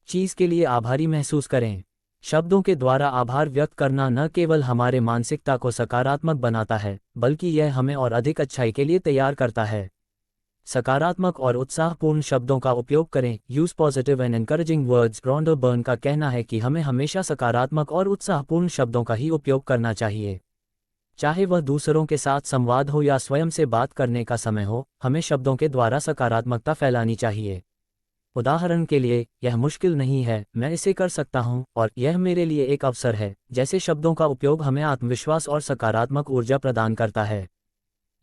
चीज़ के लिए आभारी महसूस करें। शब्दों के द्वारा आभार व्यक्त करना न केवल हमारे मानसिकता को सकारात्मक बनाता है, बल्कि यह हमें और अधिक अच्छाई के लिए तैयार करता है। सकारात्मक और उत्साहपूर्ण शब्दों का उपयोग करें। Use positive and encouraging words. Rhonda Byrne का कहना है कि हमें हमेशा सकारात्मक और उत्साहपूर्ण शब्दों का ही उपयोग करना चाहिए। चाहे वह दूसरों के साथ संवाद हो या स्वयं से बात करने का समय हो, हमें शब्दों के द्वारा सकारात्मकता फैलानी चाहिए। उदाहरण के लिए, यह मुश्किल नहीं है, मैं इसे कर सकता हूँ और यह मेरे लिए एक अवसर है, जैसे शब्दों का उपयोग हमें आत्मविश्वास और सकारात्मक ऊर्जा प्रदान करता है।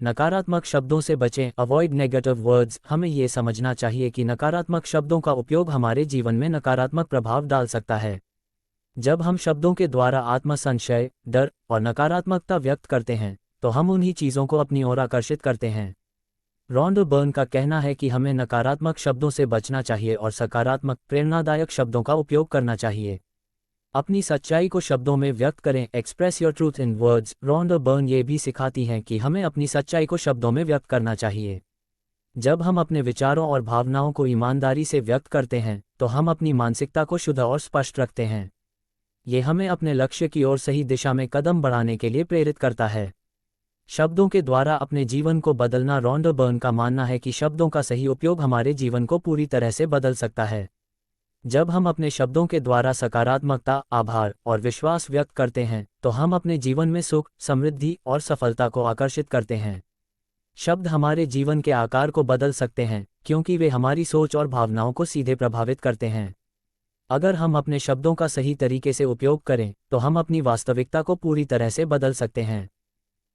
नकारात्मक शब्दों से बचें। Avoid negative words. हमें ये समझना चाहिए कि नकारात्मक शब्दों का उपयोग हमारे जीवन में नकारात्मक प्रभाव डाल सकता है। जब हम शब्दों के द्वारा आत्मसंशय, डर और नकारात्मकता व्यक्त करते हैं तो हम उन्हीं चीज़ों को अपनी ओर आकर्षित करते हैं। रॉन्डा बर्न का कहना है कि हमें नकारात्मक शब्दों से बचना चाहिए और सकारात्मक, प्रेरणादायक शब्दों का उपयोग करना चाहिए। अपनी सच्चाई को शब्दों में व्यक्त करें। Express your truth in words. Rhonda burn ये भी सिखाती हैं कि हमें अपनी सच्चाई को शब्दों में व्यक्त करना चाहिए। जब हम अपने विचारों और भावनाओं को ईमानदारी से व्यक्त करते हैं तो हम अपनी मानसिकता को शुद्ध और स्पष्ट रखते हैं। ये हमें अपने लक्ष्य की ओर सही दिशा में कदम बढ़ाने के लिए प्रेरित करता है। शब्दों के द्वारा अपने जीवन को बदलना। रॉन्डा बर्न का मानना है कि शब्दों का सही उपयोग हमारे जीवन को पूरी तरह से बदल सकता है। जब हम अपने शब्दों के द्वारा सकारात्मकता, आभार और विश्वास व्यक्त करते हैं तो हम अपने जीवन में सुख, समृद्धि और सफलता को आकर्षित करते हैं। शब्द हमारे जीवन के आकार को बदल सकते हैं क्योंकि वे हमारी सोच और भावनाओं को सीधे प्रभावित करते हैं। अगर हम अपने शब्दों का सही तरीके से उपयोग करें तो हम अपनी वास्तविकता को पूरी तरह से बदल सकते हैं।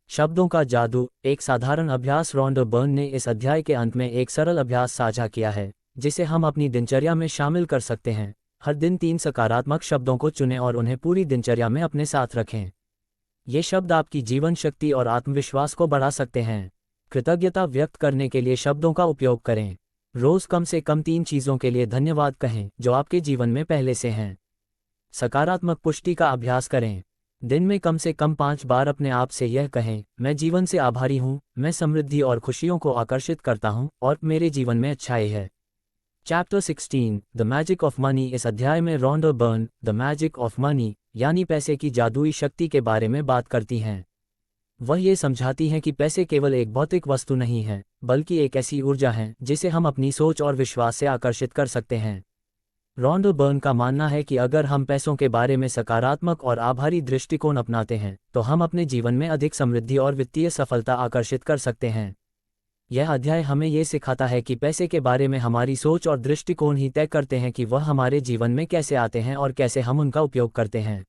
शब्दों का जादू। एक साधारण अभ्यास। रॉन्डा बर्न ने इस अध्याय के अंत में एक सरल अभ्यास साझा किया है जिसे हम अपनी दिनचर्या में शामिल कर सकते हैं। हर दिन 3 सकारात्मक शब्दों को चुनें और उन्हें पूरी दिनचर्या में अपने साथ रखें। ये शब्द आपकी जीवन शक्ति और आत्मविश्वास को बढ़ा सकते हैं। कृतज्ञता व्यक्त करने के लिए शब्दों का उपयोग करें। रोज़ कम से कम 3 चीज़ों के लिए धन्यवाद कहें जो आपके जीवन में पहले से हैं। सकारात्मक पुष्टि का अभ्यास करें। दिन में कम से कम 5 बार अपने आप से यह कहें, मैं जीवन से आभारी हूँ, मैं समृद्धि और खुशियों को आकर्षित करता हूँ और मेरे जीवन में अच्छाई है। Chapter 16 the magic of money. इस अध्याय में Rhonda burn the magic of money यानी पैसे की जादुई शक्ति के बारे में बात करती हैं। वह ये समझाती हैं कि पैसे केवल एक भौतिक वस्तु नहीं है, बल्कि एक ऐसी ऊर्जा है जिसे हम अपनी सोच और विश्वास से आकर्षित कर सकते हैं। रॉन्डा बर्न का मानना है कि अगर हम पैसों के बारे में सकारात्मक और आभारी दृष्टिकोण अपनाते हैं तो हम अपने जीवन में अधिक समृद्धि और वित्तीय सफलता आकर्षित कर सकते हैं। यह अध्याय हमें ये सिखाता है कि पैसे के बारे में हमारी सोच और दृष्टिकोण ही तय करते हैं कि वह हमारे जीवन में कैसे आते हैं और कैसे हम उनका उपयोग करते हैं।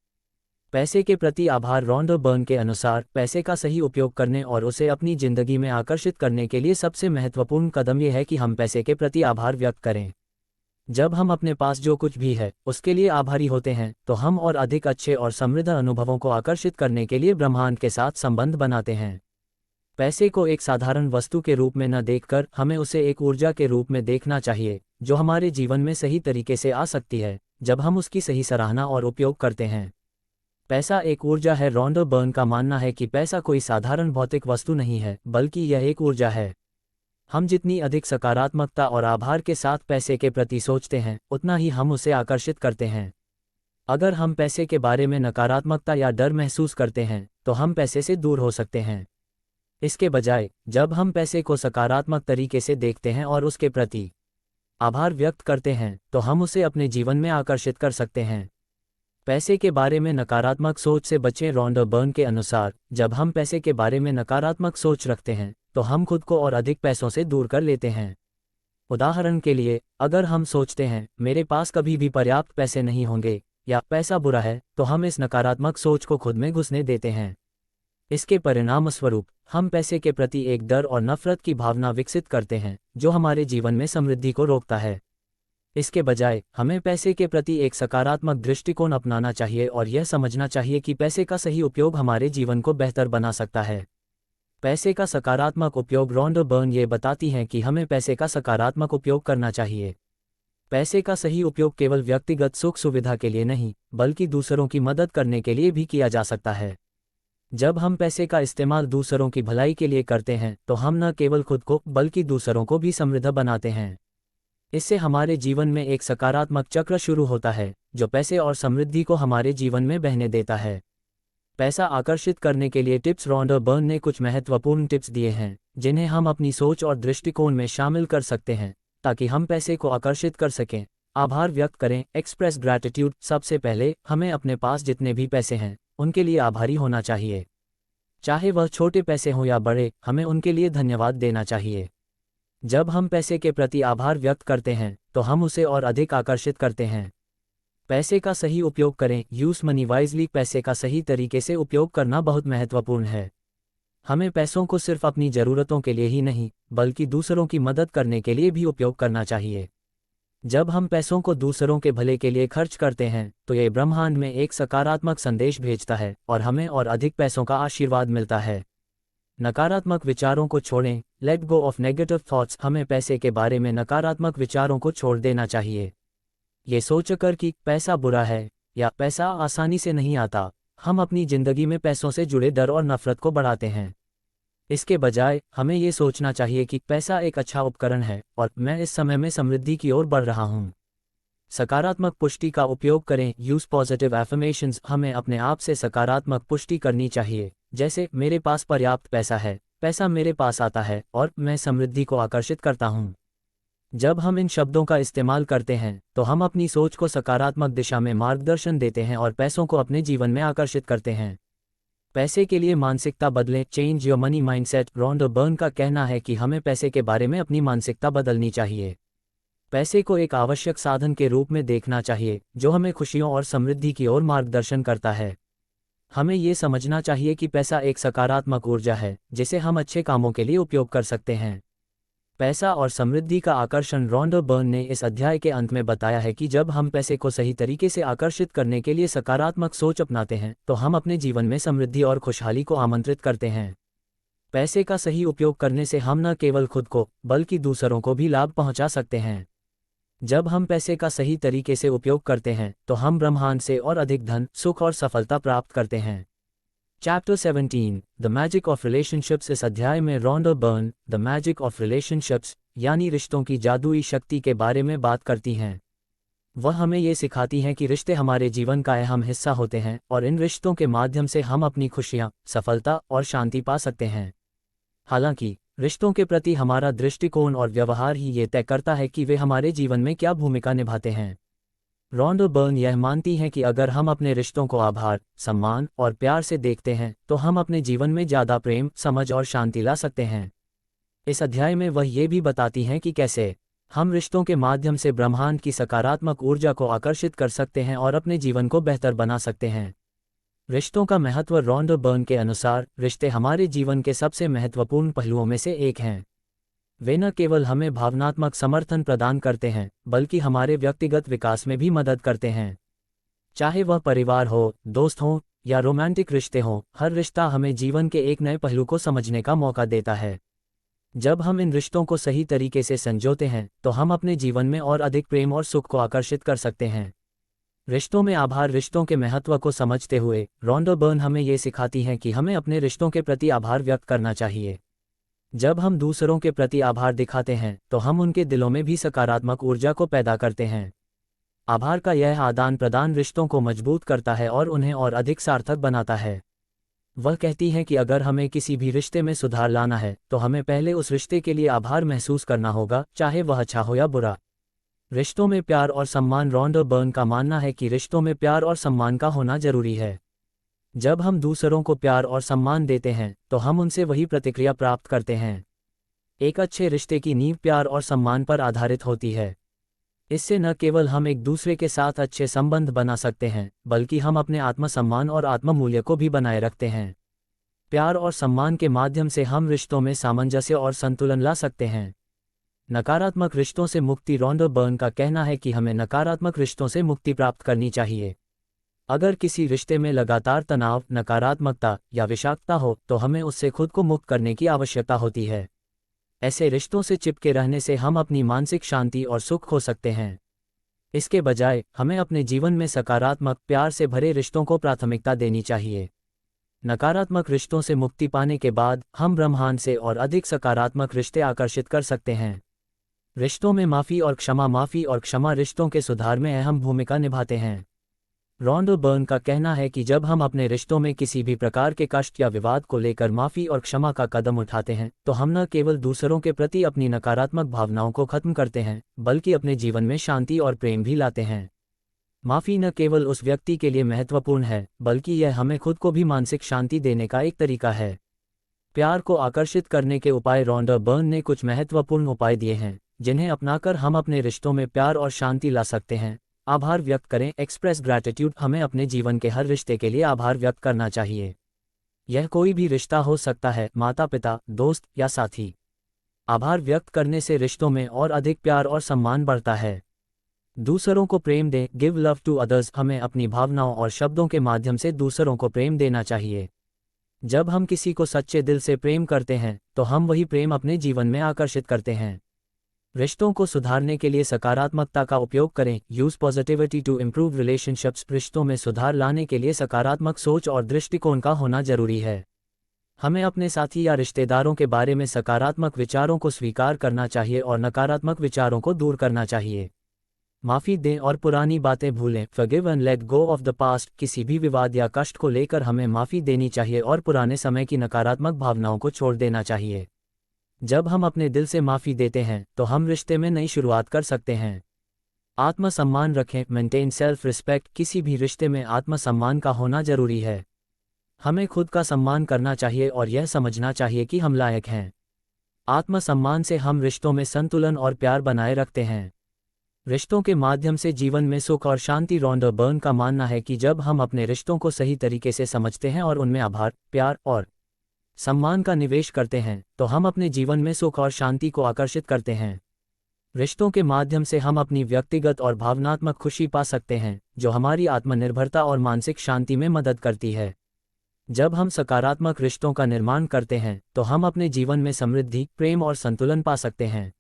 पैसे के प्रति आभार। रॉन्डा बर्न के अनुसार पैसे का सही उपयोग करने और उसे अपनी जिंदगी में आकर्षित करने के लिए सबसे महत्वपूर्ण कदम यह है कि हम पैसे के प्रति आभार व्यक्त करें। जब हम अपने पास जो कुछ भी है उसके लिए आभारी होते हैं तो हम और अधिक अच्छे और समृद्ध अनुभवों को आकर्षित करने के लिए ब्रह्मांड के साथ संबंध बनाते हैं। पैसे को एक साधारण वस्तु के रूप में न देखकर हमें उसे एक ऊर्जा के रूप में देखना चाहिए जो हमारे जीवन में सही तरीके से आ सकती है जब हम उसकी सही सराहना और उपयोग करते हैं। पैसा एक ऊर्जा है। रॉन्डा बर्न का मानना है कि पैसा कोई साधारण भौतिक वस्तु नहीं है, बल्कि यह एक ऊर्जा है। हम जितनी अधिक सकारात्मकता और आभार के साथ पैसे के प्रति सोचते हैं, उतना ही हम उसे आकर्षित करते हैं। अगर हम पैसे के बारे में नकारात्मकता या डर महसूस करते हैं, तो हम पैसे से दूर हो सकते हैं। इसके बजाय, जब हम पैसे को सकारात्मक तरीके से देखते हैं और उसके प्रति आभार व्यक्त करते हैं, तो हम उसे अपने जीवन में आकर्षित कर सकते हैं। पैसे के बारे में नकारात्मक सोच से बचें। रॉन्डा बर्न के अनुसार, जब हम पैसे के बारे में नकारात्मक सोच रखते हैं, तो हम खुद को और अधिक पैसों से दूर कर लेते हैं। उदाहरण के लिए, अगर हम सोचते हैं मेरे पास कभी भी पर्याप्त पैसे नहीं होंगे या पैसा बुरा है, तो हम इस नकारात्मक सोच को खुद में घुसने देते हैं। इसके परिणामस्वरूप हम पैसे के प्रति एक डर और नफरत की भावना विकसित करते हैं, जो हमारे जीवन में समृद्धि को रोकता है। इसके बजाय हमें पैसे के प्रति एक सकारात्मक दृष्टिकोण अपनाना चाहिए और यह समझना चाहिए कि पैसे का सही उपयोग हमारे जीवन को बेहतर बना सकता है। पैसे का सकारात्मक उपयोग। रॉन्डा बर्न ये बताती हैं कि हमें पैसे का सकारात्मक उपयोग करना चाहिए। पैसे का सही उपयोग केवल व्यक्तिगत सुख सुविधा के लिए नहीं, बल्कि दूसरों की मदद करने के लिए भी किया जा सकता है। जब हम पैसे का इस्तेमाल दूसरों की भलाई के लिए करते हैं, तो हम न केवल खुद को बल्कि दूसरों को भी समृद्ध बनाते हैं। इससे हमारे जीवन में एक सकारात्मक चक्र शुरू होता है, जो पैसे और समृद्धि को हमारे जीवन में बहने देता है। पैसा आकर्षित करने के लिए टिप्स। रॉन्डा बर्न ने कुछ महत्वपूर्ण टिप्स दिए हैं, जिन्हें हम अपनी सोच और दृष्टिकोण में शामिल कर सकते हैं, ताकि हम पैसे को आकर्षित कर सकें। आभार व्यक्त करें। Express gratitude. सबसे पहले हमें अपने पास जितने भी पैसे हैं, उनके लिए आभारी होना चाहिए। चाहे वह छोटे पैसे हों या बड़े, हमें उनके लिए धन्यवाद देना चाहिए। जब हम पैसे के प्रति आभार व्यक्त करते हैं, तो हम उसे और अधिक आकर्षित करते हैं। पैसे का सही उपयोग करें। Use money wisely. पैसे का सही तरीके से उपयोग करना बहुत महत्वपूर्ण है। हमें पैसों को सिर्फ अपनी ज़रूरतों के लिए ही नहीं, बल्कि दूसरों की मदद करने के लिए भी उपयोग करना चाहिए। जब हम पैसों को दूसरों के भले के लिए खर्च करते हैं, तो यह ब्रह्मांड में एक सकारात्मक संदेश भेजता है और हमें और अधिक पैसों का आशीर्वाद मिलता है। नकारात्मक विचारों को छोड़ें। Let go of negative thoughts. हमें पैसे के बारे में नकारात्मक विचारों को छोड़ देना चाहिए। ये सोचकर कि पैसा बुरा है या पैसा आसानी से नहीं आता, हम अपनी जिंदगी में पैसों से जुड़े डर और नफरत को बढ़ाते हैं। इसके बजाय हमें ये सोचना चाहिए कि पैसा एक अच्छा उपकरण है और मैं इस समय में समृद्धि की ओर बढ़ रहा हूँ। सकारात्मक पुष्टि का उपयोग करें। Use positive affirmations. हमें अपने आप से सकारात्मक पुष्टि करनी चाहिए, जैसे मेरे पास पर्याप्त पैसा है, पैसा मेरे पास आता है और मैं समृद्धि को आकर्षित करता हूँ। जब हम इन शब्दों का इस्तेमाल करते हैं, तो हम अपनी सोच को सकारात्मक दिशा में मार्गदर्शन देते हैं और पैसों को अपने जीवन में आकर्षित करते हैं। पैसे के लिए मानसिकता बदलें। Change your money mindset. Rhonda Byrne का कहना है कि हमें पैसे के बारे में अपनी मानसिकता बदलनी चाहिए। पैसे को एक आवश्यक साधन के रूप में देखना चाहिए, जो हमें खुशियों और समृद्धि की ओर मार्गदर्शन करता है। हमें ये समझना चाहिए कि पैसा एक सकारात्मक ऊर्जा है, जिसे हम अच्छे कामों के लिए उपयोग कर सकते हैं। पैसा और समृद्धि का आकर्षण। रॉन्डा बर्न ने इस अध्याय के अंत में बताया है कि जब हम पैसे को सही तरीके से आकर्षित करने के लिए सकारात्मक सोच अपनाते हैं, तो हम अपने जीवन में समृद्धि और खुशहाली को आमंत्रित करते हैं। पैसे का सही उपयोग करने से हम न केवल खुद को, बल्कि दूसरों को भी लाभ पहुंचा सकते हैं। जब हम पैसे का सही तरीके से उपयोग करते हैं, तो हम ब्रह्मांड से और अधिक धन, सुख और सफलता प्राप्त करते हैं। Chapter 17 the magic of relationships. इस अध्याय में Rhonda burn the magic of relationships यानी रिश्तों की जादुई शक्ति के बारे में बात करती हैं। वह हमें ये सिखाती हैं कि रिश्ते हमारे जीवन का अहम हिस्सा होते हैं और इन रिश्तों के माध्यम से हम अपनी खुशियाँ, सफलता और शांति पा सकते हैं। हालांकि रिश्तों के प्रति हमारा दृष्टिकोण और व्यवहार ही ये तय करता है कि वे हमारे जीवन में क्या भूमिका निभाते हैं। रॉन्डा बर्न यह मानती हैं कि अगर हम अपने रिश्तों को आभार, सम्मान और प्यार से देखते हैं, तो हम अपने जीवन में ज़्यादा प्रेम, समझ और शांति ला सकते हैं। इस अध्याय में वह ये भी बताती हैं कि कैसे हम रिश्तों के माध्यम से ब्रह्मांड की सकारात्मक ऊर्जा को आकर्षित कर सकते हैं और अपने जीवन को बेहतर बना सकते हैं। रिश्तों का महत्व। रॉन्डा बर्न के अनुसार रिश्ते हमारे जीवन के सबसे महत्वपूर्ण पहलुओं में से एक हैं। वे न केवल हमें भावनात्मक समर्थन प्रदान करते हैं, बल्कि हमारे व्यक्तिगत विकास में भी मदद करते हैं। चाहे वह परिवार हो, दोस्त हो या रोमांटिक रिश्ते हों, हर रिश्ता हमें जीवन के एक नए पहलू को समझने का मौका देता है। जब हम इन रिश्तों को सही तरीके से संजोते हैं, तो हम अपने जीवन में और अधिक प्रेम और सुख को आकर्षित कर सकते हैं। रिश्तों में आभार। रिश्तों के महत्व को समझते हुए रॉन्डा बर्न हमें ये सिखाती हैं कि हमें अपने रिश्तों के प्रति आभार व्यक्त करना चाहिए। जब हम दूसरों के प्रति आभार दिखाते हैं, तो हम उनके दिलों में भी सकारात्मक ऊर्जा को पैदा करते हैं। आभार का यह आदान प्रदान रिश्तों को मजबूत करता है और उन्हें और अधिक सार्थक बनाता है। वह कहती हैं कि अगर हमें किसी भी रिश्ते में सुधार लाना है, तो हमें पहले उस रिश्ते के लिए आभार महसूस करना होगा, चाहे वह अच्छा हो या बुरा। रिश्तों में प्यार और सम्मान। रॉन्डा बर्न का मानना है कि रिश्तों में प्यार और सम्मान का होना जरूरी है। जब हम दूसरों को प्यार और सम्मान देते हैं तो हम उनसे वही प्रतिक्रिया प्राप्त करते हैं। एक अच्छे रिश्ते की नींव प्यार और सम्मान पर आधारित होती है। इससे न केवल हम एक दूसरे के साथ अच्छे संबंध बना सकते हैं, बल्कि हम अपने आत्मसम्मान और आत्ममूल्य को भी बनाए रखते हैं। प्यार और सम्मान के माध्यम से हम रिश्तों में सामंजस्य और संतुलन ला सकते हैं। नकारात्मक रिश्तों से मुक्ति। रॉन्डा बर्न का कहना है कि हमें नकारात्मक रिश्तों से मुक्ति प्राप्त करनी चाहिए। अगर किसी रिश्ते में लगातार तनाव, नकारात्मकता या विषाक्तता हो तो हमें उससे खुद को मुक्त करने की आवश्यकता होती है। ऐसे रिश्तों से चिपके रहने से हम अपनी मानसिक शांति और सुख खो सकते हैं। इसके बजाय हमें अपने जीवन में सकारात्मक, प्यार से भरे रिश्तों को प्राथमिकता देनी चाहिए। नकारात्मक रिश्तों से मुक्ति पाने के बाद हम ब्रह्मांड से और अधिक सकारात्मक रिश्ते आकर्षित कर सकते हैं। रिश्तों में माफ़ी और क्षमा रिश्तों के सुधार में अहम भूमिका निभाते हैं। रॉन्डा बर्न का कहना है कि जब हम अपने रिश्तों में किसी भी प्रकार के कष्ट या विवाद को लेकर माफ़ी और क्षमा का कदम उठाते हैं तो हम न केवल दूसरों के प्रति अपनी नकारात्मक भावनाओं को खत्म करते हैं, बल्कि अपने जीवन में शांति और प्रेम भी लाते हैं। माफ़ी न केवल उस व्यक्ति के लिए महत्वपूर्ण है, बल्कि यह हमें खुद को भी मानसिक शांति देने का एक तरीका है। प्यार को आकर्षित करने के उपाय। रॉन्डा बर्न ने कुछ महत्वपूर्ण उपाय दिए हैं जिन्हें अपनाकर हम अपने रिश्तों में प्यार और शांति ला सकते हैं। आभार व्यक्त करें। Express gratitude. हमें अपने जीवन के हर रिश्ते के लिए आभार व्यक्त करना चाहिए। यह कोई भी रिश्ता हो सकता है, माता पिता, दोस्त या साथी। आभार व्यक्त करने से रिश्तों में और अधिक प्यार और सम्मान बढ़ता है। दूसरों को प्रेम दें। Give love to others. हमें अपनी भावनाओं और शब्दों के माध्यम से दूसरों को प्रेम देना चाहिए। जब हम किसी को सच्चे दिल से प्रेम करते हैं तो हम वही प्रेम अपने जीवन में आकर्षित करते हैं। रिश्तों को सुधारने के लिए सकारात्मकता का उपयोग करें। Use positivity to improve relationships. रिश्तों में सुधार लाने के लिए सकारात्मक सोच और दृष्टिकोण का होना जरूरी है। हमें अपने साथी या रिश्तेदारों के बारे में सकारात्मक विचारों को स्वीकार करना चाहिए और नकारात्मक विचारों को दूर करना चाहिए। माफ़ी दें और पुरानी बातें भूलें। Forgive and let go of the past. किसी भी विवाद या कष्ट को लेकर हमें माफ़ी देनी चाहिए और पुराने समय की नकारात्मक भावनाओं को छोड़ देना चाहिए। जब हम अपने दिल से माफ़ी देते हैं तो हम रिश्ते में नई शुरुआत कर सकते हैं। आत्मसम्मान रखें। Maintain self respect. किसी भी रिश्ते में आत्मसम्मान का होना जरूरी है। हमें खुद का सम्मान करना चाहिए और यह समझना चाहिए कि हम लायक हैं। आत्मसम्मान से हम रिश्तों में संतुलन और प्यार बनाए रखते हैं। रिश्तों के माध्यम से जीवन में सुख और शांति। रॉन्डा बर्न का मानना है कि जब हम अपने रिश्तों को सही तरीके से समझते हैं और उनमें आभार, प्यार और सम्मान का निवेश करते हैं तो हम अपने जीवन में सुख और शांति को आकर्षित करते हैं। रिश्तों के माध्यम से हम अपनी व्यक्तिगत और भावनात्मक खुशी पा सकते हैं, जो हमारी आत्मनिर्भरता और मानसिक शांति में मदद करती है। जब हम सकारात्मक रिश्तों का निर्माण करते हैं तो हम अपने जीवन में समृद्धि, प्रेम और संतुलन पा सकते हैं।